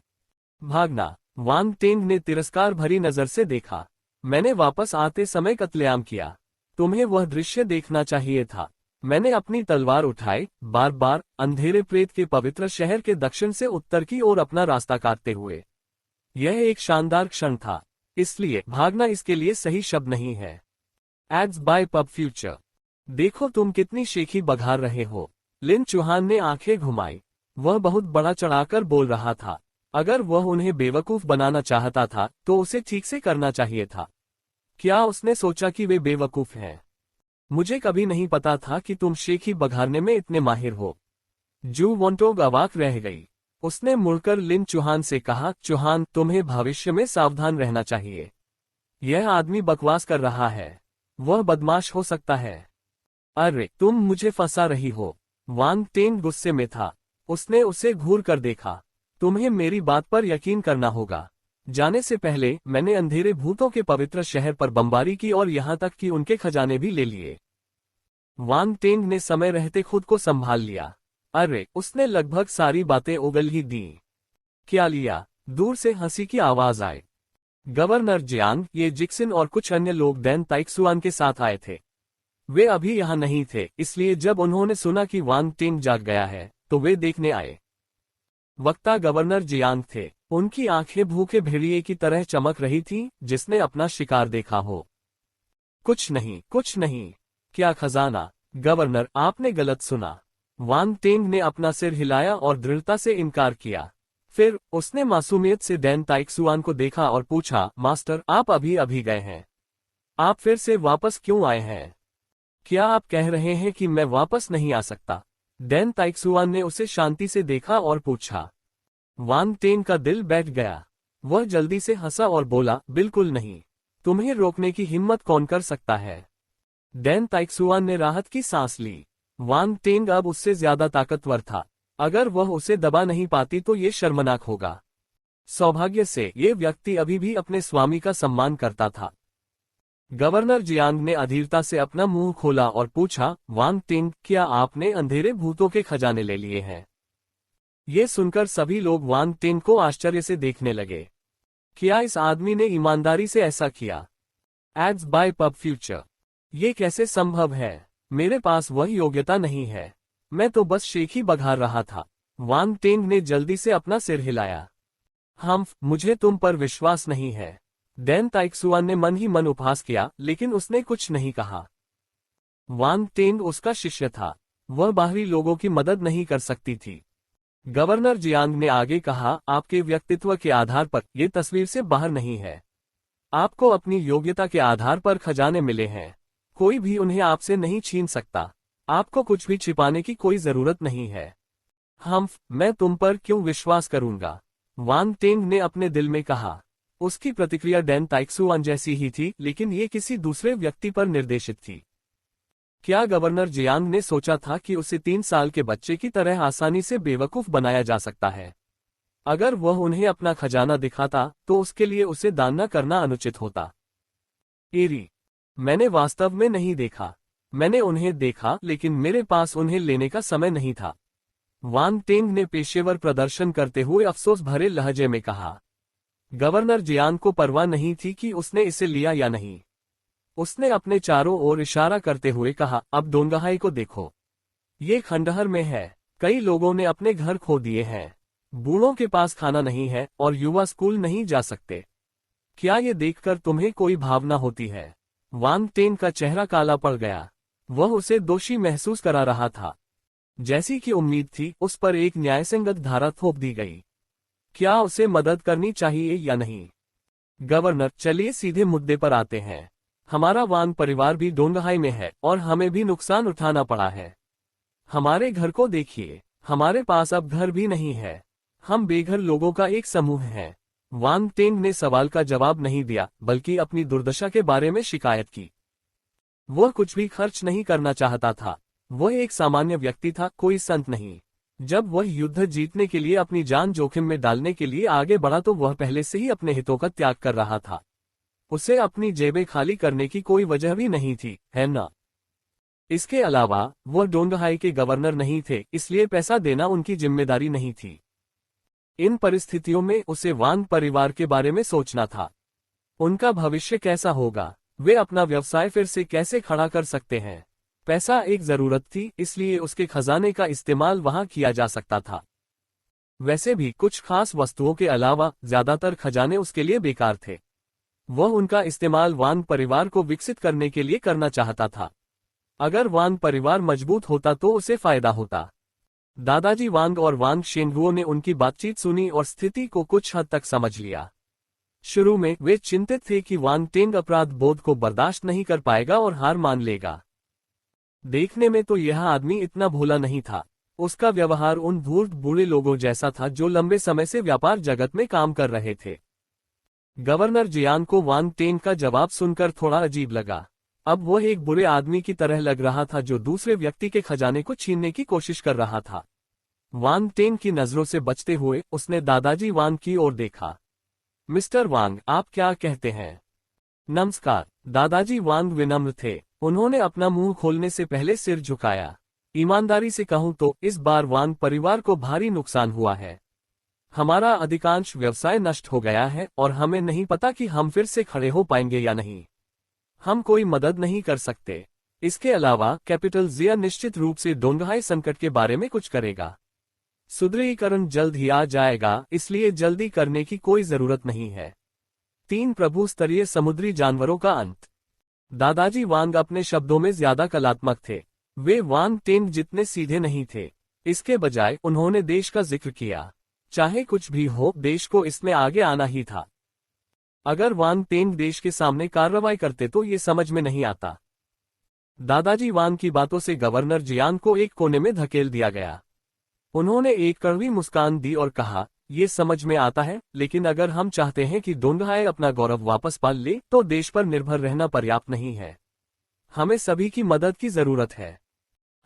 भागना। वान टेंग ने तिरस्कार भरी नजर से देखा। मैंने वापस आते समय कत्लेआम किया। तुम्हें वह दृश्य देखना चाहिए था। मैंने अपनी तलवार उठाई, बार बार अंधेरे प्रेत के पवित्र शहर के दक्षिण से उत्तर की ओर अपना रास्ता काटते हुए। यह एक शानदार क्षण था, इसलिए भागना इसके लिए सही शब्द नहीं है। Ads by PubFuture. देखो तुम कितनी शेखी बघार रहे हो। लिन चुहान ने आंखें घुमाई। वह बहुत बड़ा चढ़ाकर बोल रहा था। अगर वह उन्हें बेवकूफ बनाना चाहता था तो उसे ठीक से करना चाहिए था। क्या उसने सोचा कि वे बेवकूफ हैं? मुझे कभी नहीं पता था कि तुम शेखी बघारने में इतने माहिर हो। जू वॉन्टोग अवाक रह गई। उसने मुड़कर लिन चुहान से कहा, चुहान, तुम्हें भविष्य में सावधान रहना चाहिए। यह आदमी बकवास कर रहा है। वह बदमाश हो सकता है। अरे तुम मुझे फंसा रही हो। वांग टेंग गुस्से में था। उसने उसे घूर कर देखा। तुम्हें मेरी बात पर यकीन करना होगा। जाने से पहले मैंने अंधेरे भूतों के पवित्र शहर पर बमबारी की और यहाँ तक कि उनके खजाने भी ले लिए। वांग टेंग ने समय रहते खुद को संभाल लिया। अरे उसने लगभग सारी बातें उगल ही दी। क्या लिया? दूर से हंसी की आवाज आई। गवर्नर जियांग, ये जिक्सिन और कुछ अन्य लोग दैन ताइक्सुआन के साथ आए थे। वे अभी यहाँ नहीं थे, इसलिए जब उन्होंने सुना कि वांग टेंग जाग गया है तो वे देखने आए। वक्ता गवर्नर जियांग थे। उनकी आंखें भूखे भेड़िए की तरह चमक रही थीं, जिसने अपना शिकार देखा हो। कुछ नहीं, कुछ नहीं। क्या खजाना? गवर्नर, आपने गलत सुना। वांग टेंग ने अपना सिर हिलाया और दृढ़ता से इनकार किया। फिर उसने मासूमियत से दैन ताइक्सुआन को देखा और पूछा, मास्टर, आप अभी अभी गए हैं। आप फिर से वापस क्यों आए हैं? क्या आप कह रहे हैं कि मैं वापस नहीं आ सकता? दैन ताइक्सुआन ने उसे शांति से देखा और पूछा। वांग टेंग का दिल बैठ गया। वह जल्दी से हंसा और बोला, बिल्कुल नहीं। तुम्हें रोकने की हिम्मत कौन कर सकता है? दैन ताइक्सुआन ने राहत की सांस ली। वांग टेंग अब उससे ज्यादा ताकतवर था। अगर वह उसे दबा नहीं पाती तो ये शर्मनाक होगा। सौभाग्य से ये व्यक्ति अभी भी अपने स्वामी का सम्मान करता था। गवर्नर जियांग ने अधीरता से अपना मुंह खोला और पूछा, वांग टेंग, क्या आपने अंधेरे भूतों के खजाने ले लिए हैं? ये सुनकर सभी लोग वांग टेंग को आश्चर्य से देखने लगे। क्या इस आदमी ने ईमानदारी से ऐसा किया? Ads by PubFuture. ये कैसे संभव है? मेरे पास वह योग्यता नहीं है। मैं तो बस शेख ही बघार रहा था। वांग टेंग ने जल्दी से अपना सिर हिलाया। मुझे तुम पर विश्वास नहीं है। दैन ताइक्सुआन ने मन ही मन उपहास किया, लेकिन उसने कुछ नहीं कहा। वांग टेंग उसका शिष्य था। वह बाहरी लोगों की मदद नहीं कर सकती थी। गवर्नर जियांग ने आगे कहा, आपके व्यक्तित्व के आधार पर यह तस्वीर से बाहर नहीं है। आपको अपनी योग्यता के आधार पर खजाने मिले हैं। कोई भी उन्हें आपसे नहीं छीन सकता। आपको कुछ भी छिपाने की कोई जरूरत नहीं है। मैं तुम पर क्यों विश्वास करूंगा? वांग टेंग ने अपने दिल में कहा। उसकी प्रतिक्रिया दैन ताइक्सुआन जैसी ही थी, लेकिन ये किसी दूसरे व्यक्ति पर निर्देशित थी। क्या गवर्नर जियांग ने सोचा था कि उसे 3 साल के बच्चे की तरह आसानी से बेवकूफ बनाया जा सकता है? अगर वह उन्हें अपना खजाना दिखाता तो उसके लिए उसे दान न करना अनुचित होता। एरी, मैंने वास्तव में नहीं देखा। मैंने उन्हें देखा, लेकिन मेरे पास उन्हें लेने का समय नहीं था। वांग टेंग ने पेशेवर प्रदर्शन करते हुए अफसोस भरे लहजे में कहा। गवर्नर जियांग को परवाह नहीं थी कि उसने इसे लिया या नहीं। उसने अपने चारों ओर इशारा करते हुए कहा, अब डोंगहाई को देखो। ये खंडहर में है। कई लोगों ने अपने घर खो दिए हैं। बूढ़ों के पास खाना नहीं है और युवा स्कूल नहीं जा सकते। क्या ये देखकर तुम्हें कोई भावना होती है? वांग टेंग का चेहरा काला पड़ गया। वह उसे दोषी महसूस करा रहा था। जैसी कि उम्मीद थी, उस पर एक न्यायसंगत धारा थोप दी गई। क्या उसे मदद करनी चाहिए या नहीं? गवर्नर, चलिए सीधे मुद्दे पर आते हैं। हमारा वांग परिवार भी डोंगहाई में है और हमें भी नुकसान उठाना पड़ा है। हमारे घर को देखिए। हमारे पास अब घर भी नहीं है। हम बेघर लोगों का एक समूह हैं। वांग टेंग ने सवाल का जवाब नहीं दिया, बल्कि अपनी दुर्दशा के बारे में शिकायत की। वह कुछ भी खर्च नहीं करना चाहता था। वह एक सामान्य व्यक्ति था, कोई संत नहीं। जब वह युद्ध जीतने के लिए अपनी जान जोखिम में डालने के लिए आगे बढ़ा तो वह पहले से ही अपने हितों का त्याग कर रहा था। उसे अपनी जेबें खाली करने की कोई वजह भी नहीं थी, है ना? इसके अलावा वह डोंगहाई के गवर्नर नहीं थे, इसलिए पैसा देना उनकी जिम्मेदारी नहीं थी। इन परिस्थितियों में उसे वांग परिवार के बारे में सोचना था। उनका भविष्य कैसा होगा? वे अपना व्यवसाय फिर से कैसे खड़ा कर सकते हैं? पैसा एक जरूरत थी, इसलिए उसके खजाने का इस्तेमाल वहां किया जा सकता था। वैसे भी कुछ खास वस्तुओं के अलावा ज्यादातर खजाने उसके लिए बेकार थे। वह उनका इस्तेमाल वांग परिवार को विकसित करने के लिए करना चाहता था। अगर वांग परिवार मजबूत होता तो उसे फायदा होता। दादाजी वांग और वांग शेंगुओ ने उनकी बातचीत सुनी और स्थिति को कुछ हद तक समझ लिया। शुरू में वे चिंतित थे कि वांग टेंग अपराध बोध को बर्दाश्त नहीं कर पाएगा और हार मान लेगा। देखने में तो यह आदमी इतना भोला नहीं था। उसका व्यवहार उन धूर्त बूढ़े लोगों जैसा था जो लंबे समय से व्यापार जगत में काम कर रहे थे। गवर्नर जियांग को वांग टेंग का जवाब सुनकर थोड़ा अजीब लगा। अब वह एक बुरे आदमी की तरह लग रहा था जो दूसरे व्यक्ति के खजाने को छीनने की कोशिश कर रहा था। वांग टेन की नजरों से बचते हुए उसने दादाजी वांग की ओर देखा। मिस्टर वांग, आप क्या कहते हैं? नमस्कार। दादाजी वांग विनम्र थे। उन्होंने अपना मुंह खोलने से पहले सिर झुकाया। ईमानदारी से कहूं तो इस बार वांग परिवार को भारी नुकसान हुआ है। हमारा अधिकांश व्यवसाय नष्ट हो गया है और हमें नहीं पता कि हम फिर से खड़े हो पाएंगे या नहीं। हम कोई मदद नहीं कर सकते। इसके अलावा कैपिटल जिया निश्चित रूप से डोंगहाई संकट के बारे में कुछ करेगा। सुदृढ़ीकरण जल्द ही आ जाएगा, इसलिए जल्दी करने की कोई जरूरत नहीं है। 3 प्रभु स्तरीय समुद्री जानवरों का अंत। दादाजी वांग अपने शब्दों में ज्यादा कलात्मक थे। वे वांग टेंग जितने सीधे नहीं थे। इसके बजाय उन्होंने देश का जिक्र किया। चाहे कुछ भी हो, देश को इसमें आगे आना ही था। अगर वांग टेंग देश के सामने कार्रवाई करते तो ये समझ में नहीं आता। दादाजी वांग की बातों से गवर्नर जियांग को एक कोने में धकेल दिया गया। उन्होंने एक कड़वी मुस्कान दी और कहा, ये समझ में आता है, लेकिन अगर हम चाहते हैं कि डोंगहाई अपना गौरव वापस पा ले तो देश पर निर्भर रहना पर्याप्त नहीं है। हमें सभी की मदद की जरूरत है।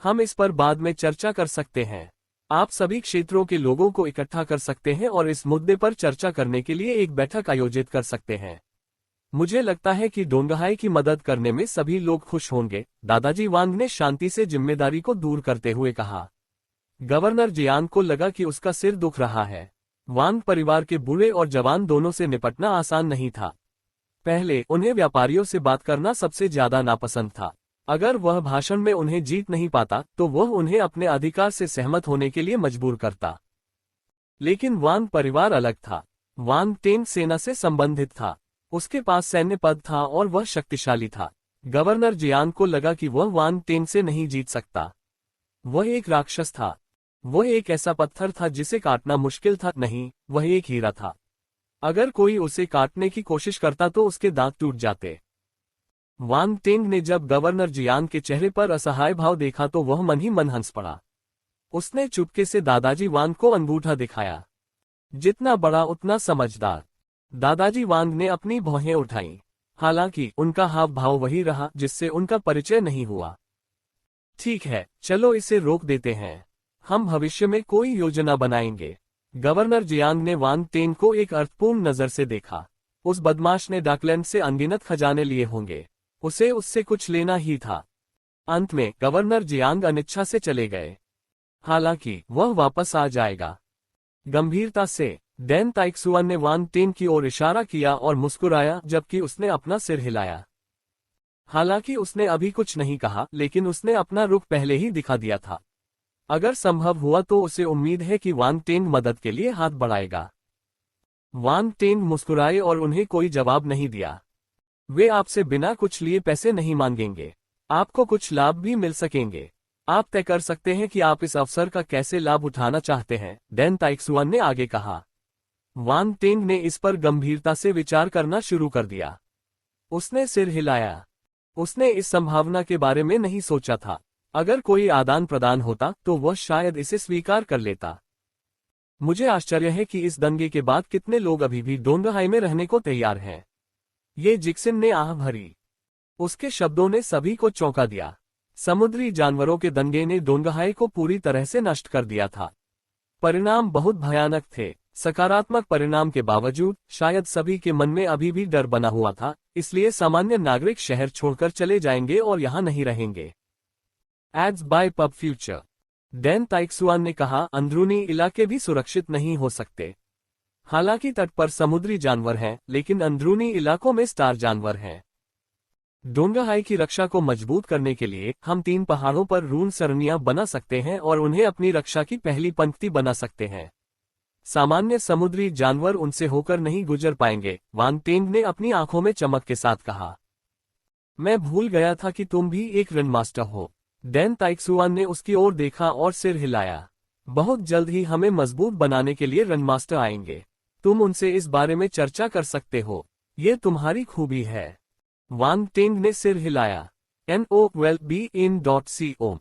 हम इस पर बाद में चर्चा कर सकते हैं। आप सभी क्षेत्रों के लोगों को इकट्ठा कर सकते हैं और इस मुद्दे पर चर्चा करने के लिए एक बैठक आयोजित कर सकते हैं। मुझे लगता है कि डोंगहाई की मदद करने में सभी लोग खुश होंगे। दादाजी वांग ने शांति से जिम्मेदारी को दूर करते हुए कहा। गवर्नर जियांग को लगा कि उसका सिर दुख रहा है। वांग परिवार के बूढ़े और जवान दोनों से निपटना आसान नहीं था। पहले उन्हें व्यापारियों से बात करना सबसे ज्यादा नापसंद था। अगर वह भाषण में उन्हें जीत नहीं पाता तो वह उन्हें अपने अधिकार से सहमत होने के लिए मजबूर करता। लेकिन वांग परिवार अलग था। वांग टेंग सेना से संबंधित था। उसके पास सैन्य पद था और वह शक्तिशाली था। गवर्नर जियांग को लगा कि वह वांग टेंग से नहीं जीत सकता। वह एक राक्षस था। वह एक ऐसा पत्थर था जिसे काटना मुश्किल था, नहीं, वह एक हीरा था। अगर कोई उसे काटने की कोशिश करता तो उसके दांत टूट जाते। वांग टेंग ने जब गवर्नर जियांग के चेहरे पर असहाय भाव देखा तो वह मन ही मन हंस पड़ा। उसने चुपके से दादाजी वांग को अंगूठा दिखाया। जितना बड़ा उतना समझदार। दादाजी वांग ने अपनी भौहें उठाईं। हालांकि उनका हाव भाव वही रहा जिससे उनका परिचय नहीं हुआ। ठीक है, चलो इसे रोक देते हैं। हम भविष्य में कोई योजना बनाएंगे। गवर्नर जियांग ने वांग टेंग को एक अर्थपूर्ण नजर से देखा। उस बदमाश ने डॉकलैंड से अनगिनत खजाने लिए होंगे। उसे उससे कुछ लेना ही था। अंत में गवर्नर जियांग अनिच्छा से चले गए। हालांकि वह वापस आ जाएगा। गंभीरता से डैन ताइक्सुआन ने वांग टेंग की ओर इशारा किया और मुस्कुराया जबकि उसने अपना सिर हिलाया। हालांकि उसने अभी कुछ नहीं कहा, लेकिन उसने अपना रुख पहले ही दिखा दिया था। अगर संभव हुआ तो उसे उम्मीद है कि वांग टेंग मदद के लिए हाथ बढ़ाएगा। वांग टेंग मुस्कुराए और उन्हें कोई जवाब नहीं दिया। वे आपसे बिना कुछ लिए पैसे नहीं मांगेंगे। आपको कुछ लाभ भी मिल सकेंगे। आप तय कर सकते हैं कि आप इस अवसर का कैसे लाभ उठाना चाहते हैं, डैन ताइक्सुआन ने आगे कहा। वांग टेंग ने इस पर गंभीरता से विचार करना शुरू कर दिया। उसने सिर हिलाया। उसने इस संभावना के बारे में नहीं सोचा था। अगर कोई आदान प्रदान होता तो वह शायद इसे स्वीकार कर लेता। मुझे आश्चर्य है कि इस दंगे के बाद कितने लोग अभी भी डोंगहाई में रहने को तैयार हैं। ये जिक्सिन ने आह भरी। उसके शब्दों ने सभी को चौंका दिया। समुद्री जानवरों के दंगे ने डोंगहाई को पूरी तरह से नष्ट कर दिया था। परिणाम बहुत भयानक थे। सकारात्मक परिणाम के बावजूद शायद सभी के मन में अभी भी डर बना हुआ था, इसलिए सामान्य नागरिक शहर छोड़कर चले जाएंगे और यहां नहीं रहेंगे। Ads by PubFuture. Dan Taixuan ने कहा, अंदरूनी इलाके भी सुरक्षित नहीं हो सकते। हालांकि तट पर समुद्री जानवर हैं, लेकिन अंदरूनी इलाकों में स्टार जानवर हैं। डोंगहाई की रक्षा को मजबूत करने के लिए हम 3 पहाड़ों पर रून सरणियां बना सकते हैं और उन्हें अपनी रक्षा की पहली पंक्ति बना सकते हैं। सामान्य समुद्री जानवर उनसे होकर नहीं गुजर पाएंगे, वांग टेंग ने अपनी आंखों में चमक के साथ कहा। मैं भूल गया था कि तुम भी एक रन मास्टर हो। डैन ताइक्सुआन ने उसकी ओर देखा और सिर हिलाया। बहुत जल्द ही हमें मजबूत बनाने के लिए रन मास्टर आएंगे। तुम उनसे इस बारे में चर्चा कर सकते हो। ये तुम्हारी खूबी है। वांग टेंग ने सिर हिलाया। NOWELLBEIN.CO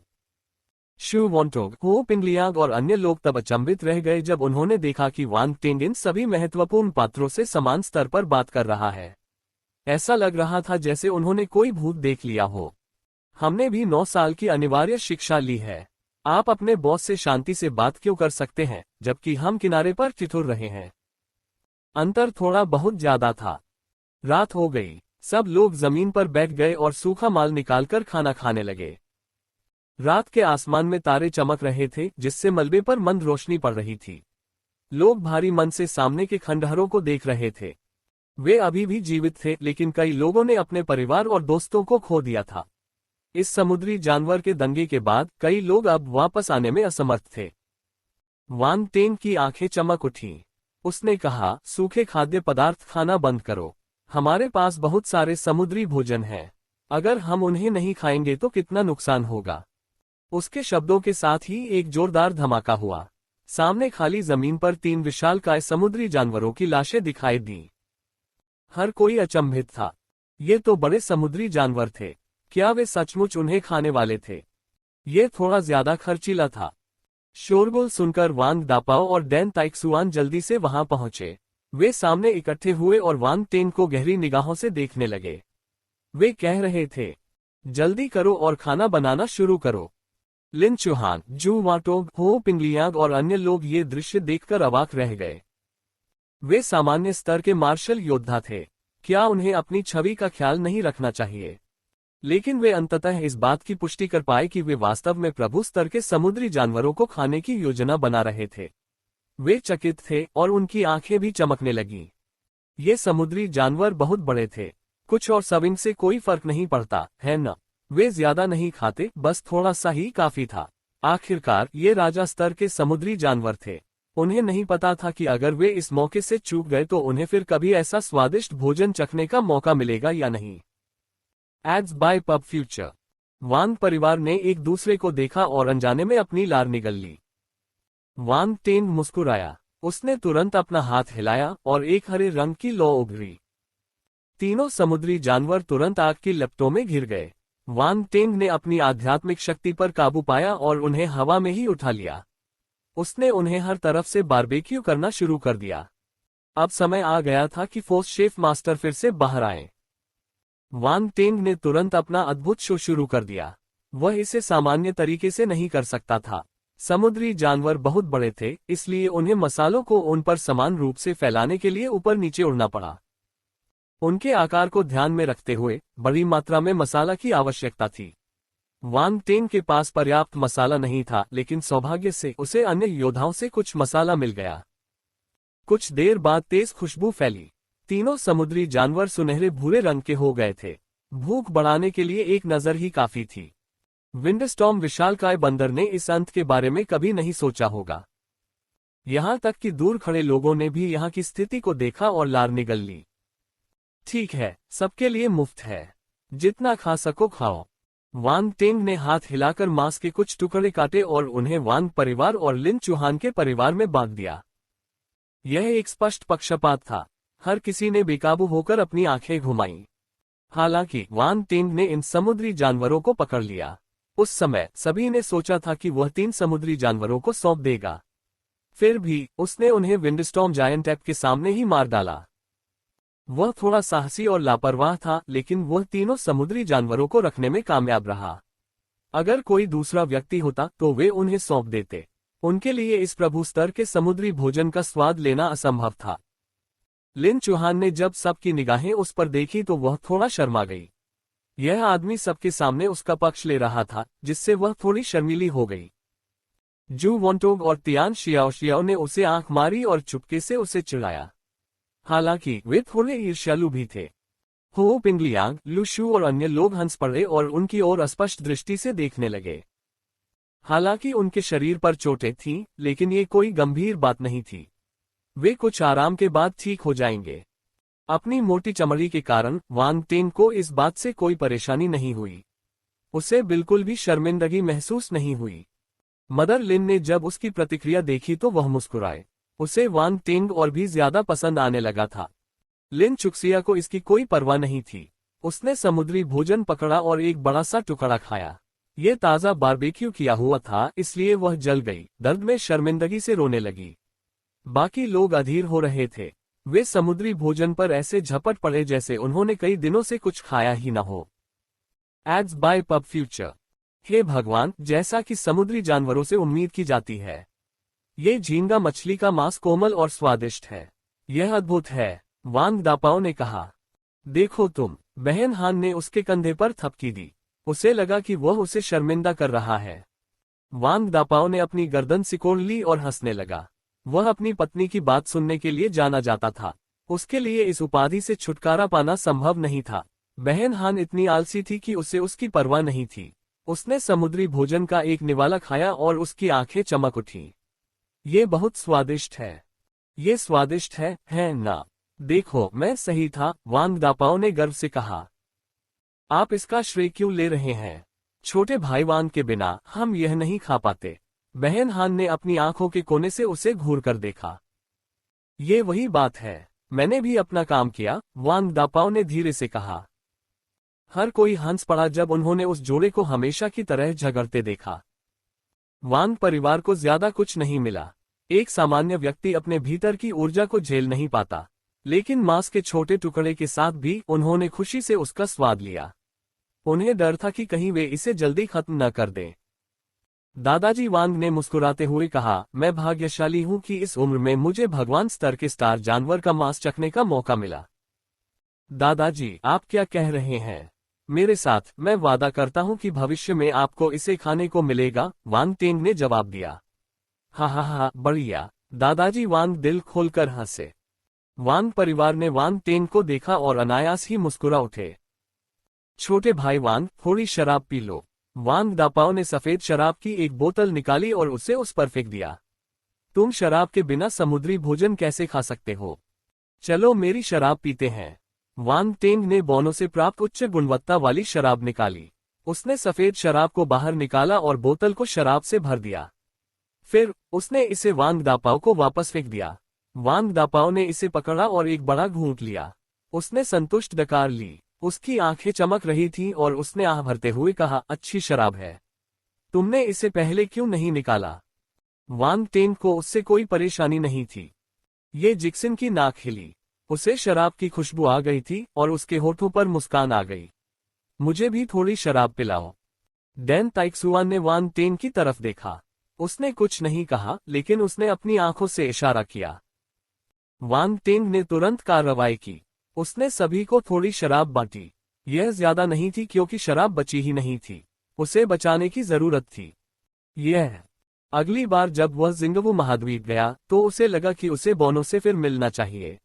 शू वॉन्टोग, हो पिंगलियांग और अन्य लोग तब अचंभित रह गए जब उन्होंने देखा कि वांग टेंग इन सभी महत्वपूर्ण पात्रों से समान स्तर पर बात कर रहा है। ऐसा लग रहा था जैसे उन्होंने कोई भूत देख लिया हो। हमने भी 9 साल की अनिवार्य शिक्षा ली है। आप अपने बॉस से शांति से बात क्यों कर सकते हैं, जबकि हम किनारे पर ठिठुर रहे हैं। अंतर थोड़ा बहुत ज्यादा था। रात हो गई, सब लोग जमीन पर बैठ गए और सूखा माल निकालकर खाना खाने लगे। रात के आसमान में तारे चमक रहे थे, जिससे मलबे पर मंद रोशनी पड़ रही थी। लोग भारी मन से सामने के खंडहरों को देख रहे थे। वे अभी भी जीवित थे, लेकिन कई लोगों ने अपने परिवार और दोस्तों को खो दिया था। इस समुद्री जानवर के दंगे के बाद कई लोग अब वापस आने में असमर्थ थे। वान टेन की आंखें चमक उठीं। उसने कहा, सूखे खाद्य पदार्थ खाना बंद करो। हमारे पास बहुत सारे समुद्री भोजन हैं। अगर हम उन्हें नहीं खाएंगे तो कितना नुकसान होगा। उसके शब्दों के साथ ही एक जोरदार धमाका हुआ। सामने खाली जमीन पर 3 विशालकाय समुद्री जानवरों की लाशें दिखाई दी। हर कोई अचंभित था। ये तो बड़े समुद्री जानवर थे। क्या वे सचमुच उन्हें खाने वाले थे? ये थोड़ा ज्यादा खर्चीला था। शोरगुल सुनकर वांग दापाओ और डैन ताइक्सुआन जल्दी से वहां पहुंचे। वे सामने इकट्ठे हुए और वांग टेन को गहरी निगाहों से देखने लगे। वे कह रहे थे, जल्दी करो और खाना बनाना शुरू करो। लिन चुहान, जू वाटोग, हो पिंगलियांग और अन्य लोग ये दृश्य देखकर अवाक रह गए। वे सामान्य स्तर के मार्शल योद्धा थे। क्या उन्हें अपनी छवि का ख्याल नहीं रखना चाहिए? लेकिन वे अंततः इस बात की पुष्टि कर पाए कि वे वास्तव में प्रभु स्तर के समुद्री जानवरों को खाने की योजना बना रहे थे। वे चकित थे और उनकी आंखें भी चमकने लगीं। ये समुद्री जानवर बहुत बड़े थे। कुछ और सब इनसे कोई फर्क नहीं पड़ता, है न? वे ज्यादा नहीं खाते, बस थोड़ा सा ही काफी था। आखिरकार ये राजा स्तर के समुद्री जानवर थे। उन्हें नहीं पता था कि अगर वे इस मौके से चूक गए तो उन्हें फिर कभी ऐसा स्वादिष्ट भोजन चखने का मौका मिलेगा या नहीं। Ads by PubFuture. Wang परिवार ने एक दूसरे को देखा और अनजाने में अपनी लार निगल ली। वांग टेन मुस्कुराया। उसने तुरंत अपना हाथ हिलाया और एक हरे रंग की लौ उभरी। तीनों समुद्री जानवर तुरंत आग की लपटों में घिर गए। वांग टेंग ने अपनी आध्यात्मिक शक्ति पर काबू पाया और उन्हें हवा में ही उठा लिया। उसने उन्हें हर तरफ से बारबेक्यू करना शुरू कर दिया। अब समय आ गया था कि फोर्स शेफ मास्टर फिर से बाहर आए। वांग टेंग ने तुरंत अपना अद्भुत शो शुरू कर दिया। वह इसे सामान्य तरीके से नहीं कर सकता था। समुद्री जानवर बहुत बड़े थे, इसलिए उन्हें मसालों को उन पर समान रूप से फैलाने के लिए ऊपर नीचे उड़ना पड़ा। उनके आकार को ध्यान में रखते हुए बड़ी मात्रा में मसाला की आवश्यकता थी। वांग टेन के पास पर्याप्त मसाला नहीं था, लेकिन सौभाग्य से उसे अन्य योद्धाओं से कुछ मसाला मिल गया। कुछ देर बाद तेज खुशबू फैली। तीनों समुद्री जानवर सुनहरे भूरे रंग के हो गए थे। भूख बढ़ाने के लिए एक नजर ही काफी थी। विंडस्टॉर्म विशालकाय बंदर ने इस अंत के बारे में कभी नहीं सोचा होगा। यहां तक कि दूर खड़े लोगों ने भी यहां की स्थिति को देखा और लार निगल ली। ठीक है, सबके लिए मुफ्त है। जितना खा सको खाओ। वांग टेंग ने हाथ हिलाकर मांस के कुछ टुकड़े काटे और उन्हें वांग परिवार और लिन चुहान के परिवार में बांट दिया। यह एक स्पष्ट पक्षपात था। हर किसी ने बेकाबू होकर अपनी आंखें घुमाईं। हालांकि वांग टेंग ने इन समुद्री जानवरों को पकड़ लिया। उस समय सभी ने सोचा था कि वह 3 समुद्री जानवरों को सौंप देगा। फिर भी उसने उन्हें विंडस्टॉर्म जायंट ऐप के सामने ही मार डाला। वह थोड़ा साहसी और लापरवाह था, लेकिन वह तीनों समुद्री जानवरों को रखने में कामयाब रहा। अगर कोई दूसरा व्यक्ति होता तो वे उन्हें सौंप देते। उनके लिए इस प्रभु स्तर के समुद्री भोजन का स्वाद लेना असंभव था। लिन चुहान ने जब सबकी निगाहें उस पर देखी तो वह थोड़ा शर्मा गई। यह आदमी सबके सामने उसका पक्ष ले रहा था, जिससे वह थोड़ी शर्मीली हो गई। जू वोंटोग और तियान शियाओ ने उसे आंख मारी और चुपके से उसे चिढ़ाया। हालांकि वे थोड़े ईर्ष्यालु भी थे। हो पिंगलियांग, लुशु और अन्य लोग हंस पड़े और उनकी ओर स्पष्ट दृष्टि से देखने लगे। हालांकि उनके शरीर पर चोटें थीं, लेकिन ये कोई गंभीर बात नहीं थी। वे कुछ आराम के बाद ठीक हो जाएंगे। अपनी मोटी चमड़ी के कारण वांग टेन को इस बात से कोई परेशानी नहीं हुई। उसे बिल्कुल भी शर्मिंदगी महसूस नहीं हुई। मदर लिन ने जब उसकी प्रतिक्रिया देखी तो वह मुस्कुराए। उसे वांग टेंग और भी ज्यादा पसंद आने लगा था। लिन चुक्सिया को इसकी कोई परवाह नहीं थी। उसने समुद्री भोजन पकड़ा और एक बड़ा सा टुकड़ा खाया। ये ताज़ा बारबेक्यू किया हुआ था, इसलिए वह जल गई। दर्द में शर्मिंदगी से रोने लगी। बाकी लोग अधीर हो रहे थे। वे समुद्री भोजन पर ऐसे झपट पड़े जैसे उन्होंने कई दिनों से कुछ खाया ही न हो। Ads by PubFuture. हे भगवान, जैसा कि समुद्री जानवरों से उम्मीद की जाती है, ये झींगा मछली का मांस कोमल और स्वादिष्ट है। यह अद्भुत है, वांग दापाओ ने कहा। देखो तुम, बहन हान ने उसके कंधे पर थपकी दी। उसे लगा कि वह उसे शर्मिंदा कर रहा है। वांग दापाओ ने अपनी गर्दन सिकोड़ ली और हंसने लगा। वह अपनी पत्नी की बात सुनने के लिए जाना जाता था। उसके लिए इस उपाधि से छुटकारा पाना संभव नहीं था। बहन हान इतनी आलसी थी कि उसे उसकी परवाह नहीं थी। उसने समुद्री भोजन का एक निवाला खाया और उसकी आंखें चमक उठीं। ये बहुत स्वादिष्ट है। ये स्वादिष्ट है ना? देखो, मैं सही था, वांग दापाओ ने गर्व से कहा। आप इसका श्रेय क्यों ले रहे हैं? छोटे भाई वांग के बिना हम यह नहीं खा पाते। बहन हान ने अपनी आंखों के कोने से उसे घूर कर देखा। ये वही बात है, मैंने भी अपना काम किया, वांग दापाओ ने धीरे से कहा। हर कोई हंस पड़ा जब उन्होंने उस जोड़े को हमेशा की तरह झगड़ते देखा। वांग परिवार को ज्यादा कुछ नहीं मिला। एक सामान्य व्यक्ति अपने भीतर की ऊर्जा को झेल नहीं पाता, लेकिन मांस के छोटे टुकड़े के साथ भी उन्होंने खुशी से उसका स्वाद लिया। उन्हें डर था कि कहीं वे इसे जल्दी खत्म न कर दें। दादाजी वांग ने मुस्कुराते हुए कहा, मैं भाग्यशाली हूं कि इस उम्र में मुझे भगवान स्तर के स्टार जानवर का मांस चखने का मौका मिला। दादाजी, आप क्या कह रहे हैं? मेरे साथ, मैं वादा करता हूं कि भविष्य में आपको इसे खाने को मिलेगा, वांग टेंग ने जवाब दिया। हा, बढ़िया। दादाजी वांग दिल खोलकर हंसे। वांग परिवार ने वांग टेंग को देखा और अनायास ही मुस्कुरा उठे। छोटे भाई वांग, थोड़ी शराब पी लो। वांग दापाओ ने सफेद शराब की एक बोतल निकाली और उसे उस पर फेंक दिया। तुम शराब के बिना समुद्री भोजन कैसे खा सकते हो? चलो मेरी शराब पीते हैं। वांग टेंग ने बोनों से प्राप्त उच्च गुणवत्ता वाली शराब निकाली। उसने सफेद शराब को बाहर निकाला और बोतल को शराब से भर दिया। फिर उसने इसे वांग दापाओ को वापस फेंक दिया। वांग दापाओ ने इसे पकड़ा और एक बड़ा घूंट लिया। उसने संतुष्ट डकार ली। उसकी आंखें चमक रही थीं और उसने आह भरते हुए कहा, अच्छी शराब है। तुमने इसे पहले क्यों नहीं निकाला? वांग टेंग को उससे कोई परेशानी नहीं थी। ये जिक्सिन की नाक हिली। उसे शराब की खुशबू आ गई थी और उसके होठों पर मुस्कान आ गई। मुझे भी थोड़ी शराब पिलाओ। डैन ताइक्सुआन ने वांग टेंग की तरफ देखा। उसने कुछ नहीं कहा, लेकिन उसने अपनी आंखों से इशारा किया। वांग टेंग ने तुरंत कार्रवाई की। उसने सभी को थोड़ी शराब बांटी। यह ज्यादा नहीं थी क्योंकि शराब बची ही नहीं थी। उसे बचाने की जरूरत थी। यह अगली बार जब वह जिंगबू महाद्वीप गया तो उसे लगा कि उसे बोनो से फिर मिलना चाहिए।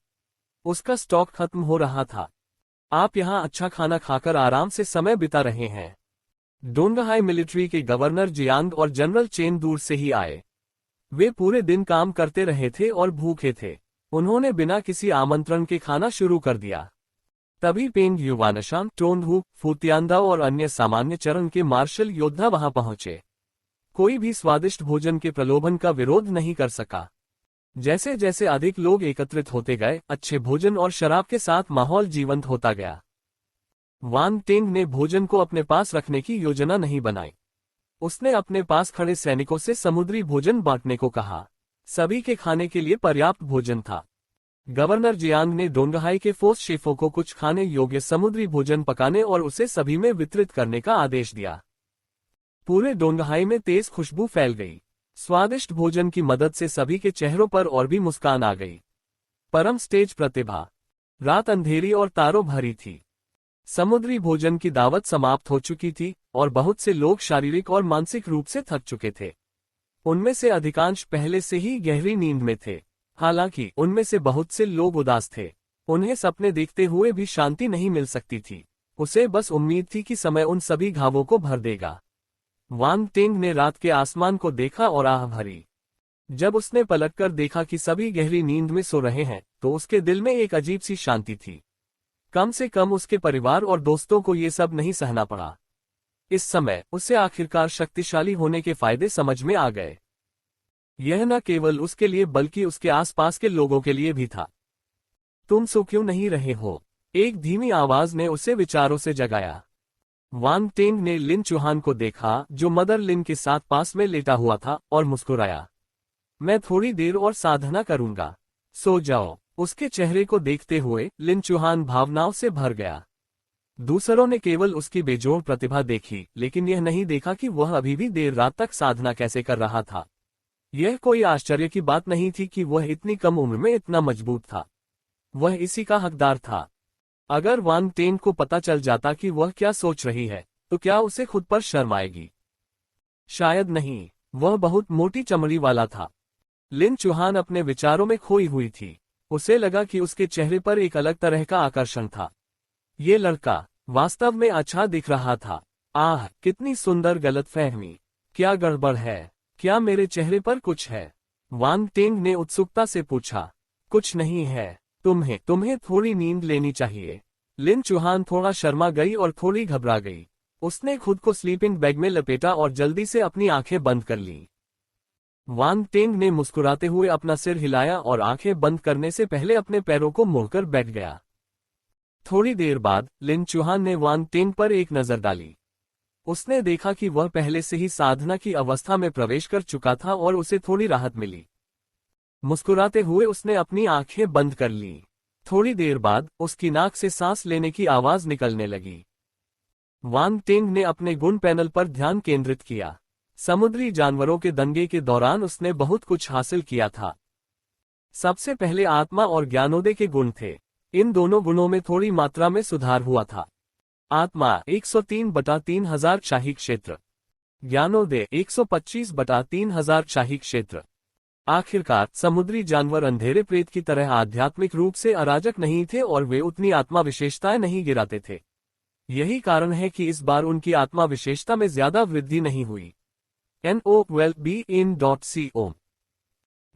उसका स्टॉक खत्म हो रहा था। आप यहाँ अच्छा खाना खाकर आराम से समय बिता रहे हैं। डोंगहाई मिलिट्री के गवर्नर जियांग और जनरल चेन दूर से ही आए। वे पूरे दिन काम करते रहे थे और भूखे थे। उन्होंने बिना किसी आमंत्रण के खाना शुरू कर दिया। तभी पेंग युवानशान, टोंगहू, फुतियांदा और अन्य सामान्य चरण के मार्शल योद्धा वहां पहुंचे। कोई भी स्वादिष्ट भोजन के प्रलोभन का विरोध नहीं कर सका। जैसे जैसे अधिक लोग एकत्रित होते गए, अच्छे भोजन और शराब के साथ माहौल जीवंत होता गया। वांग टेंग ने भोजन को अपने पास रखने की योजना नहीं बनाई। उसने अपने पास खड़े सैनिकों से समुद्री भोजन बांटने को कहा। सभी के खाने के लिए पर्याप्त भोजन था। गवर्नर जियांग ने डोंगहाई के फोर्स शेफों को कुछ खाने योग्य समुद्री भोजन पकाने और उसे सभी में वितरित करने का आदेश दिया। पूरे डोंगहाई में तेज खुशबू फैल गई। स्वादिष्ट भोजन की मदद से सभी के चेहरों पर और भी मुस्कान आ गई। परम स्टेज प्रतिभा। रात अंधेरी और तारों भरी थी। समुद्री भोजन की दावत समाप्त हो चुकी थी और बहुत से लोग शारीरिक और मानसिक रूप से थक चुके थे। उनमें से अधिकांश पहले से ही गहरी नींद में थे। हालांकि उनमें से बहुत से लोग उदास थे। उन्हें सपने देखते हुए भी शांति नहीं मिल सकती थी। उसे बस उम्मीद थी कि समय उन सभी घावों को भर देगा। वांग टेंग ने रात के आसमान को देखा और आह भरी। जब उसने पलटकर देखा कि सभी गहरी नींद में सो रहे हैं, तो उसके दिल में एक अजीब सी शांति थी। कम से कम उसके परिवार और दोस्तों को ये सब नहीं सहना पड़ा। इस समय उसे आखिरकार शक्तिशाली होने के फायदे समझ में आ गए। यह न केवल उसके लिए बल्कि उसके आसपास के लोगों के लिए भी था। तुम सो क्यों नहीं रहे हो? एक धीमी आवाज ने उसे विचारों से जगाया। वांग टेंग ने लिन चुहान को देखा, जो मदर लिन के साथ पास में लेटा हुआ था, और मुस्कुराया। मैं थोड़ी देर और साधना करूंगा। सो जाओ। उसके चेहरे को देखते हुए लिन चुहान भावनाओं से भर गया। दूसरों ने केवल उसकी बेजोड़ प्रतिभा देखी, लेकिन यह नहीं देखा कि वह अभी भी देर रात तक साधना कैसे कर रहा था। यह कोई आश्चर्य की बात नहीं थी कि वह इतनी कम उम्र में इतना मजबूत था। वह इसी का हकदार था। अगर वांग टेन को पता चल जाता कि वह क्या सोच रही है, तो क्या उसे खुद पर शर्म आएगी? शायद नहीं। वह बहुत मोटी चमड़ी वाला था। लिन चुहान अपने विचारों में खोई हुई थी। उसे लगा कि उसके चेहरे पर एक अलग तरह का आकर्षण था। ये लड़का वास्तव में अच्छा दिख रहा था। आह, कितनी सुंदर गलतफहमी। क्या गड़बड़ है? क्या मेरे चेहरे पर कुछ है? वांग टेंग ने उत्सुकता से पूछा। कुछ नहीं है। तुम्हें थोड़ी नींद लेनी चाहिए। लिन चुहान थोड़ा शर्मा गई और थोड़ी घबरा गई। उसने खुद को स्लीपिंग बैग में लपेटा और जल्दी से अपनी आंखें बंद कर लीं। वांग टेंग ने मुस्कुराते हुए अपना सिर हिलाया और आंखें बंद करने से पहले अपने पैरों को मोड़कर बैठ गया। थोड़ी देर बाद लिन चुहान ने वांग टेंग पर एक नजर डाली। उसने देखा कि वह पहले से ही साधना की अवस्था में प्रवेश कर चुका था और उसे थोड़ी राहत मिली। मुस्कुराते हुए उसने अपनी आंखें बंद कर लीं। थोड़ी देर बाद उसकी नाक से सांस लेने की आवाज निकलने लगी। वांग टेंग ने अपने गुण पैनल पर ध्यान केंद्रित किया। समुद्री जानवरों के दंगे के दौरान उसने बहुत कुछ हासिल किया था। सबसे पहले आत्मा और ज्ञानोदय के गुण थे। इन दोनों गुणों में थोड़ी मात्रा में सुधार हुआ था। आत्मा 103/3000 शाही क्षेत्र, ज्ञानोदय 125/3000 शाही क्षेत्र। आखिरकार समुद्री जानवर अंधेरे प्रेत की तरह आध्यात्मिक रूप से अराजक नहीं थे और वे उतनी आत्मा विशेषताएं नहीं गिराते थे। यही कारण है कि इस बार उनकी आत्मा विशेषता में ज्यादा वृद्धि नहीं हुई। NO12BIN.CO।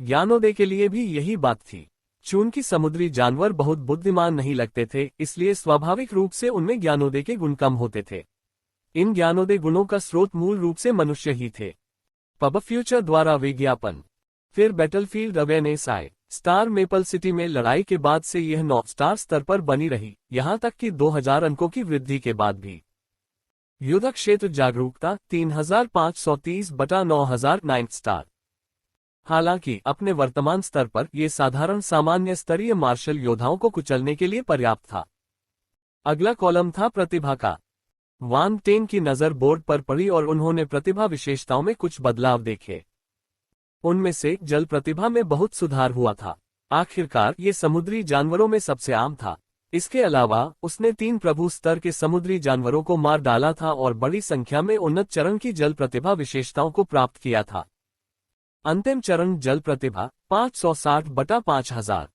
ज्ञानोदय के लिए भी यही बात थी। चूंकि समुद्री जानवर बहुत बुद्धिमान नहीं लगते थे, इसलिए स्वाभाविक रूप से उनमें ज्ञानोदय के गुण कम होते थे। इन ज्ञानोदय गुणों का स्रोत मूल रूप से मनुष्य ही थे। पब फ्यूचर द्वारा विज्ञापन। फिर बैटलफील्ड अवेयरनेस आए। स्टार मेपल सिटी में लड़ाई के बाद से यह 9 स्टार स्तर पर बनी रही, यहां तक कि 2000 अंकों की वृद्धि के बाद भी। युद्ध क्षेत्र जागरूकता 3530/9000 9 स्टार। हालांकि अपने वर्तमान स्तर पर यह साधारण सामान्य स्तरीय मार्शल योद्धाओं को कुचलने के लिए पर्याप्त था। अगला कॉलम था प्रतिभा का। वांग टेंग की नजर बोर्ड पर पड़ी और उन्होंने प्रतिभा विशेषताओं में कुछ बदलाव देखे। उनमें से जल प्रतिभा में बहुत सुधार हुआ था। आखिरकार ये समुद्री जानवरों में सबसे आम था। इसके अलावा उसने 3 प्रभु स्तर के समुद्री जानवरों को मार डाला था और बड़ी संख्या में उन्नत चरण की जल प्रतिभा विशेषताओं को प्राप्त किया था। अंतिम चरण जल प्रतिभा 560/5000।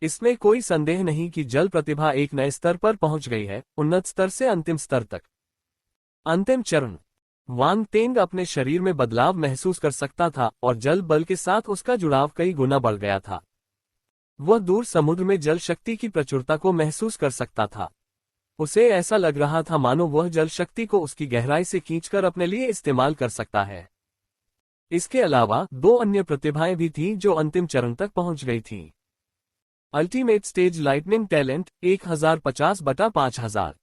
इसमें कोई संदेह नहीं कि जल प्रतिभा एक नए स्तर पर पहुंच गई है, उन्नत स्तर से अंतिम स्तर तक। अंतिम चरण। वांग टेंग अपने शरीर में बदलाव महसूस कर सकता था और जल बल के साथ उसका जुड़ाव कई गुना बढ़ गया था। वह दूर समुद्र में जल शक्ति की प्रचुरता को महसूस कर सकता था। उसे ऐसा लग रहा था मानो वह जल शक्ति को उसकी गहराई से खींचकर अपने लिए इस्तेमाल कर सकता है। इसके अलावा 2 अन्य प्रतिभाएं भी थीं जो अंतिम चरण तक पहुंच गई थीं। Ultimate stage lightning talent 1050/5000।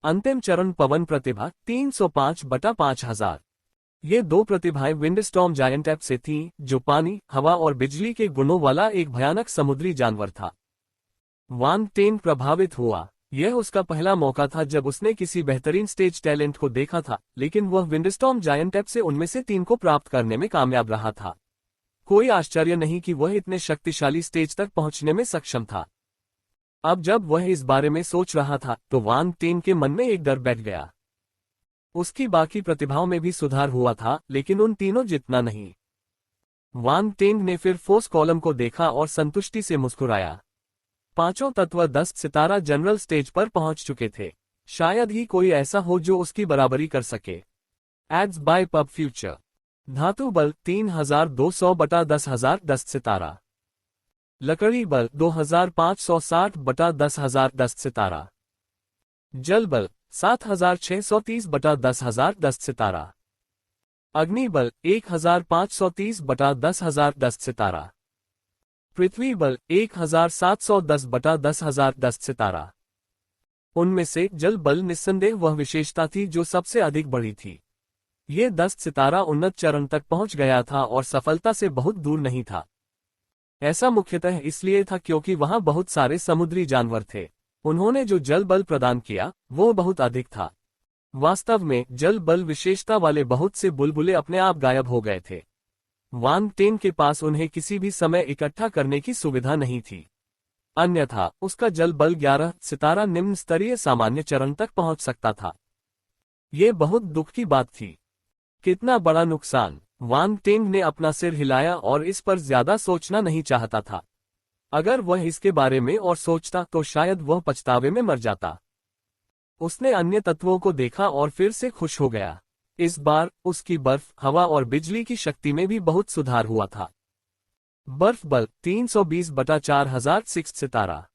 अंतिम चरण पवन प्रतिभा 305/5000। ये 2 प्रतिभाएं विंडस्टॉर्म जायंट ऐप से थीं, जो पानी, हवा और बिजली के गुणों वाला एक भयानक समुद्री जानवर था। वांग टेंग प्रभावित हुआ। यह उसका पहला मौका था जब उसने किसी बेहतरीन स्टेज टैलेंट को देखा था, लेकिन वह विंडस्टॉर्म जायंट ऐप से उनमें से 3 को प्राप्त करने में कामयाब रहा था। कोई आश्चर्य नहीं कि वह इतने शक्तिशाली स्टेज तक पहुंचने में सक्षम था। अब जब वह इस बारे में सोच रहा था, तो वांग टेंग के मन में एक डर बैठ गया। उसकी बाकी प्रतिभाओं में भी सुधार हुआ था, लेकिन उन तीनों जितना नहीं। वांग टेंग ने फिर फोर्स कॉलम को देखा और संतुष्टि से मुस्कुराया। 5 तत्व 10 सितारा जनरल स्टेज पर पहुंच चुके थे। शायद ही कोई ऐसा हो जो उसकी बराबरी कर सके। Ads by PubFuture. धातु बल 3200/10000 10 सितारा। लकड़ी बल 2560/10000 10 सितारा। जल बल 7630/10000 10 सितारा। अग्नि बल 1530/10000 10 सितारा। पृथ्वी बल 1710/10000 10 सितारा। उनमें से जल बल निस्संदेह वह विशेषता थी जो सबसे अधिक बड़ी थी। ये 10 सितारा उन्नत चरण तक पहुंच गया था और सफलता से बहुत दूर नहीं था। ऐसा मुख्यतः इसलिए था क्योंकि वहां बहुत सारे समुद्री जानवर थे। उन्होंने जो जल बल प्रदान किया वो बहुत अधिक था। वास्तव में जल बल विशेषता वाले बहुत से बुलबुले अपने आप गायब हो गए थे। वांग टेन के पास उन्हें किसी भी समय इकट्ठा करने की सुविधा नहीं थी, अन्यथा उसका जल बल 11 सितारा निम्न स्तरीय सामान्य चरण तक पहुंच सकता था। ये बहुत दुख की बात थी। कितना बड़ा नुकसान। वांग टेंग ने अपना सिर हिलाया और इस पर ज्यादा सोचना नहीं चाहता था। अगर वह इसके बारे में और सोचता तो शायद वह पछतावे में मर जाता। उसने अन्य तत्वों को देखा और फिर से खुश हो गया। इस बार उसकी बर्फ, हवा और बिजली की शक्ति में भी बहुत सुधार हुआ था। बर्फ बल 320/4006 सितारा,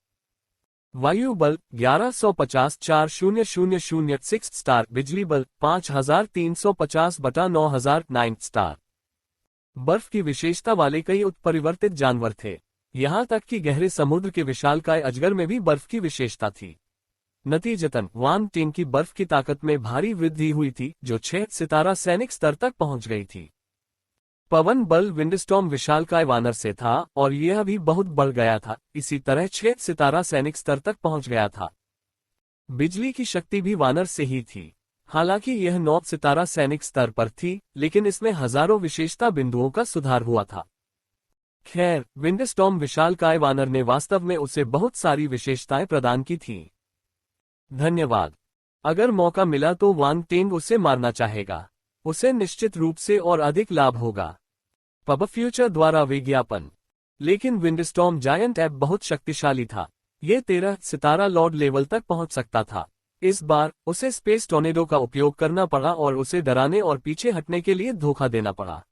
वायु बल 1150/4006 स्टार, बिजली बल 5350/9009 स्टार। बर्फ की विशेषता वाले कई उत्परिवर्तित जानवर थे। यहां तक कि गहरे समुद्र के विशालकाय अजगर में भी बर्फ की विशेषता थी। नतीजतन वांग टेंग की बर्फ की ताकत में भारी वृद्धि हुई थी, जो 6 सितारा सैनिक स्तर तक पहुंच गई थी। पवन बल विंडस्टॉर्म विशालकाय वानर से था और यह भी बहुत बढ़ गया था, इसी तरह 6 सितारा सैनिक स्तर तक पहुंच गया था। बिजली की शक्ति भी वानर से ही थी। हालांकि यह 9 सितारा सैनिक स्तर पर थी, लेकिन इसमें हजारों विशेषता बिंदुओं का सुधार हुआ था। खैर, विंडस्टॉर्म विशालकाय वानर ने वास्तव में उसे बहुत सारी विशेषताएं प्रदान की थीं। धन्यवाद। अगर मौका मिला तो वांग टेंग उसे मारना चाहेगा। उसे निश्चित रूप से और अधिक लाभ होगा। पब फ्यूचर द्वारा विज्ञापन। लेकिन विंडस्टॉर्म जायंट ऐप बहुत शक्तिशाली था। ये 13 सितारा लॉर्ड लेवल तक पहुंच सकता था। इस बार उसे स्पेस टॉर्नेडो का उपयोग करना पड़ा और उसे डराने और पीछे हटने के लिए धोखा देना पड़ा।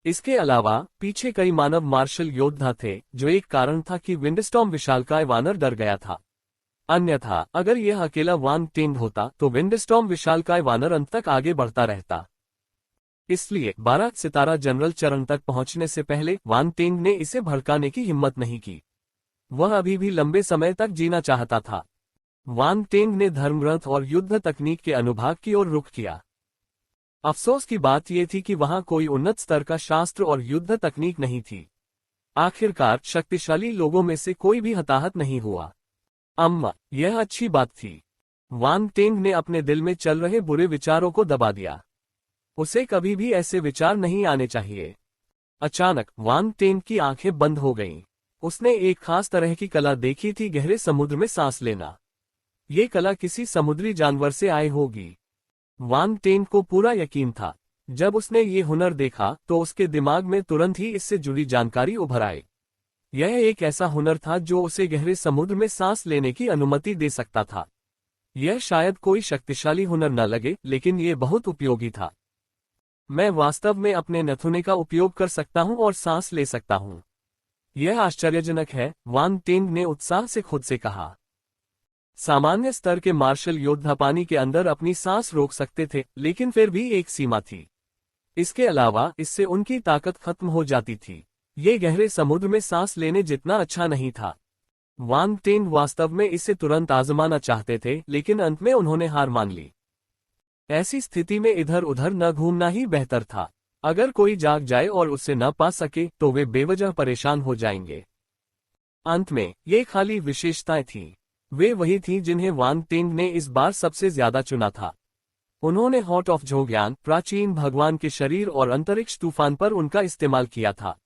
इसके अलावा पीछे कई मानव मार्शल योद्धा थे, जो एक कारण था कि विंडस्टॉर्म विशालकाय वानर डर गया था। अन्यथा अगर यह अकेला वांग टेंग होता तो विंडस्टॉर्म विशालकाय वानर अंत तक आगे बढ़ता रहता। इसलिए 12 सितारा जनरल चरण तक पहुंचने से पहले वांग टेंग ने इसे भड़काने की हिम्मत नहीं की। वह अभी भी लंबे समय तक जीना चाहता था। वांग टेंग ने धर्मरथ और युद्ध तकनीक के अनुभाग की ओर रुख किया। अफसोस की बात यह थी कि वहां कोई उन्नत स्तर का शास्त्र और युद्ध तकनीक नहीं थी। आखिरकार शक्तिशाली लोगों में से कोई भी हताहत नहीं हुआ। अम्मा, यह अच्छी बात थी। वांग टेंग ने अपने दिल में चल रहे बुरे विचारों को दबा दिया। उसे कभी भी ऐसे विचार नहीं आने चाहिए। अचानक वांग टेंग की आंखें बंद हो गईं। उसने एक खास तरह की कला देखी थी, गहरे समुद्र में सांस लेना। ये कला किसी समुद्री जानवर से आई होगी। वांग टेंग को पूरा यकीन था। जब उसने ये हुनर देखा तो उसके दिमाग में तुरंत ही इससे जुड़ी जानकारी उभर आई। यह एक ऐसा हुनर था जो उसे गहरे समुद्र में सांस लेने की अनुमति दे सकता था। यह शायद कोई शक्तिशाली हुनर न लगे, लेकिन यह बहुत उपयोगी था। मैं वास्तव में अपने नथुने का उपयोग कर सकता हूं और सांस ले सकता हूं। यह आश्चर्यजनक है, वांग टेंग ने उत्साह से खुद से कहा। सामान्य स्तर के मार्शल योद्धा पानी के अंदर अपनी सांस रोक सकते थे, लेकिन फिर भी एक सीमा थी। इसके अलावा इससे उनकी ताकत खत्म हो जाती थी। ये गहरे समुद्र में सांस लेने जितना अच्छा नहीं था। वांग टेंग वास्तव में इसे तुरंत आजमाना चाहते थे, लेकिन अंत में उन्होंने हार मान ली। ऐसी स्थिति में इधर उधर न घूमना ही बेहतर था। अगर कोई जाग जाए और उसे न पा सके तो वे बेवजह परेशान हो जाएंगे। अंत में ये खाली विशेषताएं थीं। वे वही थीं जिन्हें वांग टेंग ने इस बार सबसे ज्यादा चुना था। उन्होंने हॉट ऑफ जोग्यान, प्राचीन भगवान के शरीर और अंतरिक्ष तूफान पर उनका इस्तेमाल किया था।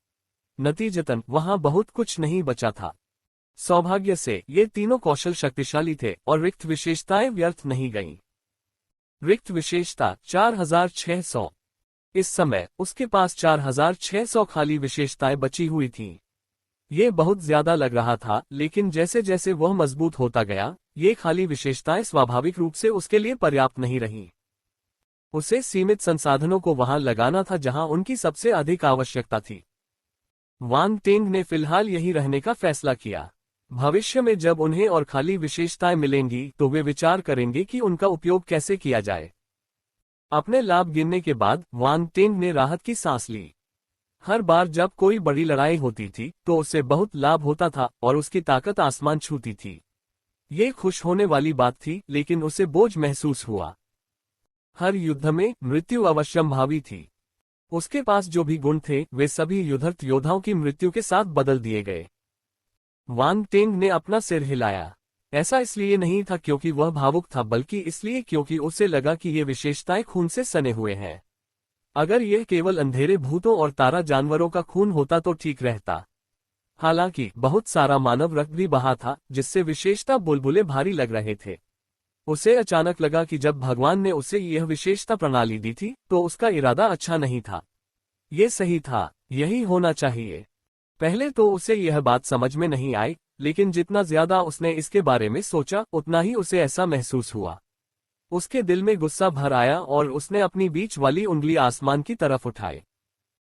नतीजतन वहां बहुत कुछ नहीं बचा था। सौभाग्य से ये तीनों कौशल शक्तिशाली थे और रिक्त विशेषताएं व्यर्थ नहीं गईं। रिक्त विशेषता 4600। इस समय उसके पास 4600 खाली विशेषताएं बची हुई थीं। ये बहुत ज्यादा लग रहा था, लेकिन जैसे जैसे वह मजबूत होता गया, ये खाली विशेषताएं स्वाभाविक रूप से उसके लिए पर्याप्त नहीं रहीं। उसे सीमित संसाधनों को वहां लगाना था जहां उनकी सबसे अधिक आवश्यकता थी। वांग टेंग ने फिलहाल यही रहने का फैसला किया। भविष्य में जब उन्हें और खाली विशेषताएं मिलेंगी तो वे विचार करेंगे कि उनका उपयोग कैसे किया जाए। अपने लाभ गिनने के बाद वांग टेंग ने राहत की सांस ली। हर बार जब कोई बड़ी लड़ाई होती थी तो उसे बहुत लाभ होता था और उसकी ताकत आसमान छूती थी। ये खुश होने वाली बात थी, लेकिन उसे बोझ महसूस हुआ। हर युद्ध में मृत्यु अवश्यंभावी थी। उसके पास जो भी गुण थे वे सभी युद्धरत योद्धाओं की मृत्यु के साथ बदल दिए गए। वांग टेंग ने अपना सिर हिलाया। ऐसा इसलिए नहीं था क्योंकि वह भावुक था, बल्कि इसलिए क्योंकि उसे लगा कि ये विशेषताएं खून से सने हुए हैं। अगर यह केवल अंधेरे भूतों और तारा जानवरों का खून होता तो ठीक रहता। हालांकि बहुत सारा मानव रक्त भी बहा था, जिससे विशेषता बुलबुले भारी लग रहे थे। उसे अचानक लगा कि जब भगवान ने उसे यह विशेषता प्रणाली दी थी तो उसका इरादा अच्छा नहीं था। ये सही था, यही होना चाहिए। पहले तो उसे यह बात समझ में नहीं आई, लेकिन जितना ज्यादा उसने इसके बारे में सोचा उतना ही उसे ऐसा महसूस हुआ। उसके दिल में गुस्सा भर आया और उसने अपनी बीच वाली उंगली आसमान की तरफ उठाई।